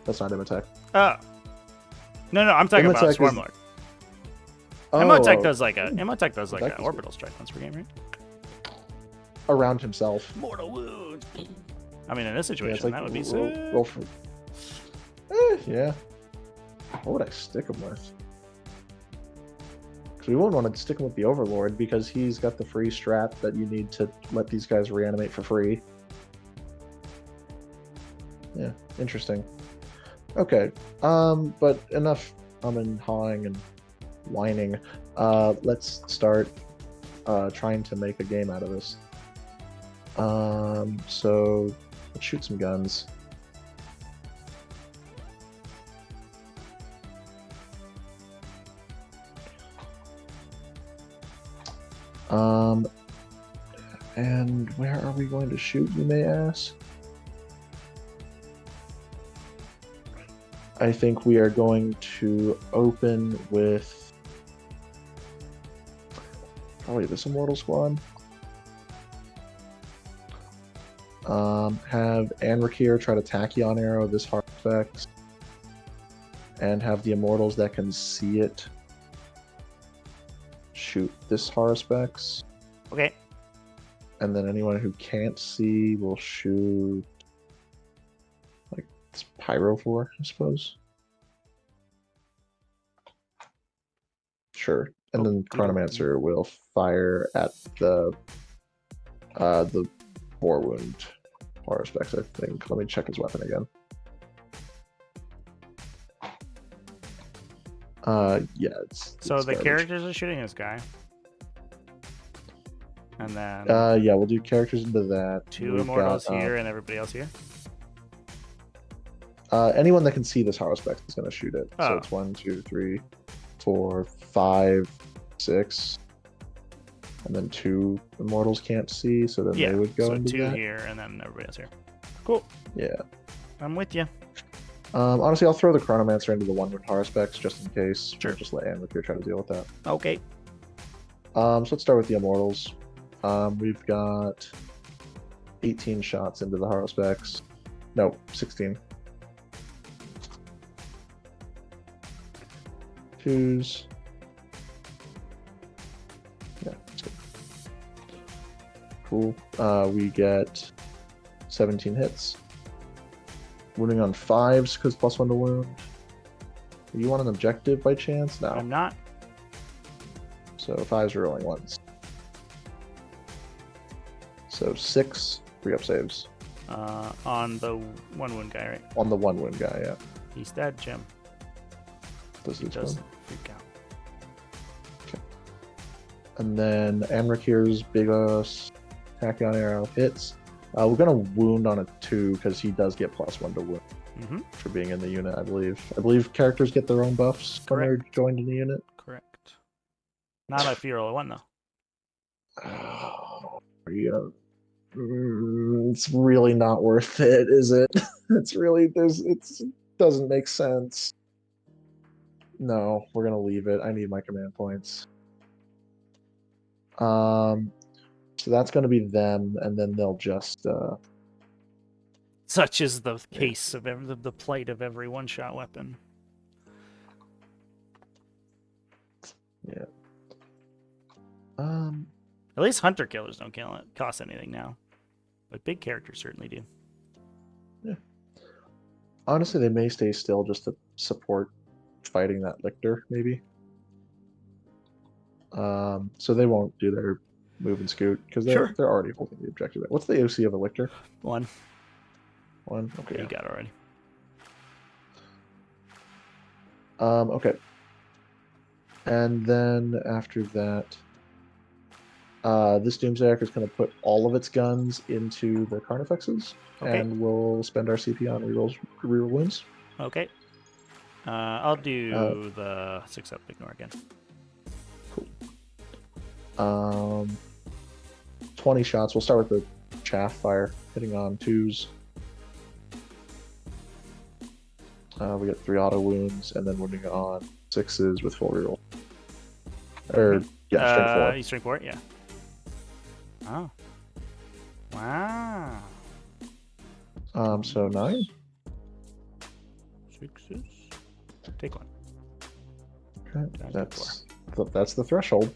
That's not Immortal. Oh. No, I'm talking about Immortal Swarmlord. Oh, Immotech does like an Immortal orbital strike once per game, right? around himself. Mortal wound. I mean, in this situation, Yeah, it's like that would be roll for... yeah. What would I stick him with? So we won't want to stick him with the Overlord because he's got the free strat that you need to let these guys reanimate for free. Yeah, interesting. Okay, but enough and hawing and whining. Let's start trying to make a game out of this. So let's shoot some guns. And where are we going to shoot, you may ask? I think we are going to open with probably this Immortal squad. Have Anrakir try to Tachyon arrow this hard effects, and have the Immortals that can see it shoot this Haruspex. Okay. And then anyone who can't see will shoot like it's Pyrophore, I suppose. Sure. And then Chronomancer will fire at the 4 wound Haruspex, I think. Let me check his weapon again. Yeah, it's So it's the garbage. characters are shooting this guy. And then Yeah, we'll do characters into that. 2 We've Immortals got, here and everybody else here. Anyone that can see this Haruspex is going to shoot it. So Oh. it's 1, 2, 3, 4, 5, 6, and then 2 Immortals can't see, so then Yeah, they would go so into 2 that. here and then everybody else here. Cool. Yeah. I'm with you. Honestly, I'll throw the Chronomancer into the 1 wound Haruspex just in case. Sure. Just let Anrakir try to deal with that. Okay. So let's start with the Immortals. We've got 18 shots into the Haruspex. No, 16. 2s. Yeah, that's good. Cool. We get 17 hits. Wounding on 5s because +1 to wound. Are you on an objective by chance? No. I'm not. So 5s are rolling 1s. So 6 3-up saves. On the 1 wound guy, right? On the 1 wound guy, yeah. He's dead, Jim. Does He this doesn't one. freak out. And then Amrakir's big Tachyon arrow hits. We're gonna wound on a 2 because he does get +1 to wound Mm-hmm. for being in the unit, I believe. I believe characters get their own buffs when they're Correct. joined in the unit. Correct. Not if you roll a 1, though. It's really not worth it, is it? It's really it doesn't make sense. No, we're gonna leave it. I need my command points. So that's gonna be them, and then they'll just Such is the case of the plight of every one-shot weapon. yeah. At least hunter killers don't cost anything now, but big characters certainly do. Honestly, they may stay still just to support fighting that lictor, maybe. So they won't do their move and scoot because they're Sure. they're already holding the objective. What's the OC of a lictor? 1. 1. Okay. Yeah, you got it already. Okay. And then after that, this Doomsayer is going to put all of its guns into the Carnifexes, Okay. and we'll spend our CP on reroll wounds. Okay. I'll do the 6-up ignore again. 20 shots. We'll start with the chaff fire, hitting on 2s. We get 3 auto wounds, and then wounding on 6s with full reroll. Or yeah, strength 4. You strength 4, yeah. Oh. Wow. So 9. 6s. Take 1. Okay, Down to that's the threshold.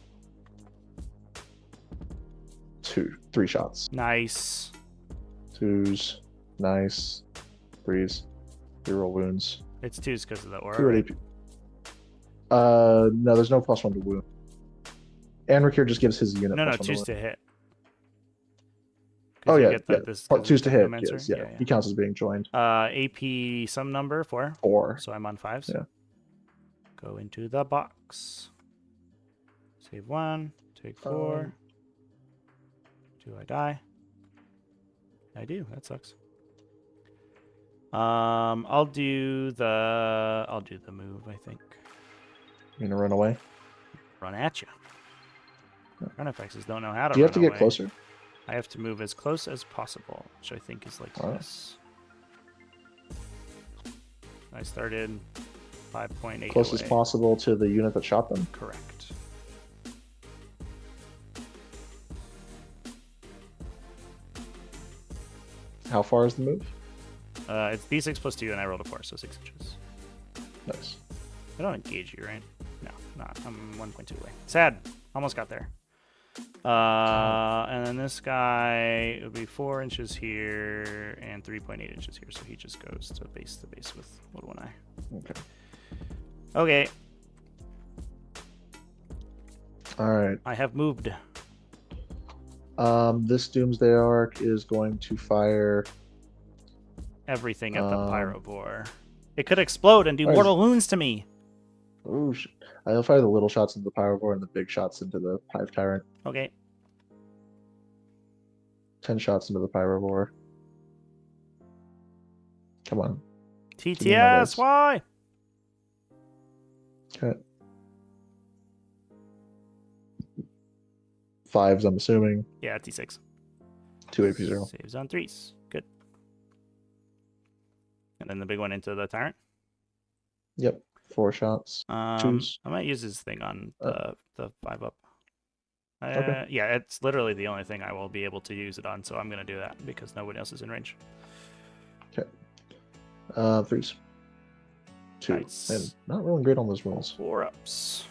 3 shots. Nice. 2s, nice. 3s, reroll wounds. It's 2s because of the aura. 2 Right? AP. No, there's no +1 to wound. Anric here just gives his unit No, plus one choose wound. to hit. Oh, You yeah, get yeah. this Choose to hit. Mentor? Yes, yeah. He counts as being joined. AP some number 4. 4. So I'm on 5s. Yeah. Go into the box. Save 1. Take 4. Do I die? I do. That sucks. I'll do the move, I think. You're gonna run away? Run at you. Carnifexes don't know how to Do you have run to away. get closer? I have to move as close as possible, which I think is like this. I started 5.8 Close away. as possible to the unit that shot them? Correct. How far is the move? It's d6 plus 2, and I rolled a 4, so 6 inches. Nice. I don't engage you, right? No, not. I'm 1.2 away. Sad. Almost got there. And then this guy would be 4 inches here and 3.8 inches here, so he just goes to base with little one eye. Okay. Okay. All right. I have moved. This Doomsday Arc is going to fire Everything at the Pyrobore. It could explode and do mortal wounds to me. Oh, I'll fire the little shots into the Pyrobore and the big shots into the Hive Tyrant. Okay. 10 shots into the Pyrobore. Come on. TTS, why? Okay. 5s, I'm assuming. Yeah, T6. 2 AP0. Saves on 3s. Good. And then the big one into the Tyrant. Yep. 4 shots. 2s. I might use his thing on the 5-up. Okay. Yeah, it's literally the only thing I will be able to use it on, so I'm going to do that because nobody else is in range. Okay. 3s. 2. Nice. And not rolling great on those rolls. 4 ups.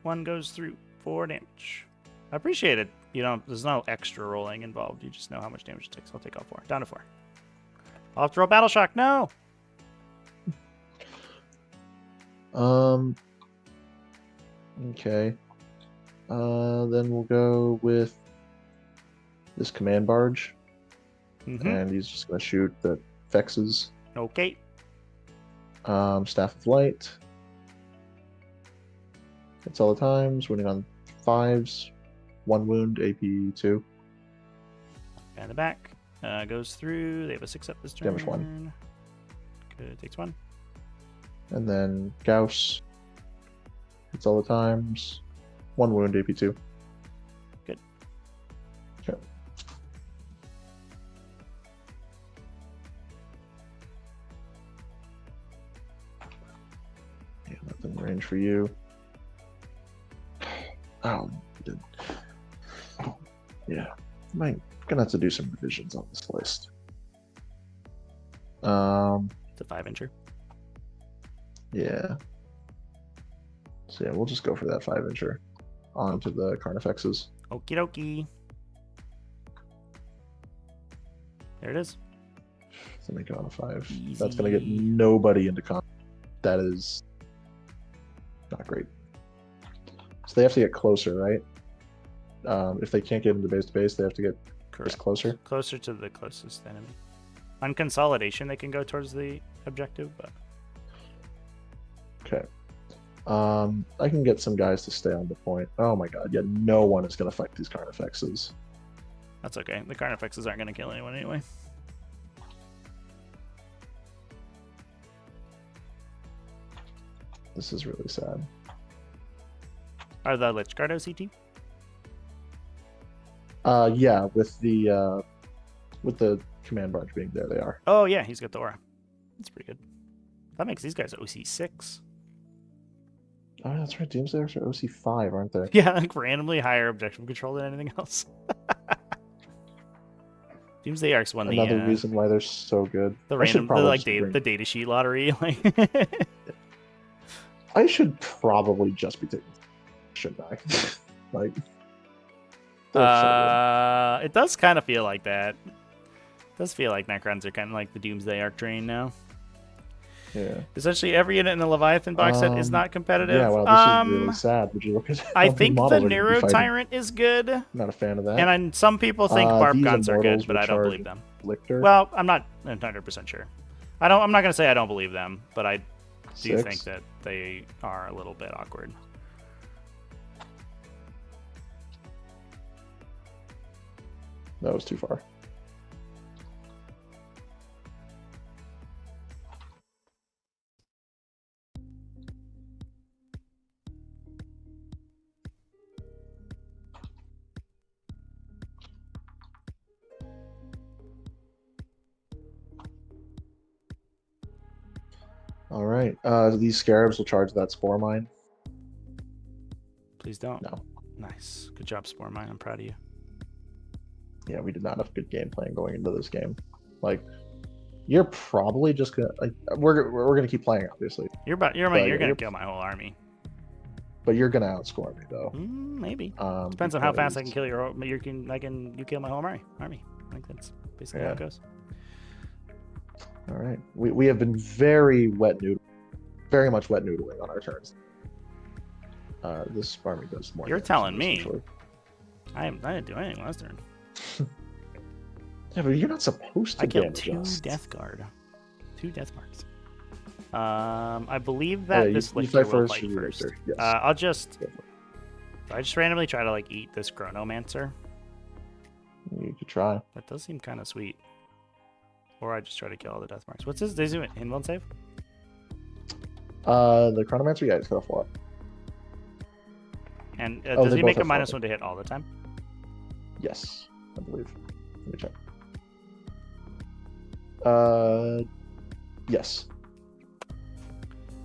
1 goes through. 4 damage. I appreciate it. There's no extra rolling involved. You just know how much damage it takes. I'll take all 4. Down to 4. I'll have to roll Battle Shock. No! Okay. Then we'll go with this Command Barge. And he's just going to shoot the Fexes. Okay. Staff of Light. Hits all the times, winning on 5s. 1 wound, AP2. And the back. Goes through. They have a 6-up this turn. Damage 1. Good. Takes 1. And then Gauss. Hits all the times. 1 wound, AP2. Good. Okay. Yeah, nothing in range for you. Oh, did. Yeah, I'm gonna have to do some revisions on this list. It's a 5-incher. Yeah. So yeah, we'll just go for that 5-incher onto the Carnifexes. Okie dokie. There it is. So make it on a 5. Easy. That's gonna get nobody into combat. That is not great. So they have to get closer, right? If they can't get into base to base, they have to get just closer. Closer to the closest enemy. On consolidation, they can go towards the objective, but okay. I can get some guys to stay on the point. Oh my god, yeah, no one is gonna fight these Carnifexes. that's okay. The Carnifexes aren't going to kill anyone anyway. This is really sad. Are the Lich Guard OCT? Yeah, with the Command Barge being there, they are. Oh yeah, he's got the aura. That's pretty good. That makes these guys OC6. Oh, that's right. Doomsdayers are OC5, aren't they? Yeah, like randomly higher objective control than anything else. Doomsday Arcs won Another reason why they're so good. the I should random probably the data sheet lottery. Like I should probably just be taking, shouldn't I? Like, it does kind of feel like that. It does feel like Necrons are kind of like the Doomsday Arc train now. Yeah. Essentially, every unit in the Leviathan box set is not competitive. Yeah, wow, this is really sad. Would you look at I how many think the models are gonna be Neuro fighting? Tyrant is good, Not a fan of that. and some people think Barb These Guns are good, Immortals but will I don't charge believe them. Lictor. Well, I'm not 100% sure. I'm not gonna say I don't believe them, but I do think that they are a little bit awkward. That was too far. All right. These Scarabs will charge that Spore Mine. Please don't. No. Nice. Good job, Spore Mine. I'm proud of you. Yeah, we did not have a good game plan going into this game. Like, you're probably just gonna we're gonna keep playing, obviously. You're gonna kill my whole army. But you're gonna outscore me though. Maybe. Depends on how fast I can kill you kill my whole army. I think that's basically how it goes. All right. We have been very much wet noodling on our turns. This army does more. You're telling me. I didn't do anything last turn. Yeah, but you're not supposed to. I killed 2 Death Guard. 2 Death Marks. I believe that this Lictor will fight first. Yes. I just randomly try to like eat this Chronomancer. You could try. That does seem kind of sweet. Or I just try to kill all the Death Marks. What's his? Does he invuln save? The Chronomancer, yeah, it's got a flaw. And does he make a -1 to hit all the time? Yes, I believe. Let me check. Yes.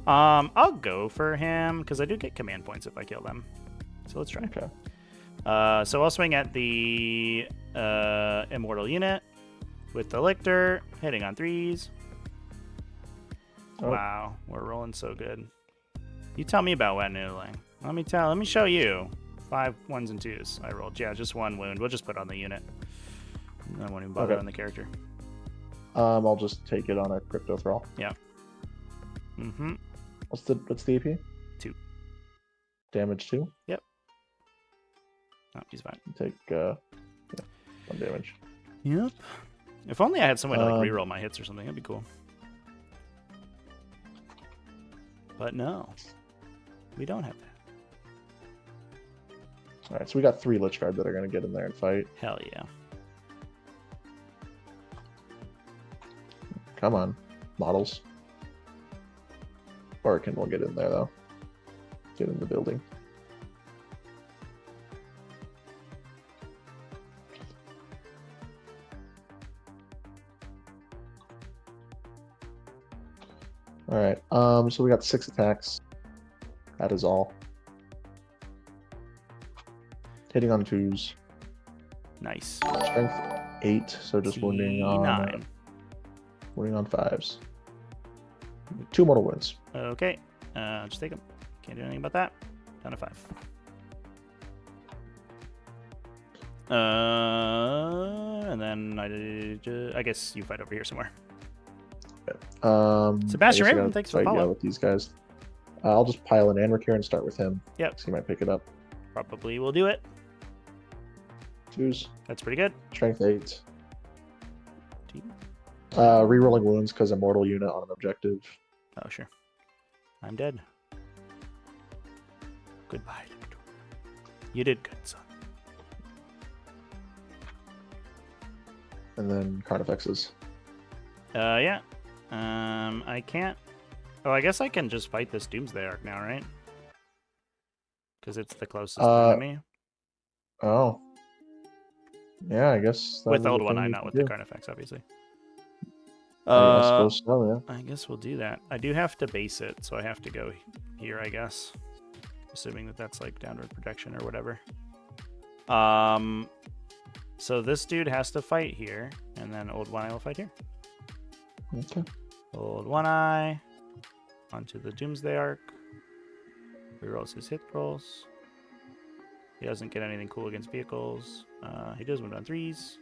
I'll go for him because I do get command points if I kill them. So let's try. Okay. So I'll swing at the Immortal unit with the Lictor, hitting on 3s. Oh. Wow, we're rolling so good. You tell me about wet noodling. Let me show you. 5 1s and 2s. I rolled. Yeah, just 1 wound. We'll just put it on the unit. I won't even bother on the character. I'll just take it on a Crypto Thrall. Yeah. Mm-hmm. What's the AP? 2. Damage 2? Yep. Oh, he's fine. Take 1 damage. Yep. If only I had some way to like reroll my hits or something, that'd be cool. But no. We don't have that. Alright, so we got 3 Lich Guard that are gonna get in there and fight. Hell yeah. Come on. Models. Orkin will get in there though. Get in the building. Alright, so we got 6 attacks. That is all. Hitting on 2s. Nice. Strength 8, so just wounding on 9. Wounding on 5s. 2 mortal wounds. Okay. Just take them. Can't do anything about that. Down to 5. And then I guess you fight over here somewhere. Sebastian Raven, thanks for following. With these guys. I'll just pile an Anric here and start with him. Yep. So he might pick it up. Probably will do it. 2s. That's pretty good. Strength 8. Rerolling wounds because Immortal unit on an objective. Oh, sure. I'm dead. Goodbye. You did good, son. And then Carnifexes. Yeah. I can't. Oh, I guess I can just fight this Doomsday Arc now, right? Because it's the closest enemy. Oh. Yeah, I guess. With Old One Eye, not with the Carnifex, obviously. I suppose so, yeah. I guess we'll do that. I do have to base it, so I have to go here, I guess. Assuming that that's like downward protection or whatever. So this dude has to fight here, and then Old One Eye will fight here. Okay. Old One Eye. Onto the Doomsday Arc. Rerolls his hit rolls. He doesn't get anything cool against vehicles. He does wound on 3s.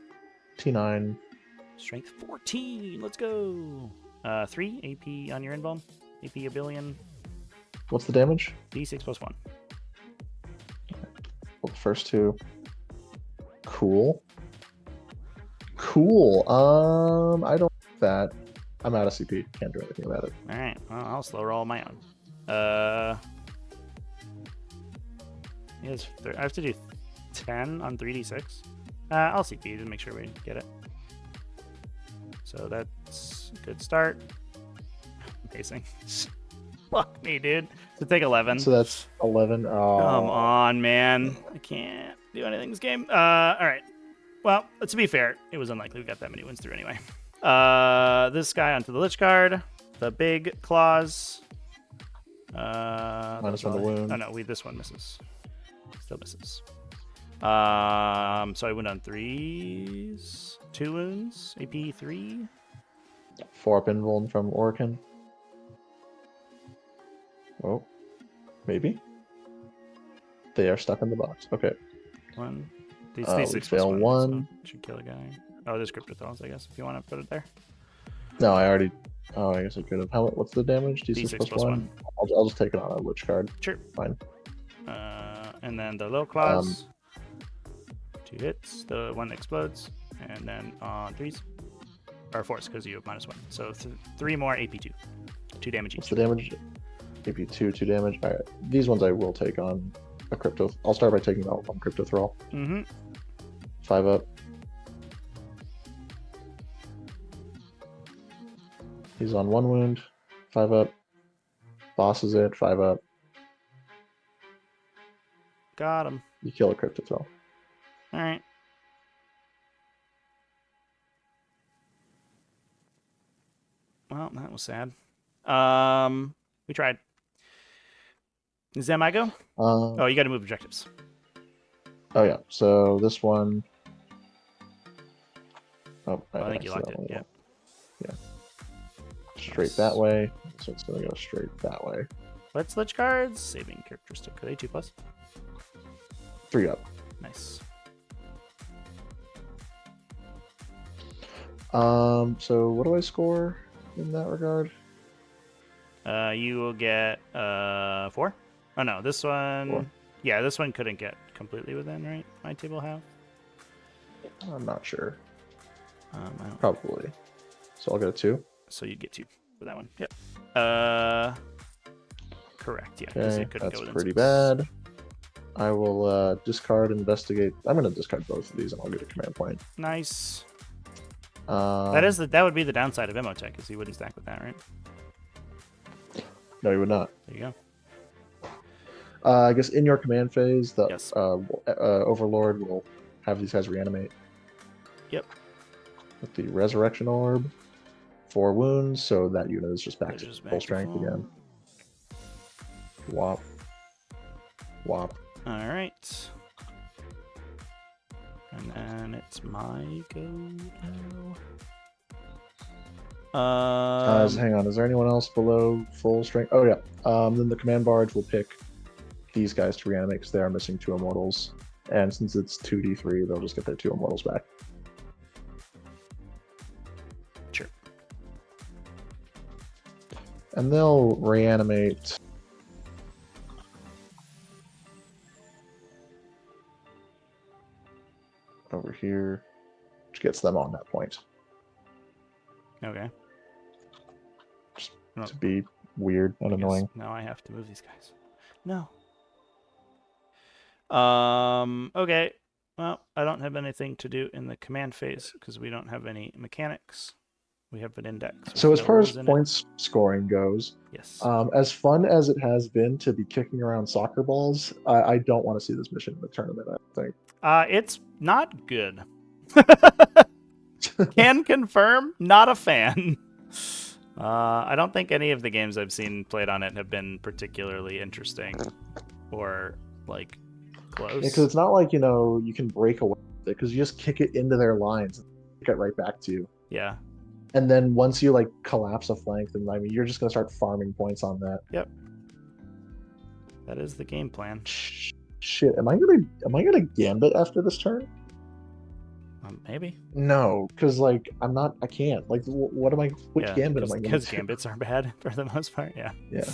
T9. Strength 14. Let's go. 3 AP on your invuln. AP a billion. What's the damage? D6 plus 1. Well, the first two. Cool. Cool. I don't like that. I'm out of CP. Can't do anything about it. All right. Well, I'll slow roll my own. I have to do 10 on 3d6. I'll CP to make sure we get it. So that's a good start. Amazing. Fuck me, dude. So take 11. So that's 11. Oh. Come on, man. I can't do anything this game. All right. Well, to be fair, it was unlikely we got that many wins through anyway. This guy onto the Lich Guard. The big claws. Minus one to wound. Oh, no, this one misses. Still misses. So I went on 3s. 2 wounds. AP 3. 4 up invuln from Orkin. Oh, maybe. They are stuck in the box. Okay. 1. These We 6 fail plus 1. So should kill a guy. Oh, there's Crypto Thralls, I guess, if you want to put it there. No, I already. Oh, I guess I could have. What's the damage? D6 D6 plus 1. I'll just take it on a Lich card. Sure. Fine. And then the little claws. 2 hits. The 1 explodes. And then on 3s. Or 4s, because you have -1. So 3 more AP2. 2 damage each. What's the damage? AP2, 2 damage. All right. These ones I will take on a Crypto. I'll start by taking out 1 Crypto Thrall. 5 up. He's on 1 wound. 5 up. Boss is it. 5 up. Got him. You kill a Crypto Thrall. All right. Well, that was sad. We tried. Is that my go? Oh, you got to move objectives. Oh yeah. So this one. Oh, I think you locked it. Yeah. Yeah. Straight that way. So it's gonna go straight that way. Let's Lich cards. Saving characteristic. Are they 2+? 3 up. Nice. So what do I score in that regard? You will get 4. Oh no, this one. 4. Yeah, this one couldn't get completely within, right? My table have. I'm not sure. I don't. Probably. So I'll get a 2. So you'd get 2 for that one. Yep. Correct. Yeah. Okay, it couldn't that's go within pretty 6. bad. I will discard investigate. I'm gonna discard both of these, and I'll get a command point. Nice. That would be the downside of Immotech, is he wouldn't stack with that, right? No, you would not. There you go. I guess in your command phase, the Yes. Overlord will have these guys reanimate. Yep. With the Resurrection Orb, 4 wounds, so that unit is just back to full strength again. Wop. Wop. All right. And then it's my go now. Hang on, is there anyone else below full strength? Oh yeah. Then the command barge will pick these guys to reanimate because they are missing 2 immortals. And since it's 2d3, they'll just get their 2 immortals back. Sure. And they'll reanimate. Over here, which gets them on that point. Okay. Just to be weird and annoying. Now I have to move these guys. No. Okay. Well, I don't have anything to do in the command phase because we don't have any mechanics. We have an index. So as far as points scoring goes, yes. As fun as it has been to be kicking around soccer balls, I don't want to see this mission in the tournament, I think. It's not good. Can confirm, not a fan. I don't think any of the games I've seen played on it have been particularly interesting or like close. Because it's not like, you can break away with it because you just kick it into their lines and kick it right back to you. Yeah. And then once you like collapse a flank, then you're just gonna start farming points on that. Yep. That is the game plan. Shit, am I gonna gambit after this turn? Maybe. No, because like I'm not. I can't. Like, what am I? Which gambit am I going Because to? gambits are bad for the most part. Yeah. Yeah.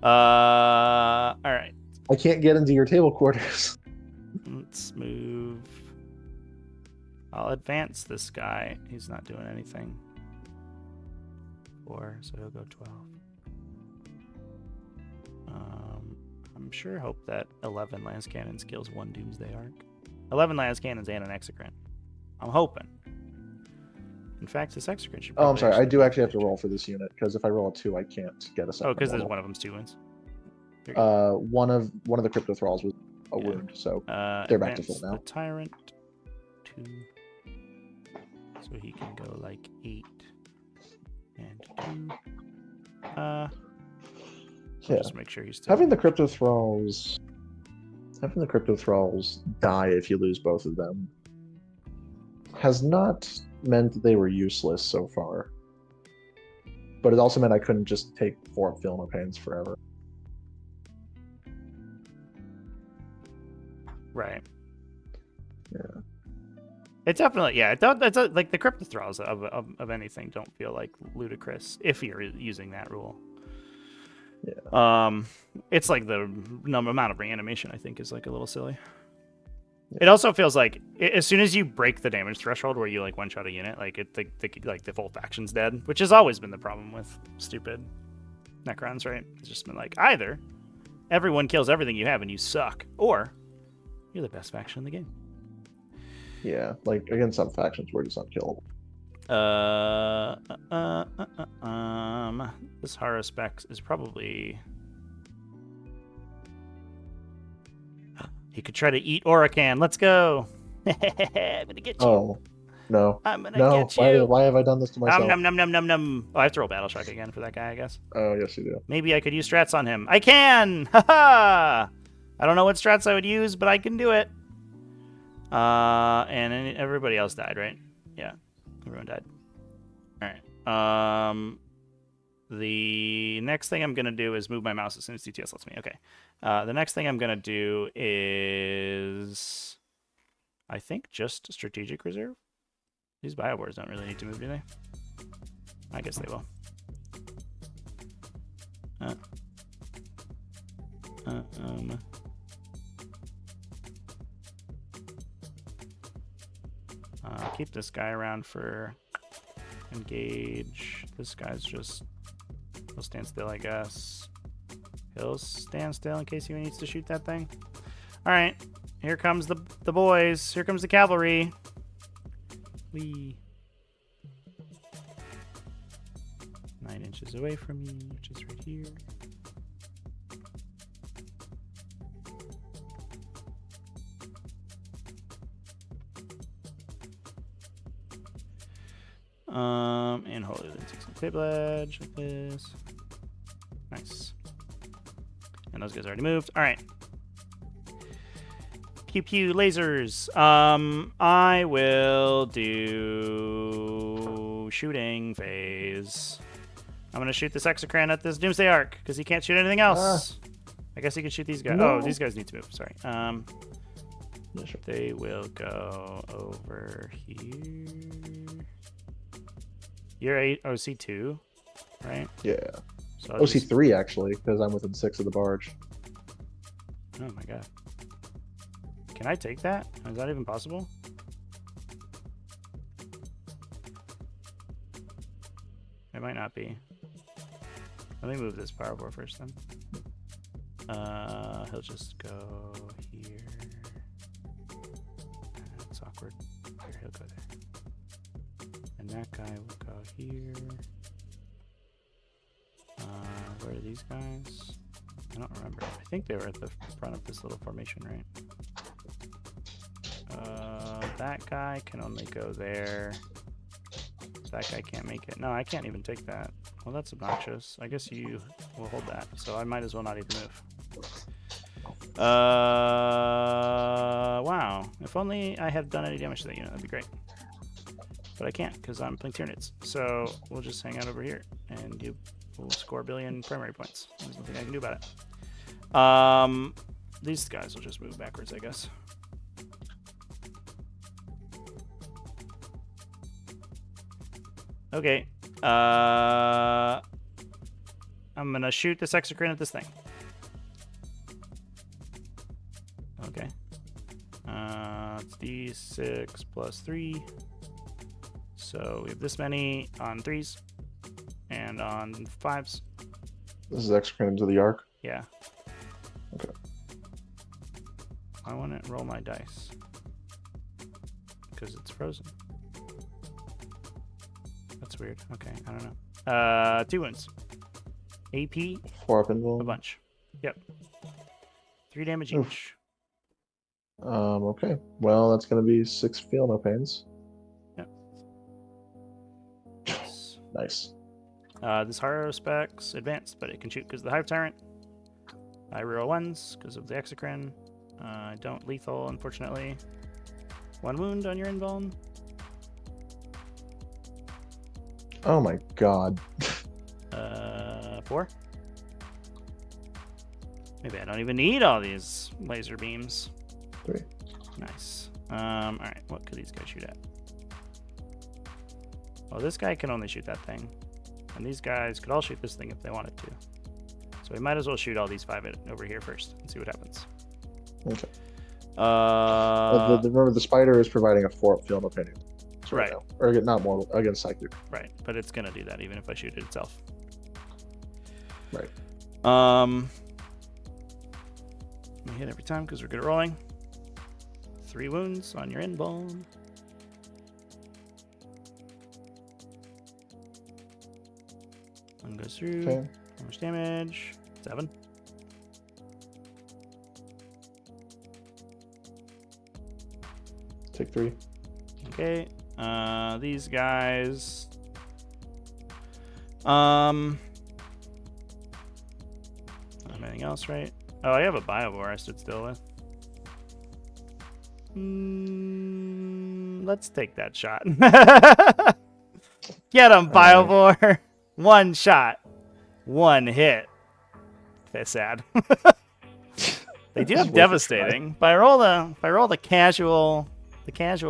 All right. I can't get into your table quarters. Let's move. I'll advance this guy. He's not doing anything. 4, so he'll go 12. I'm sure hope that 11 lance cannons kills 1 Doomsday Arc. 11 lance cannons and an exocrine. I'm hoping. In fact, this exocrine should. Oh, I'm sorry. I do actually have to roll for this unit because if I roll a 2, I can't get a second. Oh, because there's one of them's 2 wounds. One of the crypto thralls was a wound, so they're back to full now. The tyrant 2, so he can go like 8 and 2. Yeah. Just make sure he's still Having the crypto thralls die if you lose both of them has not meant that they were useless so far. But it also meant I couldn't just take 4 Feel No Pains forever. Right. Yeah. It definitely, yeah. It's like the crypto thralls of anything don't feel like ludicrous if you're using that rule. Yeah. It's like the amount of reanimation I think is like a little silly. Yeah. It also feels like as soon as you break the damage threshold where you like one shot a unit, like the full faction's dead, which has always been the problem with stupid Necrons, right? It's just been like either everyone kills everything you have and you suck, or you're the best faction in the game. Yeah, like against some factions we're just unkillable. This Haruspex is probably. He could try to eat Oracan. Let's go. I'm gonna get you. Oh, no. I'm gonna get you. Why have I done this to myself? Num. Oh, I have to roll Battle Shock again for that guy, I guess. Oh, yes, you do. Maybe I could use strats on him. I can! Haha! I don't know what strats I would use, but I can do it. And everybody else died, right? Yeah, everyone died. All right. The next thing I'm gonna do is move my mouse as soon as DTS lets me. Okay. The next thing I'm gonna do is, I think, just strategic reserve. These Biowars don't really need to move, do they? I guess they will. Keep this guy around for engage. This guy's just, he'll stand still, I guess. He'll stand still in case he needs to shoot that thing. All right, here comes the boys. Here comes the cavalry. Wee. 9 inches away from me, which is right here. And Holy Lens Equip Ledge like this. Nice. And those guys already moved. All right. Pew pew lasers. I will do shooting phase. I'm gonna shoot this Exocran at this Doomsday Arc because he can't shoot anything else. I guess he can shoot these guys. No. Oh, these guys need to move. Sorry. Yeah, sure. They will go over here. You're OC2, right? Yeah. So OC3 actually, because I'm within 6 of the barge. Oh my god. Can I take that? Is that even possible? It might not be. Let me move this power board first then. He'll just go here. It's awkward. Here, he'll go there. And that guy will go here. Where are these guys? I don't remember. I think they were at the front of this little formation, right? That guy can only go there. That guy can't make it. No, I can't even take that. Well, that's obnoxious. I guess you will hold that. So I might as well not even move. Wow. If only I had done any damage to that unit, that'd be great. But I can't because I'm playing Tyranids. So we'll just hang out over here and you will score a billion primary points. There's nothing I can do about it. These guys will just move backwards, I guess. Okay. I'm gonna shoot this exocrine at this thing. Okay. It's d6 plus 3. So we have this many on 3s and on 5s. This is exocrine into the arc. Yeah. Okay. I want to roll my dice because it's frozen. That's weird. Okay, I don't know. 2 wounds. AP, 4 up invuln. a bunch. Yep. 3 damage Oof. each. Okay. Well, that's gonna be 6 feel no pains. Yep. Nice. This hero specs advanced, but it can shoot because of the Hive Tyrant. I reroll 1s because of the exocrine. Don't lethal, unfortunately. 1 wound on your invuln. Oh my god. 4. Maybe I don't even need all these laser beams. 3. Nice. Alright, what could these guys shoot at? Well, this guy can only shoot that thing. And these guys could all shoot this thing if they wanted to. So we might as well shoot all these 5 over here first and see what happens. Okay. Remember, the spider is providing a 4-up feel no pain. Right. Now. Or not mortal, against psychic. Right, but it's gonna do that even if I shoot it itself. Right. We hit every time because we're good at rolling. 3 wounds on your invuln. One goes through. Okay. How much damage? 7. Take 3. Okay. These guys. Anything else, right? Oh, I have a Biovore I stood still with. Let's take that shot. Get him, Biovore. 1 shot. 1 hit. That's sad. They do have devastating. If I roll the casual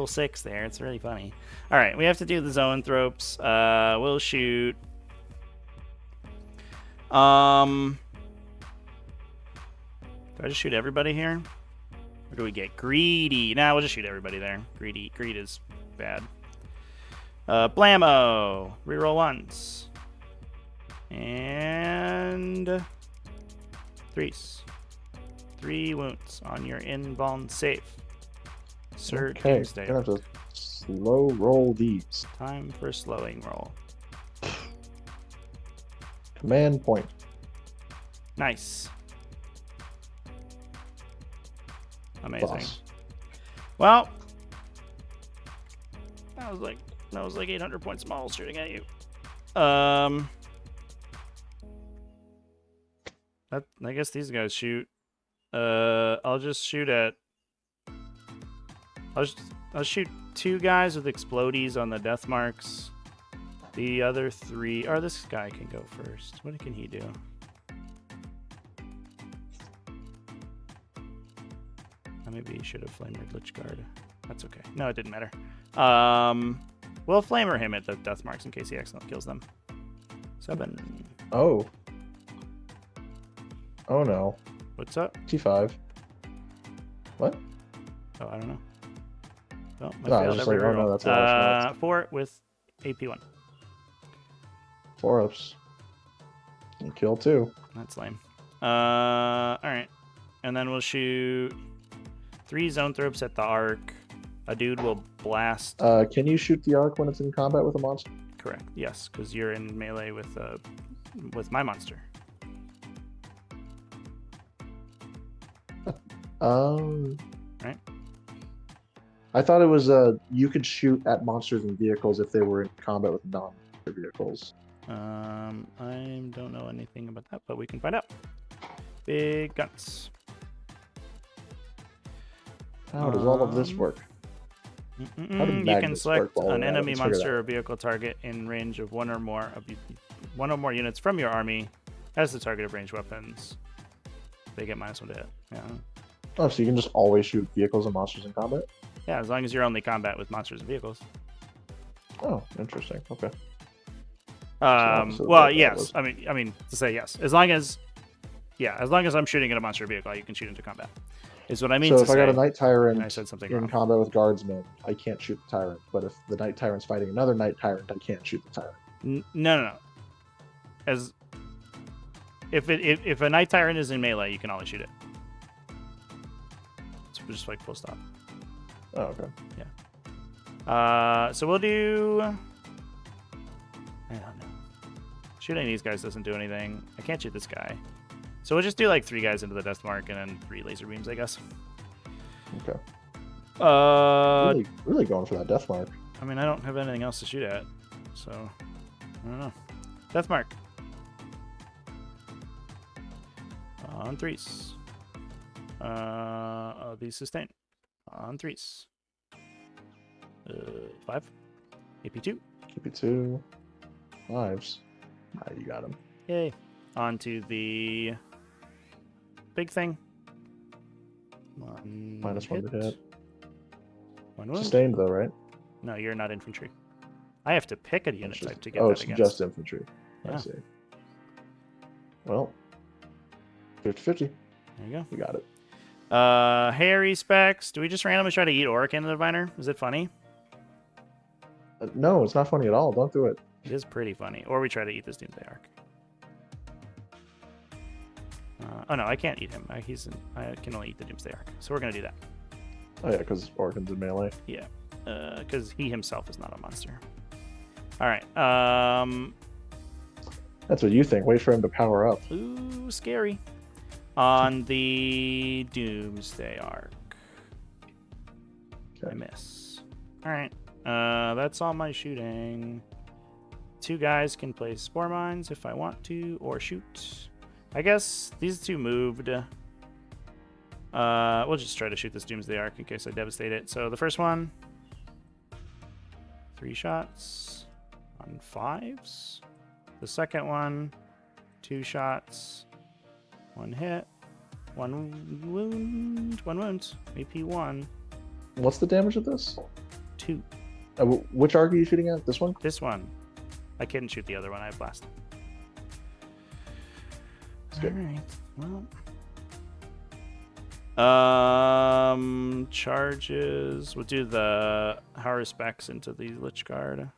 6 there, it's really funny. All right, we have to do the zoanthropes. We'll shoot. Do I just shoot everybody here? Or do we get greedy? Nah, we'll just shoot everybody there. Greed is bad. Blammo. Reroll 1s. And 3s. 3 wounds on your invuln save. Sir Okay, Doomsday. gonna have to slow roll these. Time for slowing roll. Command point. Nice. Amazing. Boss. Well, that was like 800 points small shooting at you. I guess these guys shoot. I'll just shoot at. I'll shoot 2 guys with explodies on the death marks. The other 3, or this guy can go first. What can he do? Maybe he should have flamered Lich Guard. That's okay. No, it didn't matter. We'll flamer him at the death marks in case he accidentally kills them. 7. Oh. Oh no. What's up? T5. What? Oh, I don't know. Oh, No, I was just like, oh no, that's a lot of shots. 4 with AP1. 4 ups. And kill 2. That's lame. Alright. And then we'll shoot 3 zoanthropes at the arc. A dude will blast. Can you shoot the arc when it's in combat with a monster? Correct. Yes, because you're in melee with my monster. Right. I thought it was you could shoot at monsters and vehicles if they were in combat with non-monster vehicles. I don't know anything about that, but we can find out. Big guns. How does all of this work? You can magnets select work? an enemy Let's figure it monster or vehicle target in range of one or more units from your army as the target of ranged weapons. They get -1 to hit. Yeah. Oh, so you can just always shoot vehicles and monsters in combat? Yeah, as long as you're only combat with monsters and vehicles. Oh, interesting. Okay. So Well, that yes. was- I mean to say yes. As long as I'm shooting at a monster vehicle, you can shoot into combat. Is what I mean So to if say. I got a Knight Tyrant and I said something in wrong. combat with Guardsmen, I can't shoot the Tyrant. But if the Knight Tyrant's fighting another Knight Tyrant, I can't shoot the Tyrant. No. As if a Knight Tyrant is in melee, you can always shoot it. It's just like full stop. Oh, okay. So we'll do. I don't know. Shooting these guys doesn't do anything. I can't shoot this guy. So we'll just do like 3 guys into the death mark and then 3 laser beams, I guess. Okay. Uh, Really going for that death mark. I mean, I don't have anything else to shoot at, so I don't know. Death mark. On 3s. These sustain. On 3s. 5. AP2. AP2. 5s. Ah, you got him. Yay. Onto the big thing. -1 to hit. 1 wound. Sustained though, right? No, you're not infantry. I have to pick a unit type to get oh, that it's against. just infantry. Yeah. I see. Well, 50-50. There you go. We got it. Harry specs. Do we just randomly try to eat Oric into the diviner? Is it funny? No, it's not funny at all. Don't do it. It is pretty funny. Or we try to eat this Doomsday Arc. Oh no, I can't eat him. I can only eat the Doomsday Arc. So we're gonna do that. Oh yeah, because Orkin's in melee. Yeah, because he himself is not a monster. All right. That's what you think. Wait for him to power up. Ooh, scary. On the Doomsday Arc. Okay. I miss. All right. That's all my shooting. 2 guys can place spore mines if I want to, or shoot. I guess these 2 moved. We'll just try to shoot this Doomsday Arc in case I devastate it. So the first one, 3 shots on 5s. The second one, 2 shots, 1 hit, 1 wound, 1 wound, AP1, What's the damage of this? 2. Which arc are you shooting at? This one? This one, I couldn't shoot the other one. I have blast. That's good. All right. Well, charges. We'll do the Horror specs into the Lich Guard.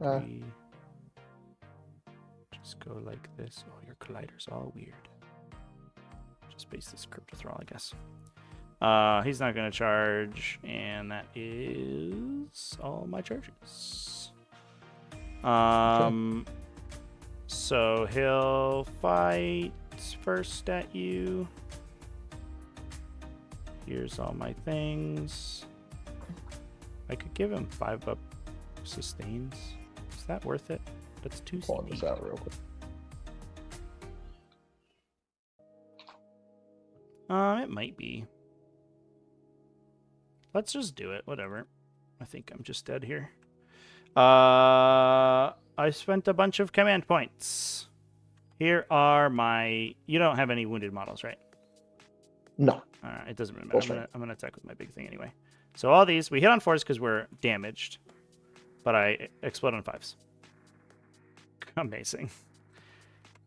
We just go like this. Oh, your collider's all weird. Just base this Crypto Thrall, I guess. He's not going to charge, and that is all my charges. So he'll fight first at you. Here's all my things. I could give him 5 up sustains. Is that worth it? That's 2 Pulling this CP. out real quick. It might be. Let's just do it. Whatever. I think I'm just dead here. I spent a bunch of command points. Here are my... You don't have any wounded models, right? No. It doesn't really matter. I'm gonna attack with my big thing anyway. So all these, we hit on 4s because we're damaged. But I explode on 5s. Amazing.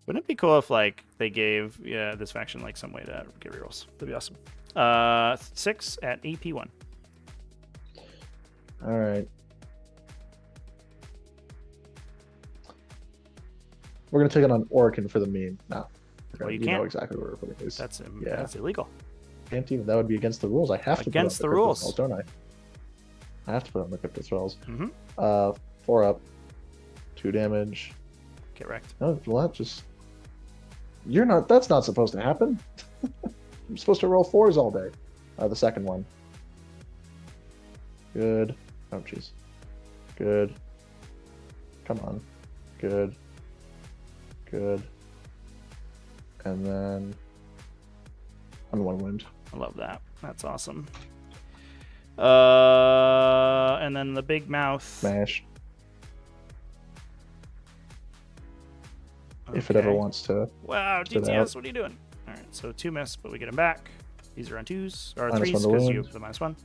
Wouldn't it be cool if, like, they gave this faction, like, some way to get rerolls? That'd be awesome. 6 at AP1. All right. We're gonna take it on Orkin for the meme. No. Well, you know can't. exactly where we're putting these. That's Yeah. that's illegal. Can't even. That would be against the rules. I have to Against put the on rules. Crypto Thralls, don't I? I have to put on the Crypto Thralls. Mm-hmm. 4 up, 2 damage. Get wrecked. No, well, that just. You're not. That's not supposed to happen. I'm supposed to roll 4s all day. The second one. Good. Oh, jeez. Good. Come on. Good. Good. And then. On 1 wound. I love that. That's awesome. And then the big mouth. Smash. If it ever Okay. wants to. Wow, sit DTS, out. what are you doing? All right, so 2 miss, but we get him back. These are on 2s or -1 3s to because you wound. have the -1.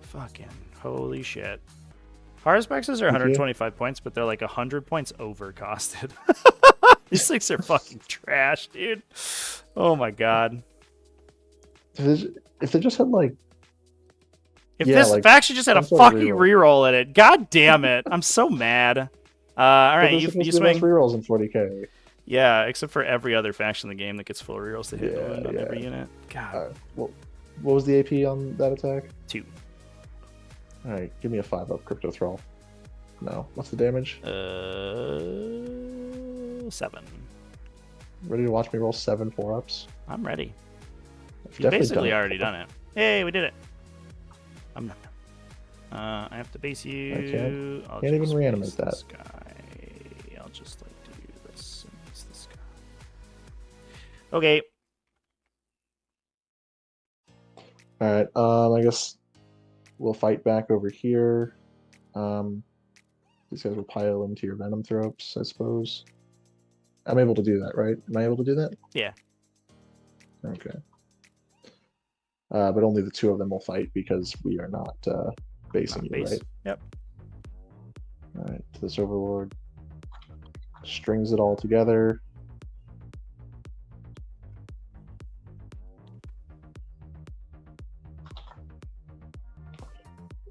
Fucking holy shit. Harusbexes are Thank you. 125 points, but they're like 100 points over costed. These things are fucking trash, dude. Oh my god. If they just had like, If yeah, this like faction just had a some sort of fucking reroll. reroll in it, god damn it. I'm so mad. All But right, there's you supposed to be less swing. rerolls in 40k. Yeah, except for every other faction in the game that gets full rerolls to hit Yeah, and wound on yeah. every unit. God. Well, what was the AP on that attack? 2. All right, give me a 5-up crypto thrall. No, what's the damage? 7. Ready to watch me roll 7 4-ups? I'm ready. I've You've definitely basically done it already before. done it. Hey, we did it. I'm not. I have to base you. I can't even reanimate that. This guy. I'll just like do this and this guy. Okay. All right. I guess we'll fight back over here. These guys will pile into your venom thropes, I suppose. I'm able to do that, right? Am I able to do that? Yeah. Okay. But only the 2 of them will fight because we are not basing you, Base. right? Yep. All right. This overlord strings it all together.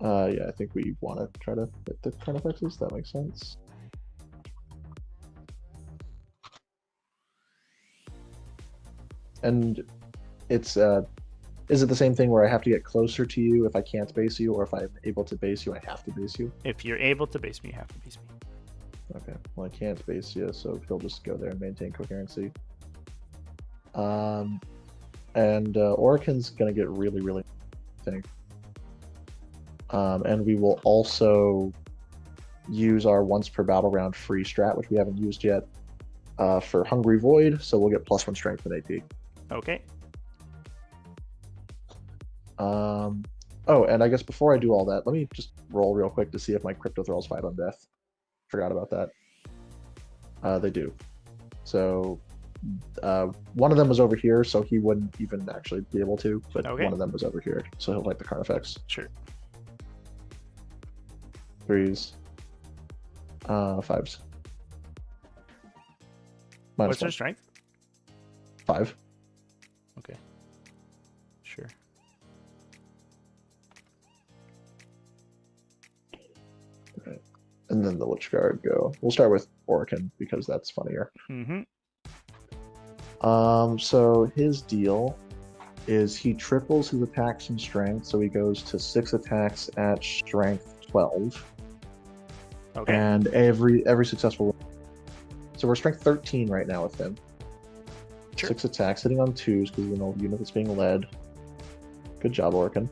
Yeah, I think we want to try to hit the carnifexes. That makes sense. And it's is it the same thing where I have to get closer to you if I can't base you, or if I'm able to base you, I have to base you? If you're able to base me, you have to base me. Okay. Well, I can't base you, so he'll just go there and maintain coherency. And Oricon's gonna get really, really, I think. And we will also use our once per battle round free strat, which we haven't used yet, for Hungry Void, so we'll get +1 strength and AP. Okay. Oh, and I guess before I do all that, let me just roll real quick to see if my Crypto Thralls fight on death. Forgot about that. They do. So one of them was over here, so he wouldn't even actually be able to, but Okay. one of them was over here, so he'll fight the Carnifex. Sure. 3s. 5s. What's their -1. strength? 5. Okay. Sure. And then the Lich Guard go. We'll start with Oricon because that's funnier. Mm-hmm. So his deal is he triples his attacks and strength, so he goes to 6 attacks at strength 12. Okay. And every successful. So we're strength 13 right now with him. Sure. 6 attacks, hitting on 2s because you know unit that's being led. Good job, Oricon.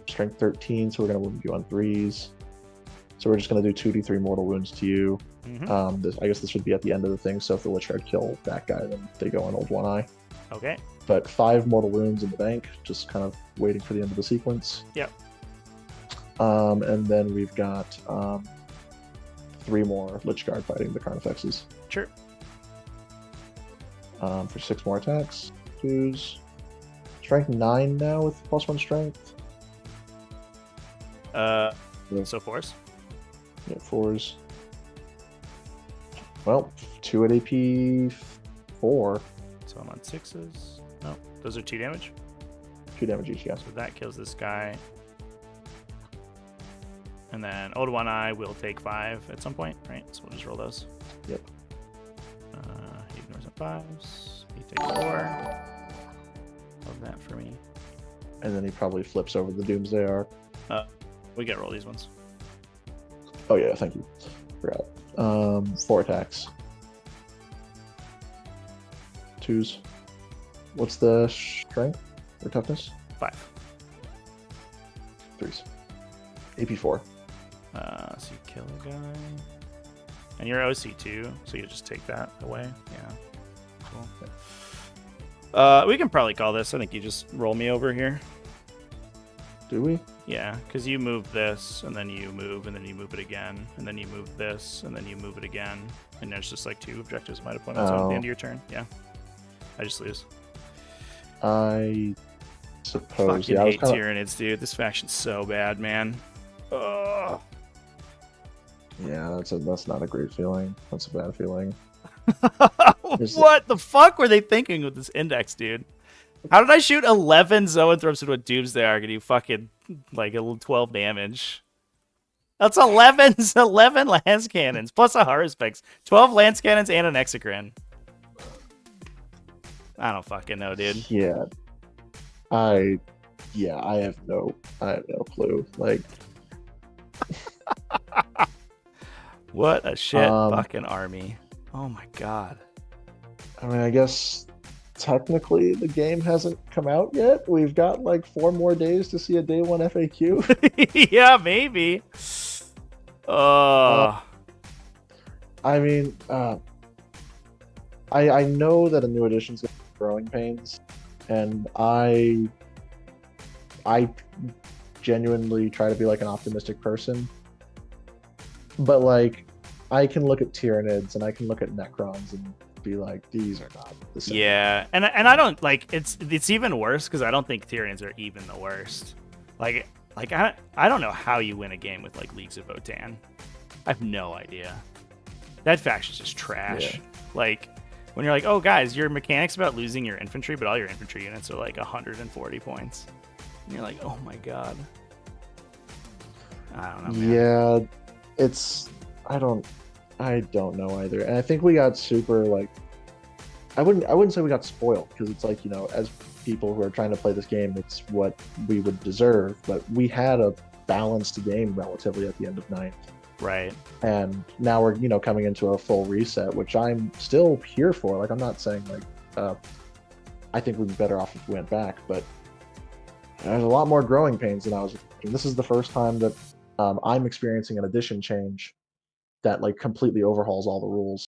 Strength 13, so we're gonna wound you on 3s. So we're just gonna do 2d3 mortal wounds to you. Mm-hmm. I guess this would be at the end of the thing. So if the Lich Guard kill that guy, then they go on Old One Eye. Okay. But 5 mortal wounds in the bank, just kind of waiting for the end of the sequence. Yep. And then we've got 3 more Lich Guard fighting the Carnifexes. Sure. For 6 more attacks. 2s. Strength 9 now with +1 strength. So 4s. Yeah, 4s. Well, 2 at AP 4. So I'm on 6s. No, those are 2 damage. 2 damage each, yeah. So that kills this guy. And then Old One Eye will take 5 at some point, right? So we'll just roll those. Yep. He ignores the 5s. He takes 4. Love that for me. And then he probably flips over the Doomsday Arc. We gotta roll these ones. Oh yeah, thank you. Forgot. 4 attacks. 2s. What's the strength or toughness? 5. 3s. AP 4. So you kill a guy. And you're OC too, so you just take that away. Yeah. Cool. We can probably call this. I think you just roll me over here. Do we? Yeah, because you move this, and then you move, and then you move it again, and then you move this, and then you move it again. And there's just like 2 objectives at my opponent at the end of your turn. Yeah. I just lose. I suppose. Fucking Yeah, I was hate kinda... Tyranids, dude. This faction's so bad, man. Ugh. Yeah, that's not a great feeling. That's a bad feeling. What the fuck were they thinking with this index, dude? How did I shoot 11 zoanthropes into a Doomsday Ark and you fucking like a little 12 damage? That's 11 lance cannons plus a Haruspex, 12 lance cannons and an Exocrine. I don't fucking know, dude. Yeah, I have no clue. Like, what a shit fucking army. Oh my god. I mean, I guess technically the game hasn't come out yet. We've got like 4 more days to see a day 1 FAQ. Yeah, maybe. I mean, I know that a new edition's going to be Growing Pains, and I genuinely try to be like an optimistic person, but like I can look at Tyranids and I can look at Necrons and be like, these are not the same. Yeah, and I don't like it's even worse because I don't think Tyranids are even the worst. Like I don't know how you win a game with like Leagues of Votann. I have no idea. That faction's just trash. Yeah. Like when you're like, oh guys, your mechanic's about losing your infantry, but all your infantry units are like 140 points. And you're like, oh my god. I don't know, man. Yeah, it's I don't know either. And I think we got super like I wouldn't say we got spoiled because it's like, you know, as people who are trying to play this game, it's what we would deserve, but we had a balanced game relatively at the end of 9th. Right. And now we're, you know, coming into a full reset, which I'm still here for. Like, I'm not saying like I think we'd be better off if we went back, but there's a lot more growing pains than I was expecting. This is the first time that I'm experiencing an edition change that like completely overhauls all the rules.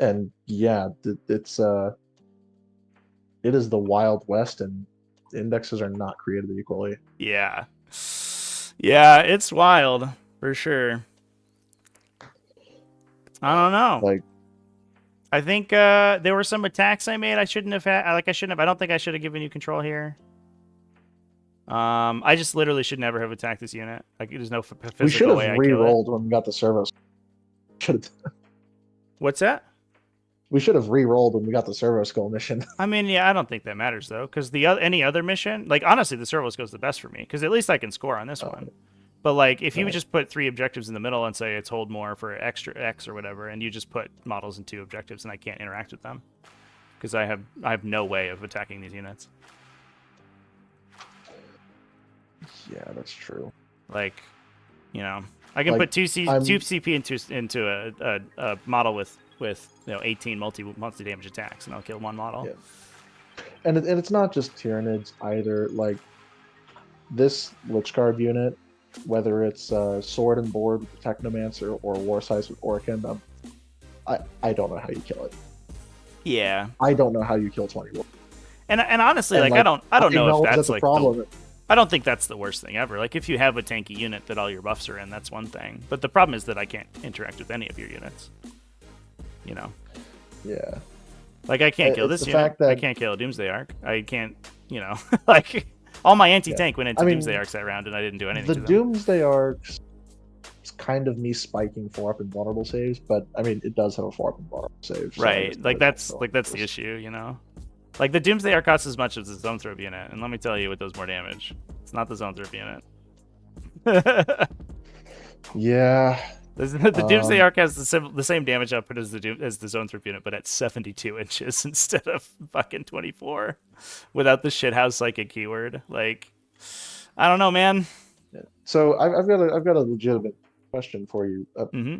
And yeah, it is the Wild West, and indexes are not created equally. Yeah. Yeah, it's wild for sure. I don't know. Like, I think there were some attacks I made I shouldn't have had. I don't think I should have given you control here. I just literally should never have attacked this unit. Like, there's no physical we should have way I re-rolled when we got the servos. What's that? We should have re-rolled when we got the servo skull mission. I mean, yeah, I don't think that matters though, because any other mission, like honestly, the servo skull is the best for me because at least I can score on this one. But like, if you would just put 3 objectives in the middle and say it's hold more for extra X or whatever, and you just put models in 2 objectives, and I can't interact with them because I have no way of attacking these units. Yeah, that's true. Like, you know, I can Like, put 2 CP into a model with 18 multi damage attacks, and I'll kill 1 model. Yeah. And it's not just Tyranids either. Like, this Lich Guard unit, whether it's Sword and Board with the Technomancer or Warsize with Orkin, I don't know how you kill it. Yeah. I don't know how you kill 21. And honestly, like I don't know if that's like problem. I don't think that's the worst thing ever. Like, if you have a tanky unit that all your buffs are in, that's one thing. But the problem is that I can't interact with any of your units. You know? Yeah. Like, I can't kill It's this the unit. fact that- I can't kill a Doomsday Ark. I can't, you know, like, all my anti-tank went into Doomsday Arks that round, and I didn't do anything The to them. Doomsday Arcs is kind of me spiking 4-up and vulnerable saves, but I mean, it does have a 4-up and vulnerable save. So Right. Like, that's the issue, you know? Like, the Doomsday Ark costs as much as the Zone Throw unit, and let me tell you, it does more damage. It's not the Zone Throw unit. Yeah. The Doomsday Ark has the same damage output as the Zone Throw unit, but at 72 inches instead of fucking 24, without the shithouse psychic keyword. Like, I don't know, man. Yeah. So I've got a legitimate question for you.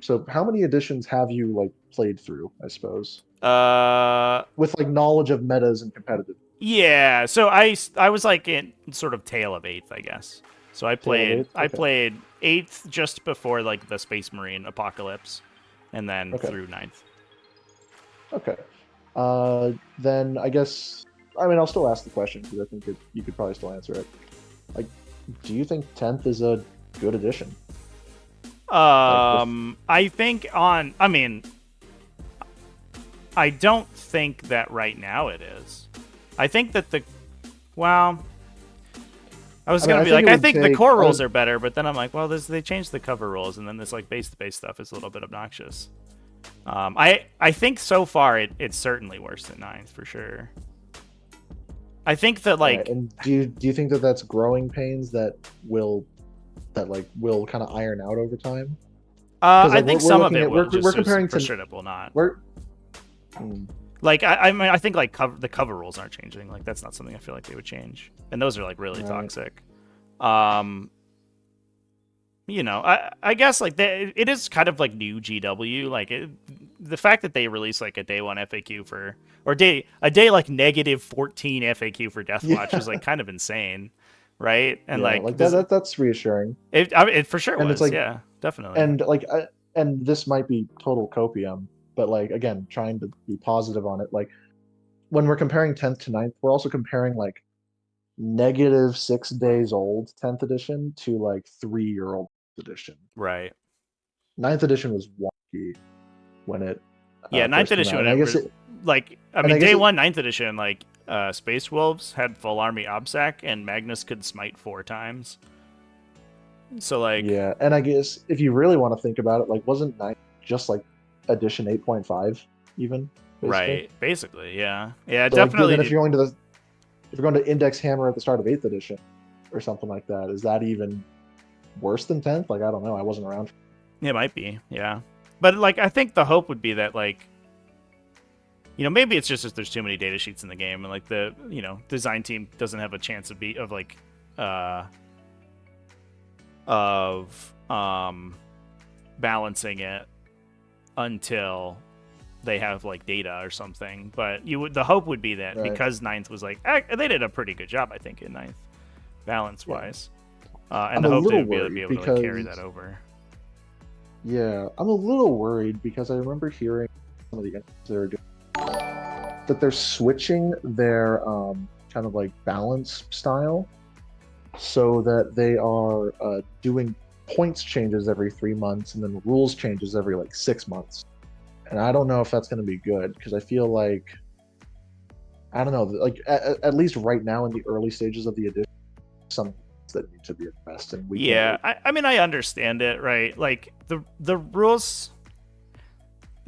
So how many editions have you like played through? I suppose. With like knowledge of metas and competitive. Yeah. So I was like in sort of tail of 8th, I guess. So I played played 8th just before like the Space Marine apocalypse, and then through 9th. Okay. Then I guess I mean I'll still ask the question because I think you could probably still answer it. Like, do you think 10th is a good edition? I think I mean, I don't think that right now it is. I think that I was I mean, gonna I be think like, it I would think the take- core I rules would- are better, but then I'm like, well, they changed the cover rules, and then this like base stuff is a little bit obnoxious. I think so far it's certainly worse than ninth for sure. I think that Right. like And do you think that that's growing pains that will kind of iron out over time? Because I like think we're some of looking it at will. Just we're comparing for to sure it will not. we're hmm, Like I mean I think like the cover rules aren't changing. Like that's not something I feel like they would change, and those are like really right. toxic. You know, I guess like it is kind of like new GW. Like the fact that they release like a day one FAQ for or a day like -14 FAQ for Deathwatch Yeah. is like kind of insane, right? And Yeah, like like this, that's reassuring. it for sure And it's was, like yeah, definitely. and like and this might be total copium, but like again, trying to be positive on it. Like when we're comparing 10th to ninth, we're also comparing like -6 days old 10th edition to like 3-year-old edition. Right. Ninth edition was wonky when it Yeah, ninth first came out, edition, and I guess it like I and mean, I guess day it one, ninth edition, like Space Wolves had full army obsac, and Magnus could smite 4 times. So like, yeah, and I guess if you really want to think about it, like wasn't ninth just like edition 8.5 even basically? right, basically, yeah, yeah, So like definitely. then if you're going to Index Hammer at the start of 8th edition or something like that, is that even worse than 10th? Like I don't know, I wasn't around. It might be, yeah. But like, I think the hope would be that like, you know, maybe it's just that there's too many data sheets in the game, and like the design team doesn't have a chance of balancing it until they have like data or something. But the hope would be that Right. because ninth was like they did a pretty good job, I think, in ninth balance wise, and I'm the a hope they little would be able worried to like, carry because that over. yeah, I'm a little worried because I remember hearing some of the interviews they were doing that they're switching their kind of like balance style so that they are doing points changes every 3 months and then rules changes every like 6 months. And I don't know if that's going to be good because I feel like I don't know, like at least right now in the early stages of the edition, some things that need to be addressed, and we Yeah, can't. I mean, I understand it, right? Like the rules,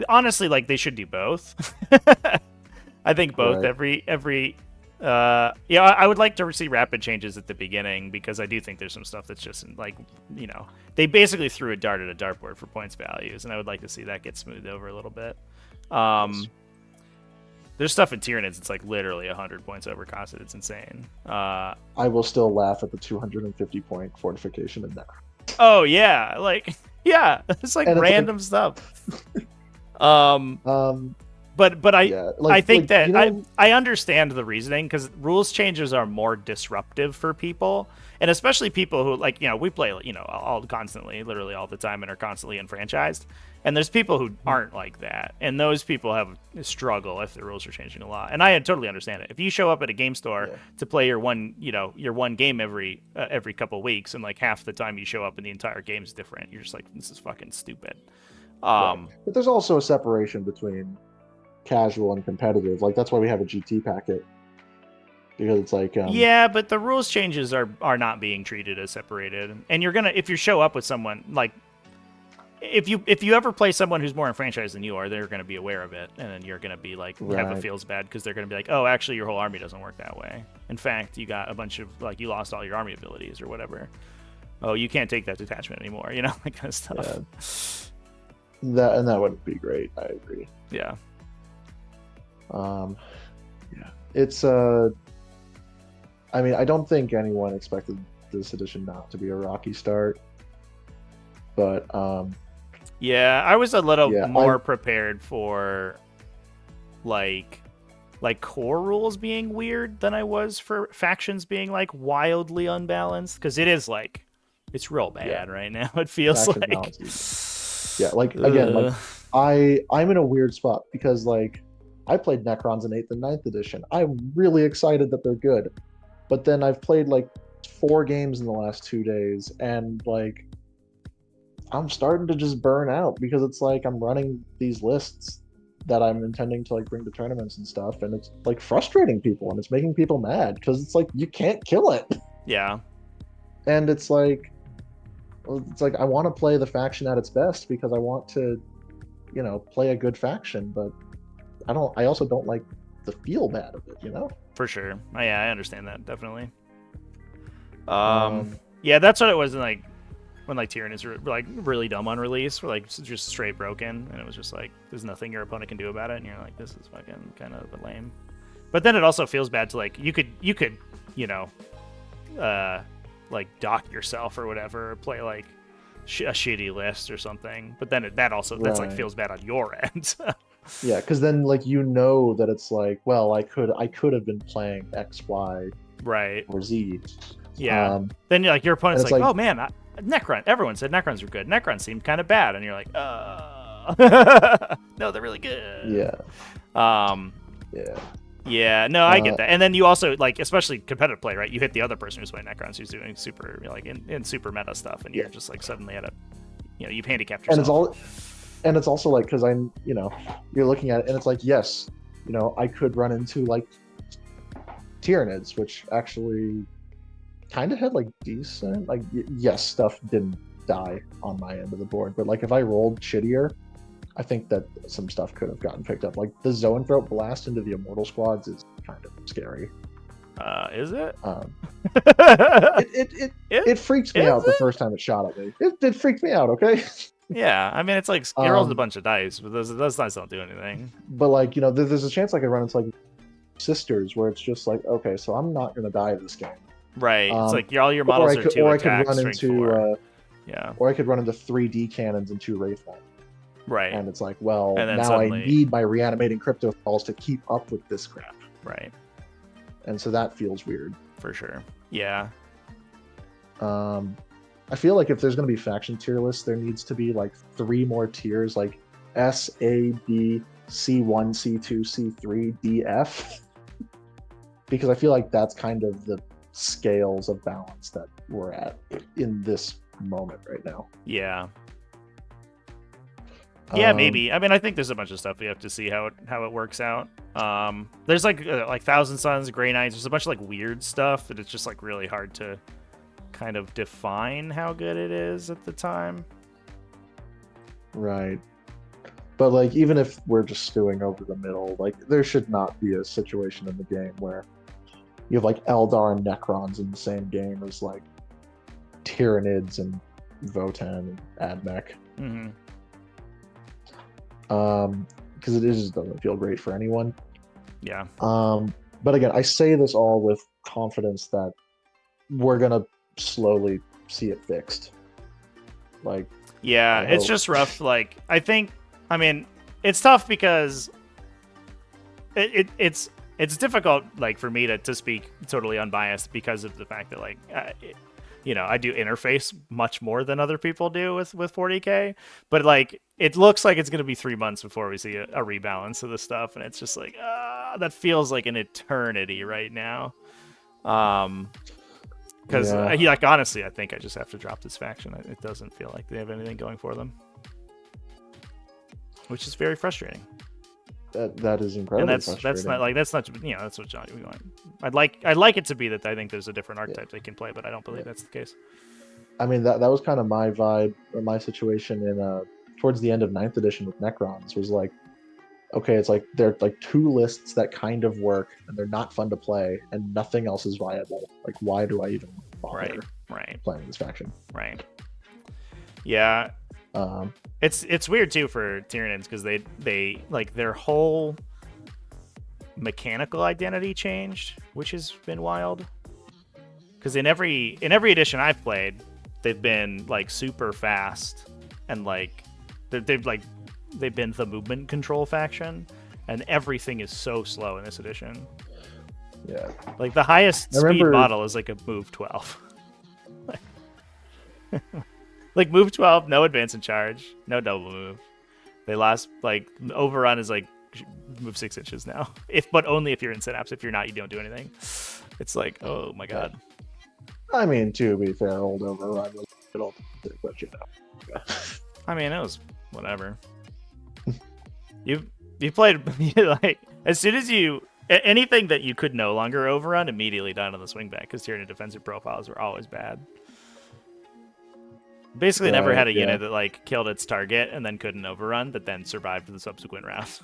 honestly, like they should do both. I think both. Right. Yeah, I would like to see rapid changes at the beginning because I do think there's some stuff that's just like, they basically threw a dart at a dartboard for points values, and I would like to see that get smoothed over a little bit. Yes. There's stuff in Tyranids it's like literally 100 points over costed. It's insane. I will still laugh at the 250 point fortification in that. Oh yeah, like yeah, it's like And it's random stuff. But Yeah, like, I think that I understand the reasoning because rules changes are more disruptive for people, and especially people who like we play all constantly, literally all the time, and are constantly enfranchised. And there's people who aren't like that, and those people have a struggle if the rules are changing a lot. And I totally understand it. If you show up at a game store to play your one game every couple weeks, and like half the time you show up and the entire game's different, you're just like, this is fucking stupid. Right. But there's also a separation between casual and competitive. Like that's why we have a GT packet, because it's like yeah, but the rules changes are not being treated as separated, and you're gonna, if you show up with someone like, if you ever play someone who's more enfranchised than you are, they're gonna be aware of it, and then you're gonna be like have a feels bad because they're gonna be like, oh, actually your whole army doesn't work that way. In fact, you got a bunch of like, you lost all your army abilities or whatever. Oh, you can't take that detachment anymore, that kind of stuff. Yeah. That would be great. I agree. Yeah. Yeah. It's I mean, I don't think anyone expected this edition not to be a rocky start, but yeah, I was a little more prepared for like core rules being weird than I was for factions being like wildly unbalanced, because it is like it's real bad right now. It feels faction like balances. Yeah, like again, like I'm in a weird spot because like I played Necrons in 8th and 9th edition. I'm really excited that they're good, but then I've played like 4 games in the last 2 days, and like I'm starting to just burn out because it's like I'm running these lists that I'm intending to like bring to tournaments and stuff, and it's like frustrating people and it's making people mad because it's like you can't kill it. Yeah. And it's like I want to play the faction at its best because I want to, play a good faction, but I also don't like the feel bad of it. For sure. Oh, yeah, I understand that definitely. Um, Yeah, that's what it was like when like Tyranids were like really dumb on release, were like just straight broken, and it was just like there's nothing your opponent can do about it, and you're like, this is fucking kind of lame. But then it also feels bad to like you could you know like dock yourself or whatever, or play like a shitty list or something. But then that's like right. feels bad on your end. Yeah, because then like that it's like, well, I could have been playing X, Y, Right. or Z. Yeah. Um, Then like your and opponent's it's like, like, oh man, Necron. Everyone said Necrons were good. Necrons seemed kind of bad, and you're like, no, they're really good. yeah, Um, yeah, yeah, no, I get uh, that. And then you also like, especially competitive play, right? You hit the other person who's playing Necrons, who's doing super like in super meta stuff, and yeah, you're just like suddenly at a, you've handicapped and it's yourself. all, and it's also like because you're looking at it, and it's like, yes, I could run into like Tyranids, which actually kind of had like decent, like yes, stuff didn't die on my end of the board, but like if I rolled shittier, I think that some stuff could have gotten picked up. Like the Zoanthrope blast into the Immortal squads is kind of scary. Is it? It freaks me Is out the it? first time it shot at me. It freaked me out, okay? Yeah, I mean it's like it rolls a um, bunch of dice, but those dice don't do anything. but like there's a chance I could run into like sisters where it's just like, okay, so I'm not gonna die this game. Right. It's Um, like all your or models I are could two or I could attack, run strength into 4. Yeah. or I could run into 3D cannons and 2 Wraithmen. Right. And it's like, well, And then now suddenly, I need my reanimating crypto falls to keep up with this crap. right, And so that feels weird. for sure. Yeah. I feel like if there's going to be faction tier lists, there needs to be like 3 more tiers, like S, A, B, C1, C2, C3, D, F. Because I feel like that's kind of the scales of balance that we're at in this moment right now. Yeah. Yeah, Um, maybe. I mean, I think there's a bunch of stuff we have to see how it works out. There's like Thousand Suns, Grey Knights. There's a bunch of like weird stuff that it's just like really hard to kind of define how good it is at the time. Right. But like even if we're just stewing over the middle, like there should not be a situation in the game where you have like Eldar and Necrons in the same game as like Tyranids and Votan and Admech. Mm-hmm. Because it just doesn't feel great for anyone. Yeah. But again, I say this all with confidence that we're gonna slowly see it fixed. Like, yeah, it's just rough. Like, I mean, it's tough because it's difficult, like, for me to speak totally unbiased because of the fact that, like, I do interface much more than other people do with 40k, but like, it looks like it's going to be 3 months before we see a rebalance of the stuff, and it's just like, that feels like an eternity right now. Because, like, honestly, I think I just have to drop this faction. It doesn't feel like they have anything going for them, which is very frustrating. That is incredibly frustrating. That's not that's what Johnny we want. I'd like it to be that I think there's a different archetype they can play, but I don't believe that's the case. I mean, that was kind of my vibe or my situation in towards the end of 9th edition with Necrons was like, okay, it's like they're like 2 lists that kind of work and they're not fun to play and nothing else is viable. Like, why do I even bother playing this faction? Right. Yeah. It's weird too for Tyranids because they like their whole mechanical identity changed, which has been wild. Because in every edition I've played, they've been like super fast and like they've been the movement control faction, and everything is so slow in this edition. Yeah. Like the highest speed model is like a move 12. Like move 12, no advance and charge, no double move. They last like overrun is like move 6 inches now. But only if you're in synapse. If you're not, you don't do anything. It's like, oh my god. I mean, to be fair, old overrun was a little, but I mean, it was whatever. You played like as soon as anything that you could no longer overrun immediately died on the swing back because Tyranid defensive profiles were always bad. Basically, never had a yeah. unit that like killed its target and then couldn't overrun, but then survived the subsequent rounds.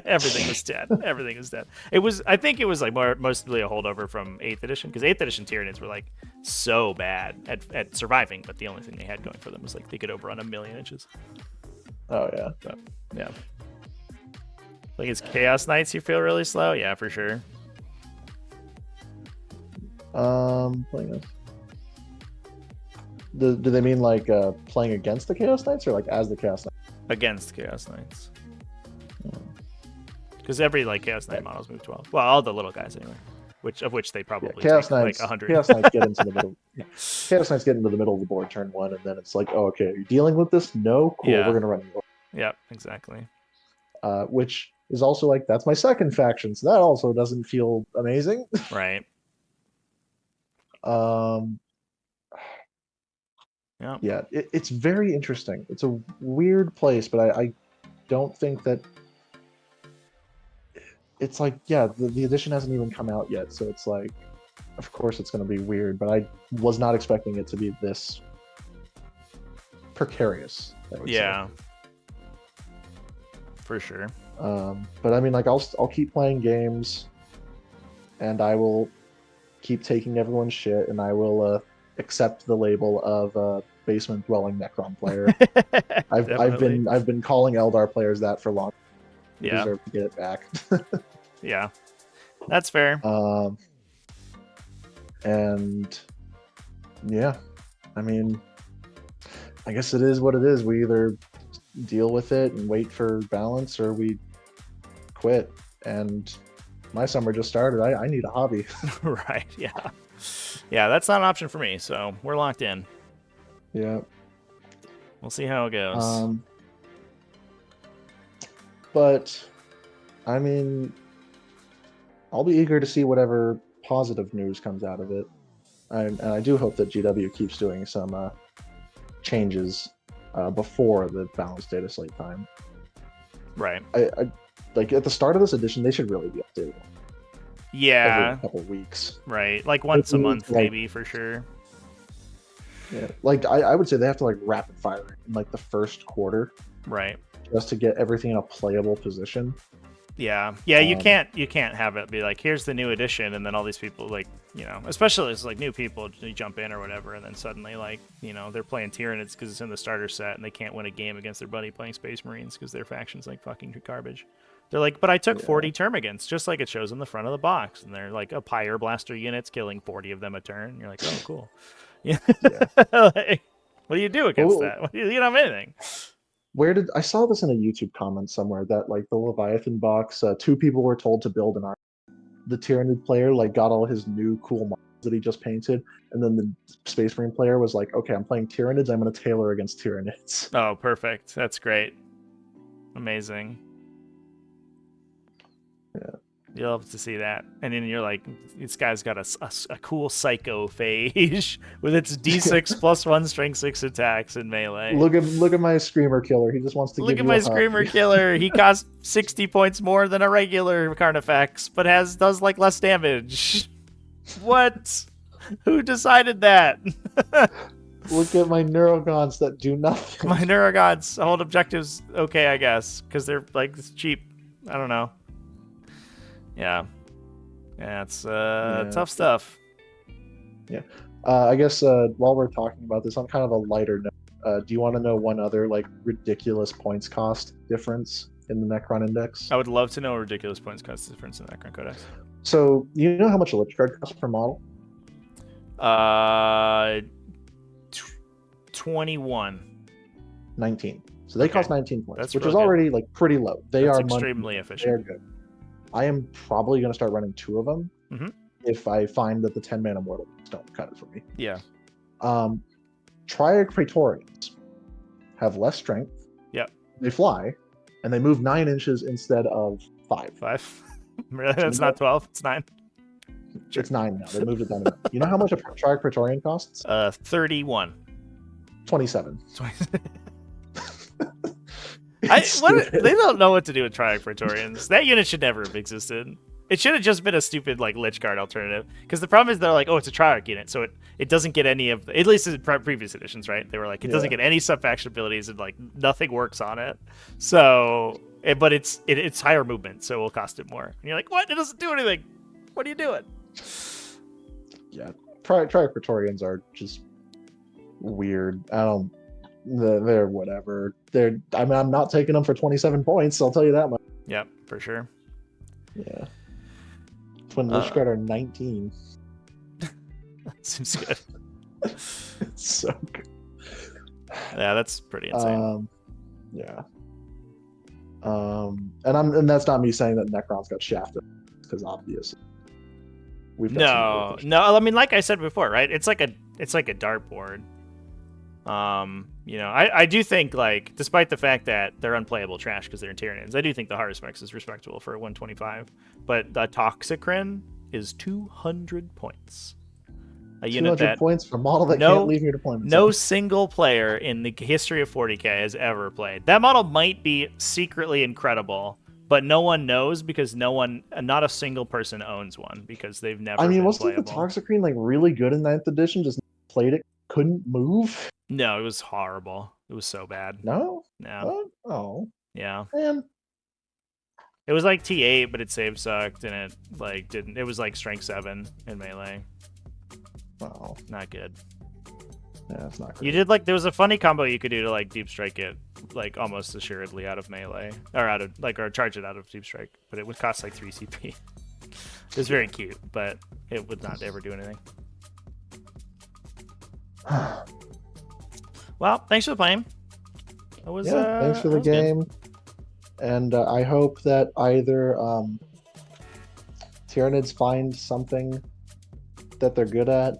Everything was dead. Everything was dead. It was. I think it was like mostly a holdover from 8th edition, because 8th edition Tyranids were like so bad at surviving, but the only thing they had going for them was like they could overrun 1,000,000 inches. Oh yeah. But, yeah. Like it's Chaos Knights. You feel really slow. Yeah, for sure. Playing this. Do they mean like playing against the Chaos Knights or like as the Chaos Knights? Against Chaos Knights. Because every like Chaos Knight models move 12. Well, all the little guys anyway. Which they probably Chaos take, Knights, like 100. Chaos Knights get into the middle. Chaos Knights get into the middle of the board turn 1, and then it's like, oh, okay, are you dealing with this? No, cool. Yeah. We're gonna run you. Yep, exactly. Which is also like that's my second faction, so that also doesn't feel amazing. Right. Yeah, it's very interesting. It's a weird place, but I don't think that it's like, yeah, the edition hasn't even come out yet, so it's like, of course it's going to be weird, but I was not expecting it to be this precarious. Yeah, for sure. But I mean, like, I'll keep playing games, and I will keep taking everyone's shit, and I will accept the label of basement dwelling Necron player. I've been calling Eldar players that for long. They deserve to get it back. Yeah, that's fair. And yeah, I mean, I guess it is what it is. We either deal with it and wait for balance, or we quit. And my summer just started. I need a hobby. Right. Yeah. Yeah, that's not an option for me. So we're locked in. Yeah. We'll see how it goes. But I mean, I'll be eager to see whatever positive news comes out of it. And I do hope that GW keeps doing some changes before the balanced data slate time. Right. I like at the start of this edition, they should really be updated. Yeah. Every couple of weeks. Right. Like once a month, like, maybe, for sure. Yeah. Like I would say they have to like rapid fire in like the first quarter. Right. Just to get everything in a playable position. Yeah. Yeah, you can't have it be like, here's the new edition, and then all these people, like, you know, especially as like new people, they jump in or whatever, and then suddenly, like, you know, they're playing Tyranids because it's in the starter set, and they can't win a game against their buddy playing Space Marines because their faction's like fucking garbage. They're like, but I took 40 Termagants, just like it shows on the front of the box, and they're like a Pyre Blaster unit's killing 40 of them a turn. You're like, oh, cool. Yeah. Like, what do you do against that? You don't have anything. Where did I saw this in a YouTube comment somewhere that like the Leviathan box, 2 people were told to build an army. The Tyranid player like got all his new cool models that he just painted, and then the Space Marine player was like, okay, I'm playing Tyranids, I'm going to tailor against Tyranids. Oh, perfect. That's great. Amazing. Yeah. You'll have to see that. And then you're like, this guy's got a cool Psycho phage with its D6 plus 1 strength 6 attacks in melee. Look at my Screamer Killer. He just wants to look at my Screamer Killer. He costs 60 points more than a regular Carnifex, but does like less damage. What? Who decided that? Look at my Neurogons that do nothing. My Neurogons hold objectives okay, I guess, because they're like cheap. I don't know. Yeah, it's tough stuff. Yeah, I guess while we're talking about this, on kind of a lighter note, do you want to know one other like ridiculous points cost difference in the Necron Index? I would love to know a ridiculous points cost difference in the Necron Codex. So you know how much a Lich Guard costs per model? 21. 19. So they cost 19 points, which is good. already like pretty low. That's extremely efficient. They're good. I am probably going to start running 2 of them if I find that the 10-mana Immortal don't cut it for me. Yeah. Triarch Praetorians have less strength. Yep. They fly, and they move 9 inches instead of 5. 5? Really? That's not 12? It's 9? It's 9 now. They moved it down to 9. You know how much a Triarch Praetorian costs? 31. 27. They don't know what to do with Triarch Praetorians. That unit should never have existed. It should have just been a stupid like Lich Guard alternative. Because the problem is they're like, oh, it's a Triarch unit, so it doesn't get any of at least in previous editions, right? They were like, it doesn't get any sub-faction abilities and like nothing works on it. So, but it's higher movement, so it will cost it more. And you're like, what? It doesn't do anything. What are you doing? Yeah, Triarch Praetorians are just weird. They're whatever. I'm not taking them for 27 points. I'll tell you that much. Yep, for sure. Yeah. When Lich Guard are 19. Seems good. It's so good. Yeah, that's pretty insane. Yeah. And that's not me saying that Necrons got shafted, because obviously no. I mean, like I said before, right? It's like a dartboard. You know, I do think, like, despite the fact that they're unplayable trash because they're in Tyranids, I do think the Haruspex is respectable for 125. But the Toxicrin is 200 points. A unit 200 points for a model that can't leave your deployment. No single player in the history of 40k has ever played. That model might be secretly incredible, but no one knows because not a single person owns one because they've never been wasn't playable. the Toxicrin like really good in 9th edition? Just played it, couldn't move? No, it was horrible. It was so bad. No? No. Oh. Yeah. Man. It was like T8, but it save sucked, and it like didn't. It was like strength 7 in melee. Oh. Not good. Yeah, it's not good. You did like there was a funny combo you could do to like deep strike it like almost assuredly out of melee or charge it out of deep strike, but it would cost like 3 CP. It was very cute, but it would not ever do anything. Well, thanks for playing. Thanks for the game. Good. And I hope that either Tyranids find something that they're good at,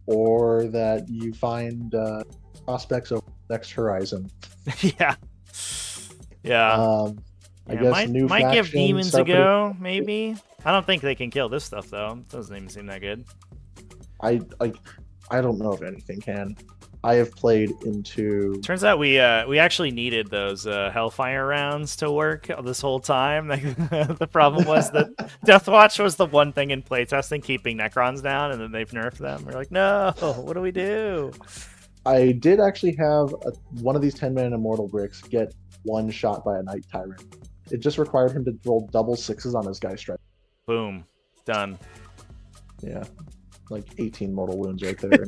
or that you find prospects over the next horizon. Yeah. I guess might give demons a go, maybe. I don't think they can kill this stuff though. It doesn't even seem that good. I don't know if anything can. I have played into. Turns out we actually needed those Hellfire rounds to work this whole time. The problem was that Deathwatch was the one thing in playtesting keeping Necrons down, and then they've nerfed them. We're like, no, what do we do? I did actually have one of these 10-man Immortal bricks get one shot by a Night Tyrant. It just required him to roll double 6s on his guy strike. Boom, done. Yeah, like 18 mortal wounds right there.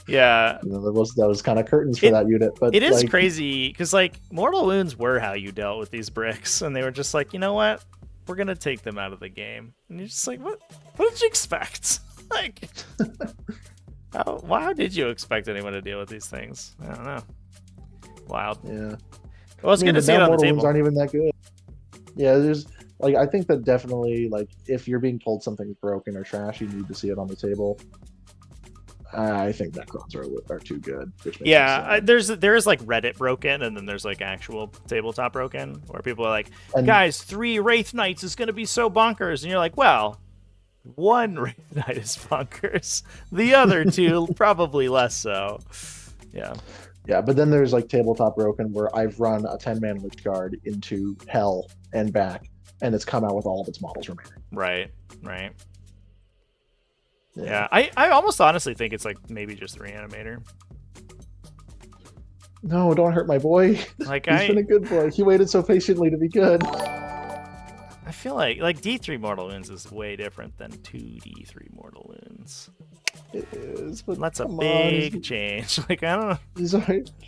Yeah, that was kind of curtains for that unit, but it is crazy because like mortal wounds were how you dealt with these bricks, and they were just like, you know what, we're gonna take them out of the game, and you're just like, what did you expect? Like, how did you expect anyone to deal with these things? I don't know. Wild. Yeah. Well, it's good to see it on the table. Wounds aren't even that good. Yeah, there's like I think that definitely like if you're being told something's broken or trash, you need to see it on the table. I think Necrons are too good. Yeah, there is like Reddit broken, and then there's like actual tabletop broken, where people are like, guys, 3 Wraith Knights is going to be so bonkers. And you're like, well, 1 Wraith Knight is bonkers. The other 2, probably less so. Yeah. Yeah, but then there's like tabletop broken, where I've run a 10-man Lich Guard into Hell and back, and it's come out with all of its models remaining. Right. Yeah, I almost honestly think it's like maybe just Reanimator. No, don't hurt my boy. Like He's been a good boy. He waited so patiently to be good. I feel like D3 Mortal Wounds is way different than 2D3 Mortal Wounds. It is, but that's a big change. Like, I don't know.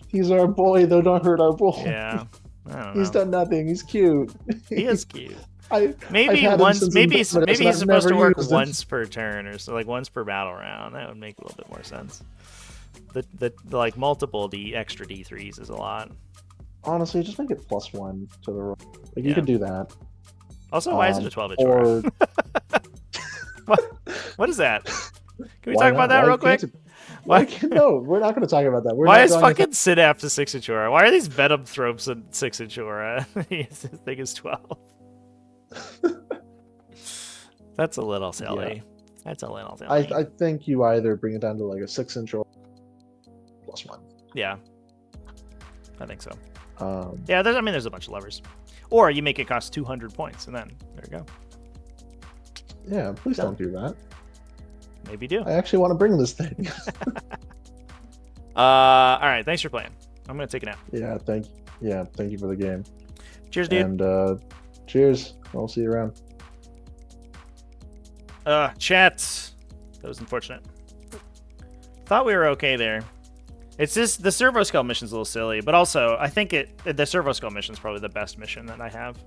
He's our boy, though. Don't hurt our boy. Yeah, I don't know. He's done nothing. He's cute. He is cute. Maybe he's supposed to work once per turn, or so, like once per battle round. That would make a little bit more sense. The like multiple extra D3s is a lot. Honestly, just make it +1 to the roll. Like, you could do that. Also, why is it a 12-inch aura? What is that? Can we talk about that real quick? No, we're not going to talk about that. Why is fucking Synapse a 6-inch aura? Why are these Venom Thropes a 6-inch aura? His thing is 12. That's a little silly. Yeah. That's a little silly. I think you either bring it down to like a 6-inch or +1. Yeah, I think so. Yeah, there's a bunch of levers. Or you make it cost 200 points, and then there you go. Yeah, please don't do that. Maybe do. I actually want to bring this thing. All right, thanks for playing. I'm gonna take a nap. Yeah, thank you for the game. Cheers, dude. And cheers. I'll see you around. Chat. That was unfortunate. Thought we were okay there. It's just the servo skull mission's a little silly, but also I think the servo skull mission's probably the best mission that I have.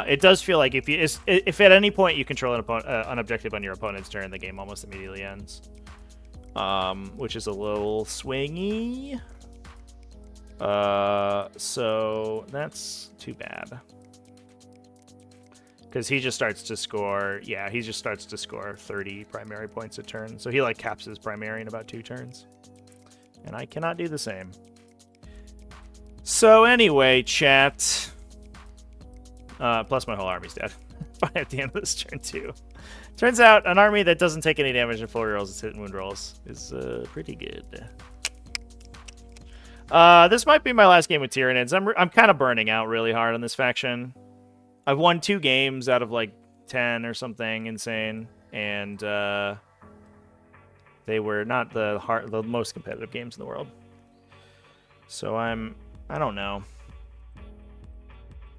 It does feel like if at any point you control an objective on your opponent's turn, the game almost immediately ends. Which is a little swingy. So that's too bad. Because he just starts to score, 30 primary points a turn. So he like caps his primary in about 2 turns. And I cannot do the same. So anyway, chat. Plus my whole army's dead at the end of this turn too. Turns out an army that doesn't take any damage in full rolls its hit and wound rolls is pretty good. This might be my last game with Tyranids. I'm kind of burning out really hard on this faction. I've won 2 games out of like 10 or something insane, and they were not the most competitive games in the world. So I don't know.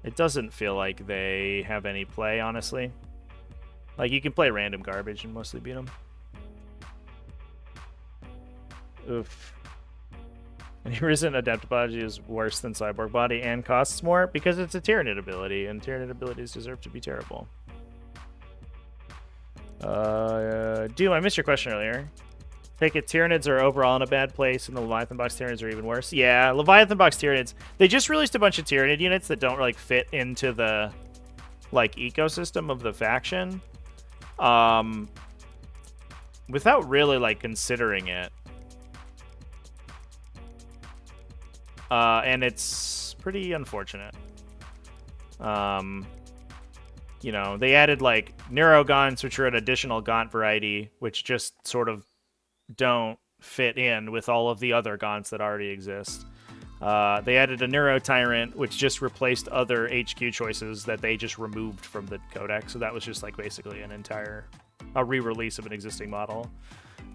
It doesn't feel like they have any play, honestly. Like, you can play random garbage and mostly beat them. Oof. And Risen Adept Body is worse than Cyborg Body and costs more because it's a Tyranid ability, and Tyranid abilities deserve to be terrible. Doom, I missed your question earlier. Take it, Tyranids are overall in a bad place, and the Leviathan Box Tyranids are even worse. Yeah, Leviathan Box Tyranids. They just released a bunch of Tyranid units that don't like fit into the like ecosystem of the faction, without really like considering it. And it's pretty unfortunate. You know, they added like Neurogaunts, which are an additional Gaunt variety, which just sort of don't fit in with all of the other Gaunts that already exist. They added a Neuro Tyrant, which just replaced other HQ choices that they just removed from the codex. So that was just like basically a re-release of an existing model.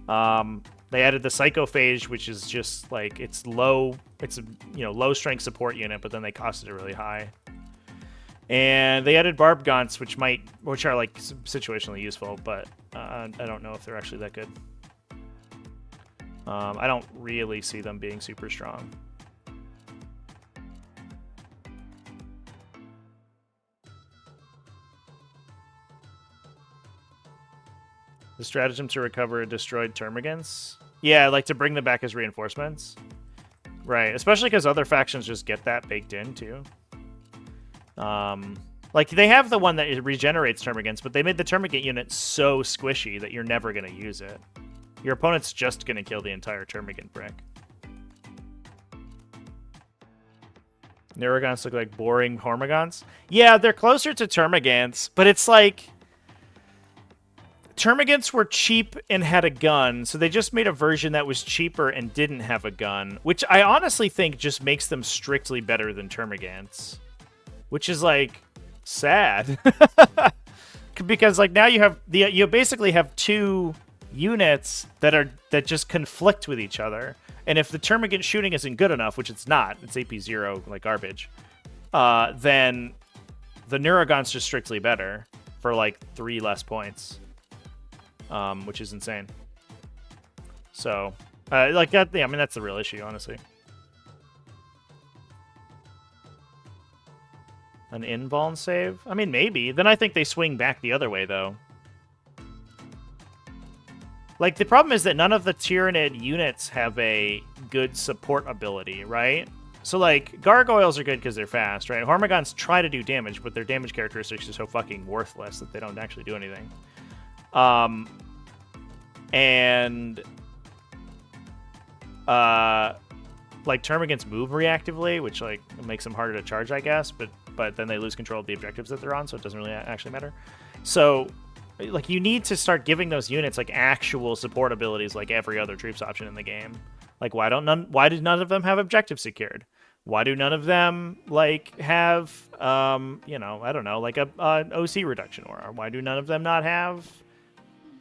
They added the Psychophage, which is just like it's a low strength support unit, but then they costed it really high. And they added Barb Gaunts, which are like situationally useful, but I don't know if they're actually that good. I don't really see them being super strong. The stratagem to recover a destroyed Termagants? Yeah, like to bring them back as reinforcements. Right, especially because other factions just get that baked in, too. Like, they have the one that regenerates Termagants, but they made the Termagant unit so squishy that you're never going to use it. Your opponent's just going to kill the entire Termagant brick. Neurogants look like boring Hormagaunts. Yeah, they're closer to Termagants, but it's like... Termagants were cheap and had a gun, so they just made a version that was cheaper and didn't have a gun, which I honestly think just makes them strictly better than Termagants. Which is, like, sad. Because, like, now you basically have 2... units that just conflict with each other, and if the Termagant shooting isn't good enough, which it's not, it's AP0 like garbage, then the Neurogaunt's just strictly better for like 3 less points, which is insane. So like that, yeah, I mean that's the real issue, honestly. An invuln save? I mean, maybe. Then I think they swing back the other way, though. Like, the problem is that none of the Tyranid units have a good support ability, right? So, like, Gargoyles are good because they're fast, right? Hormagaunts try to do damage, but their damage characteristics are so fucking worthless that they don't actually do anything. Like, Termagants move reactively, which, like, makes them harder to charge, I guess, but then they lose control of the objectives that they're on, so it doesn't really actually matter. So... like, you need to start giving those units, like, actual support abilities like every other troops option in the game. Like, why did none of them have objectives secured? Why do none of them like have you know, I don't know, like a OC reduction aura? Why do none of them not have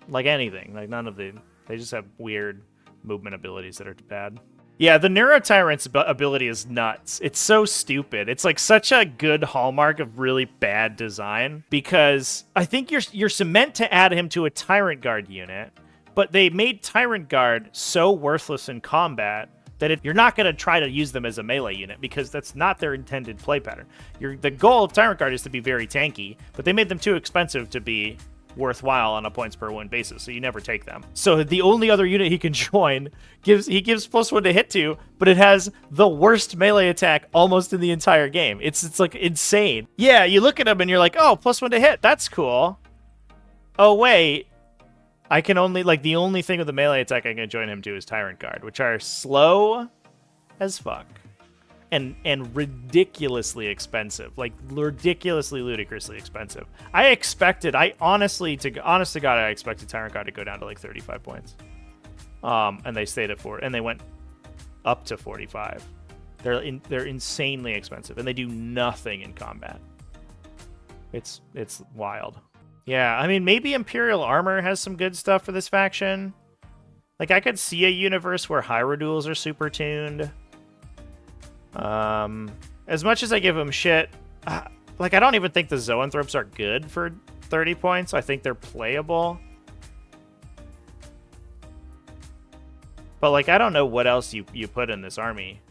like anything? Like none of the they just have weird movement abilities that are bad. Yeah, the Neurotyrant's ability is nuts. It's so stupid. It's like such a good hallmark of really bad design because I think you're meant to add him to a Tyrant Guard unit, but they made Tyrant Guard so worthless in combat that you're not going to try to use them as a melee unit because that's not their intended play pattern. The goal of Tyrant Guard is to be very tanky, but they made them too expensive to be worthwhile on a points per win basis, so you never take them. So the only other unit he can join gives +1 to hit to, but it has the worst melee attack almost in the entire game. It's like insane. Yeah, you look at him and you're like, oh, +1 to hit, that's cool. Oh wait, I can only like the only thing with the melee attack I can join him to is Tyrant Guard, which are slow as fuck. And ridiculously expensive, like ridiculously, ludicrously expensive. Honest to God, I expected Tyrant Guard to go down to like 35 points. And they stayed at 4, and they went up to 45. They're insanely expensive, and they do nothing in combat. It's wild. Yeah, I mean, maybe Imperial Armor has some good stuff for this faction. Like, I could see a universe where Hierodules are super tuned. As much as I give them shit, like, I don't even think the Zoanthropes are good for 30 points. I think they're playable. But, like, I don't know what else you put in this army.